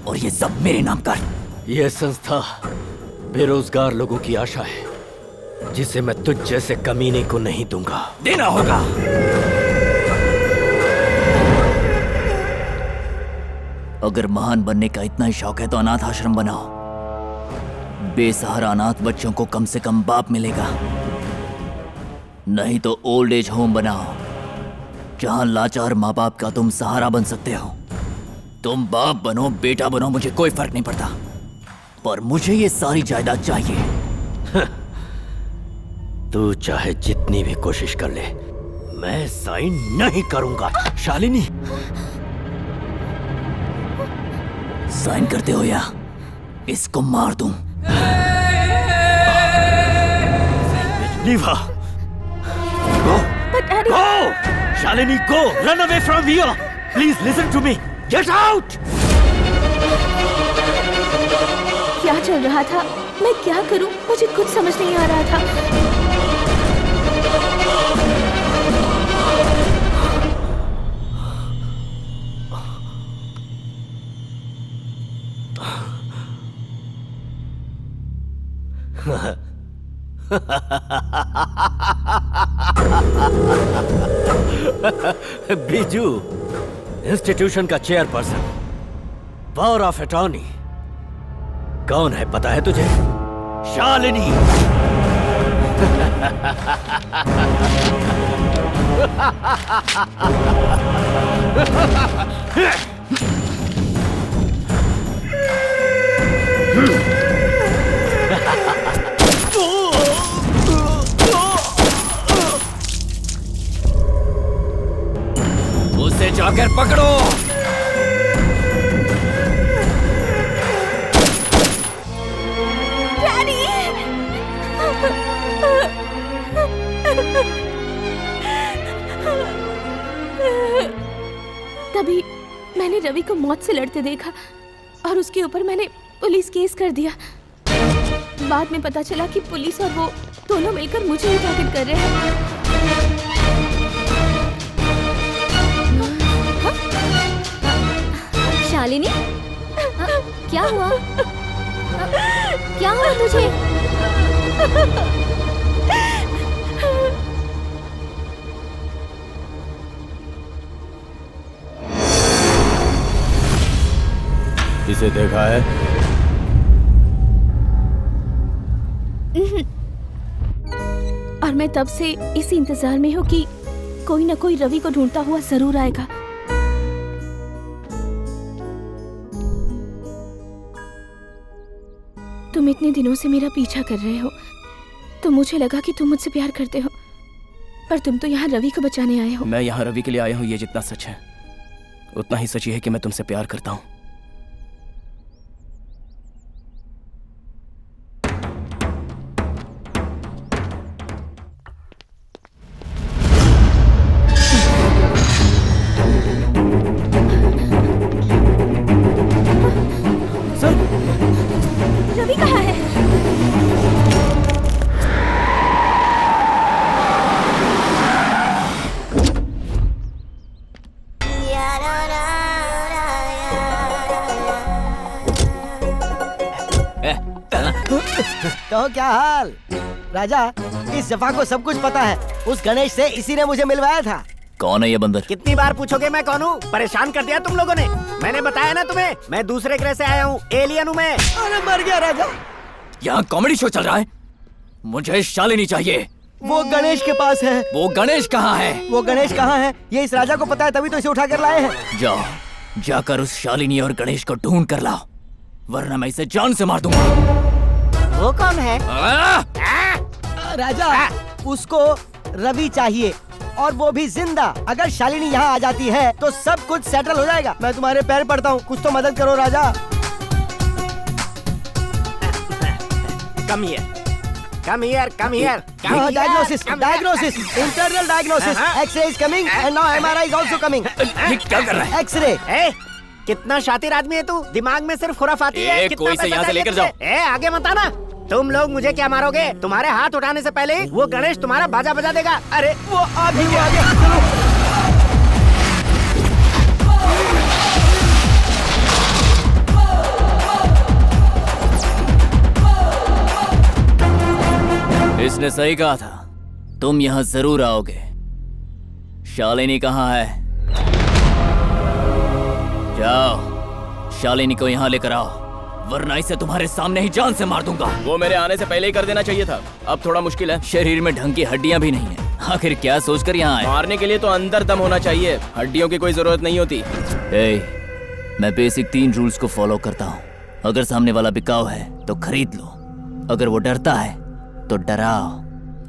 और ये सब मेरे नाम कर। यह संस्था बेरोजगार लोगों की आशा है, जिसे मैं तुझ जैसे कमीने को नहीं दूंगा। देना होगा। अगर महान बनने का इतना ही शौक है तो अनाथ आश्रम बनाओ, बेसहारा अनाथ बच्चों को कम से कम बाप मिलेगा। नहीं तो ओल्ड एज होम बनाओ, जहां लाचार माँ बाप का तुम सहारा बन सकते हो। तुम बाप बनो बेटा बनो मुझे कोई फर्क नहीं पड़ता, पर मुझे ये सारी जायदाद चाहिए। तू चाहे जितनी भी कोशिश कर ले, मैं साइन नहीं करूंगा। शालिनी, साइन करते हो या इसको मार दूं? नीवा, go, go, Shalini, go, run away from here. Please listen to me. Get out. क्या चल रहा था? मैं क्या करूं? मुझे कुछ समझ नहीं आ रहा था। बिजू, इंस्टीट्यूशन का चेयरपर्सन, पावर ऑफ अटॉर्नी कौन है पता है तुझे? शालिनी। उसे जाकर पकड़ो। मैंने रवि को मौत से लड़ते देखा और उसके ऊपर मैंने पुलिस केस कर दिया। बाद में पता चला कि पुलिस और वो दोनों मिलकर मुझे ही टारगेट कर रहे हैं। शालिनी, क्या हुआ? क्या हुआ तुझे? इसे देखा है? और मैं तब से इसी इंतजार में हूँ कि कोई न कोई रवि को ढूंढता हुआ जरूर आएगा। तुम इतने दिनों से मेरा पीछा कर रहे हो तो मुझे लगा कि तुम मुझसे प्यार करते हो, पर तुम तो यहाँ रवि को बचाने आए हो। मैं यहाँ रवि के लिए आया हूँ, ये जितना सच है उतना ही सच है कि मैं तुमसे प्यार करता हूँ। रवि कहाँ है? तो क्या हाल राजा? इस जफा को सब कुछ पता है। उस गणेश से इसी ने मुझे मिलवाया था। कौन है ये बंदर? कितनी बार पूछोगे मैं कौन हूँ? परेशान कर दिया तुम लोगों ने। मैंने बताया ना तुम्हें, मैं दूसरे ग्रह से आया हूँ, एलियन हूँ मैं। अरे मर गया राजा। यहाँ कॉमेडी शो चल रहा है। मुझे शालिनी चाहिए। वो गणेश के पास है। वो गणेश कहाँ है? वो गणेश कहाँ है ये इस राजा को पता है, तभी तो इसे उठा कर लाए हैं। जाओ, जाकर उस शालिनी और गणेश को ढूंढ कर लाओ, वरना मैं इसे जान से मार दूंगा। वो कौन है? राजा, उसको रवि चाहिए और वो भी जिंदा। अगर शालिनी यहाँ आ जाती है तो सब कुछ सेटल हो जाएगा। मैं तुम्हारे पैर पड़ता हूँ, कुछ तो मदद करो राजा। Come here. Diagnosis, internal diagnosis. Xray is coming and now MRI is also coming. क्या कर रहा है? एक्सरे। कितना शातिर आदमी है तू, दिमाग में सिर्फ खुराफाती है। कोई से यहाँ से लेकर जाओ। आगे मत आना। तुम लोग मुझे क्या मारोगे? तुम्हारे हाथ उठाने से पहले वो गणेश तुम्हारा बाजा बजा देगा। अरे वो आ गया। इसने सही कहा था, तुम यहाँ जरूर आओगे। शालिनी कहाँ है? जाओ, शालिनी को यहाँ लेकर आओ, वरना इसे तुम्हारे सामने ही जान से मार दूंगा। वो मेरे आने से पहले ही कर देना चाहिए था, अब थोड़ा मुश्किल है। शरीर में ढंग की हड्डियां भी नहीं है, आखिर क्या सोचकर यहाँ आए? मारने के लिए तो अंदर दम होना चाहिए, हड्डियों की कोई जरूरत नहीं होती। मैं बेसिक 3 रूल्स को फॉलो करता हूँ। अगर सामने वाला बिकाऊ है तो खरीद लो, अगर वो डरता है तो डराओ,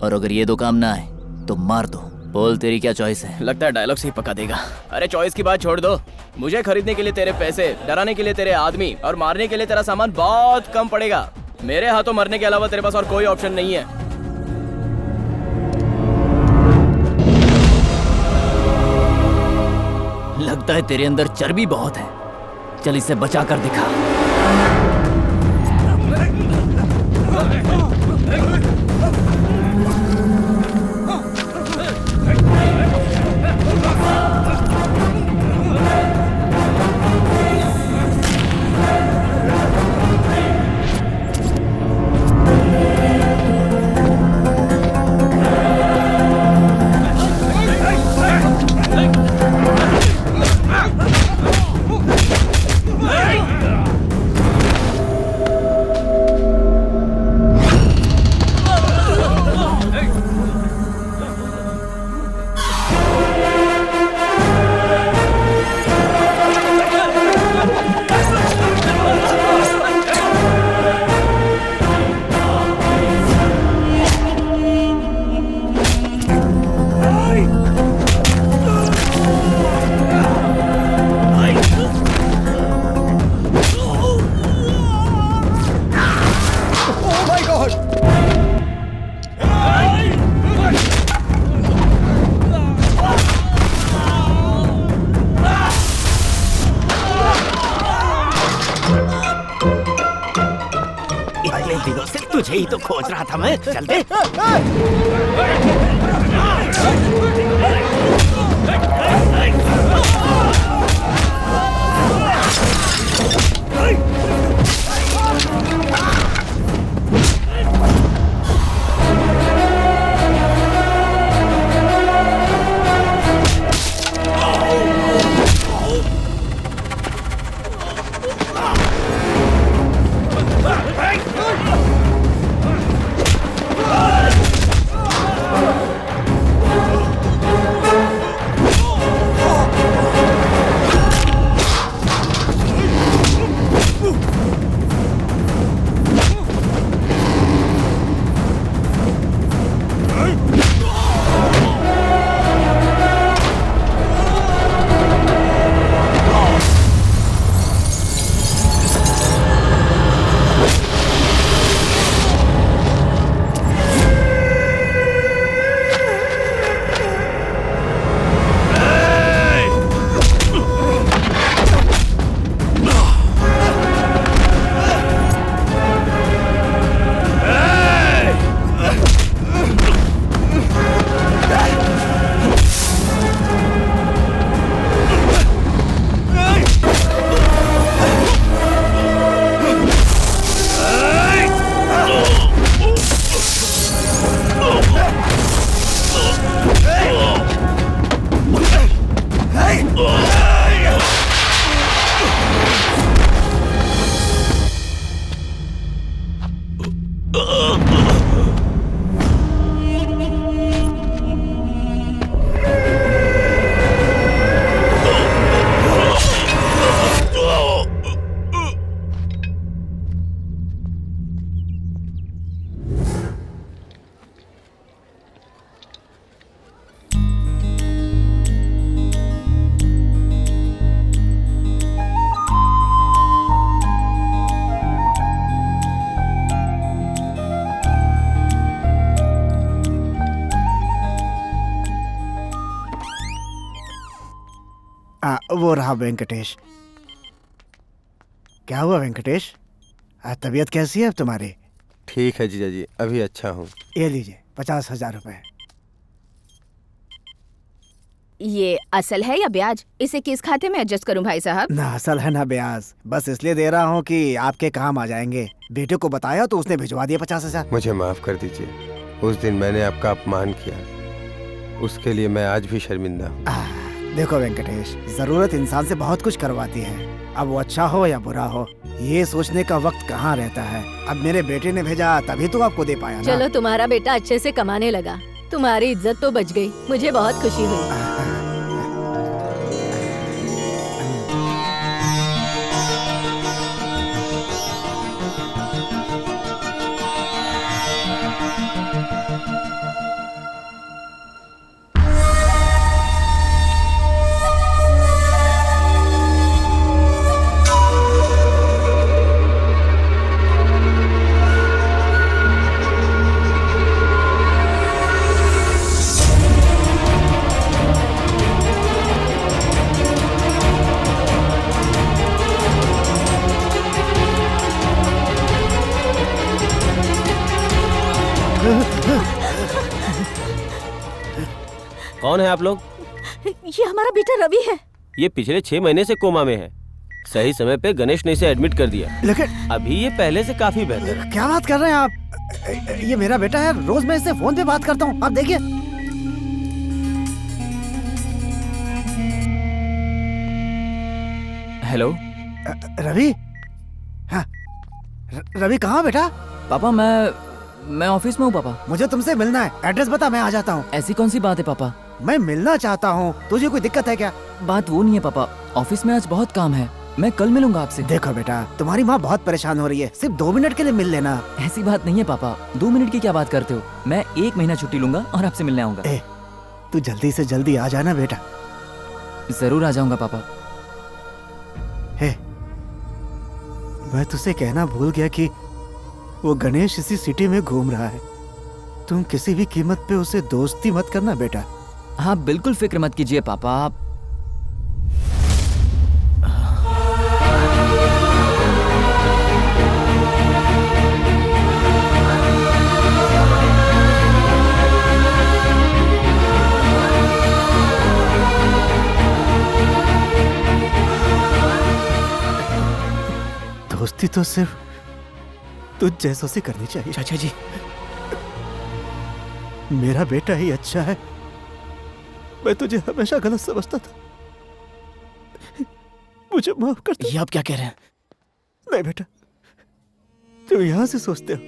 और अगर ये 2 काम ना आए तो मार दो। बोल, तेरी क्या चॉइस है? लगता है डायलॉग से ही पका देगा। अरे चॉइस की बात छोड़ दो, मुझे खरीदने के लिए तेरे पैसे, डराने के लिए तेरे आदमी और मारने के लिए तेरा सामान बहुत कम पड़ेगा। मेरे हाथों मरने के अलावा तेरे पास और कोई ऑप्शन नहीं है। लगता है तेरे अंदर चर्बी बहुत है, चल इसे बचा कर दिखा। कितने दिनों से तुझे ही तो खोज रहा था मैं। चल दे। वो रहा वेंकटेश। क्या हुआ वेंकटेश? तबीयत कैसी है अब तुम्हारी? ठीक है जीजा जी, अभी अच्छा हूँ। ये लीजिए 50,000 रुपए। ये असल है या ब्याज? इसे किस खाते में एडजस्ट करूं भाई साहब? ना असल है ना ब्याज, बस इसलिए दे रहा हूँ कि आपके काम आ जाएंगे। बेटे को बताया तो उसने भिजवा दिया 50,000। मुझे माफ कर दीजिए, उस दिन मैंने आपका अपमान किया, उसके लिए मैं आज भी शर्मिंदा हूँ। देखो वेंकटेश, जरूरत इंसान से बहुत कुछ करवाती है। अब वो अच्छा हो या बुरा हो, ये सोचने का वक्त कहाँ रहता है। अब मेरे बेटे ने भेजा तभी तो आपको दे पाया ना। चलो तुम्हारा बेटा अच्छे से कमाने लगा, तुम्हारी इज्जत तो बच गई, मुझे बहुत खुशी हुई। कौन है आप लोग? ये हमारा बेटा रवि है। ये पिछले 6 महीने से कोमा में है। सही समय पे गणेश ने इसे एडमिट कर दिया, लेकिन अभी ये पहले से काफी बेहतर है। क्या बात कर रहे हैं आप? ये मेरा बेटा है, रोज मैं इससे फोन पे बात करता हूँ। आप देखिए। हेलो रवि। हाँ, रवि कहाँ बेटा? पापा मैं ऑफिस में हूँ पापा। मुझे तुमसे मिलना है, एड्रेस बता, मैं आ जाता हूँ। ऐसी कौन सी बात है पापा? मैं मिलना चाहता हूँ, तुझे कोई दिक्कत है क्या? बात वो नहीं है पापा, ऑफिस में आज बहुत काम है, मैं कल मिलूंगा आपसे। देखो बेटा, तुम्हारी माँ बहुत परेशान हो रही है, सिर्फ 2 मिनट के लिए मिल लेना। ऐसी बात नहीं है पापा, 2 मिनट की क्या बात करते हो? मैं 1 महीना छुट्टी लूंगा और आपसे मिलने आऊंगा। तू जल्दी से जल्दी आ जाना बेटा। जरूर आ जाऊंगा पापा। मैं तुझसे कहना भूल गया कि वो गणेश इसी सिटी में घूम रहा है। तुम किसी भी कीमत पे उसे दोस्ती मत करना बेटा। हाँ बिल्कुल फिक्र मत कीजिए पापा। आप दोस्ती तो सिर्फ तुझ जैसों से करनी चाहिए। चाचा जी, मेरा बेटा ही अच्छा है, मैं तुझे हमेशा गलत समझता था, मुझे माफ कर दे। ये आप क्या कह रहे हैं? नहीं बेटा, तुम यहां से सोचते हो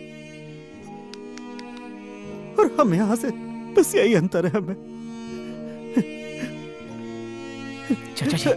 और हम यहां से, बस यही अंतर है हमें। चाचा जी,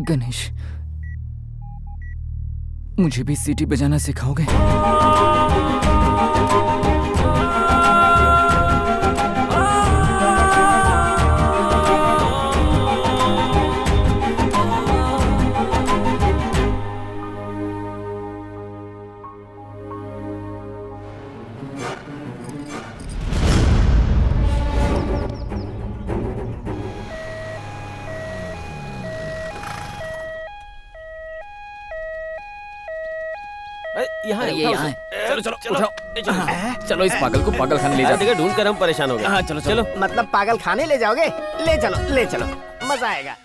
गणेश, मुझे भी सीटी बजाना सिखाओगे? यहाँ अरे ये यहाँ है। चलो उठाओ। चलो इस पागल को पागल खाने ले जाते हैं। ढूंढ कर हम परेशान हो गए। हाँ चलो चलो। मतलब पागल खाने ले जाओगे? ले चलो मजा आएगा।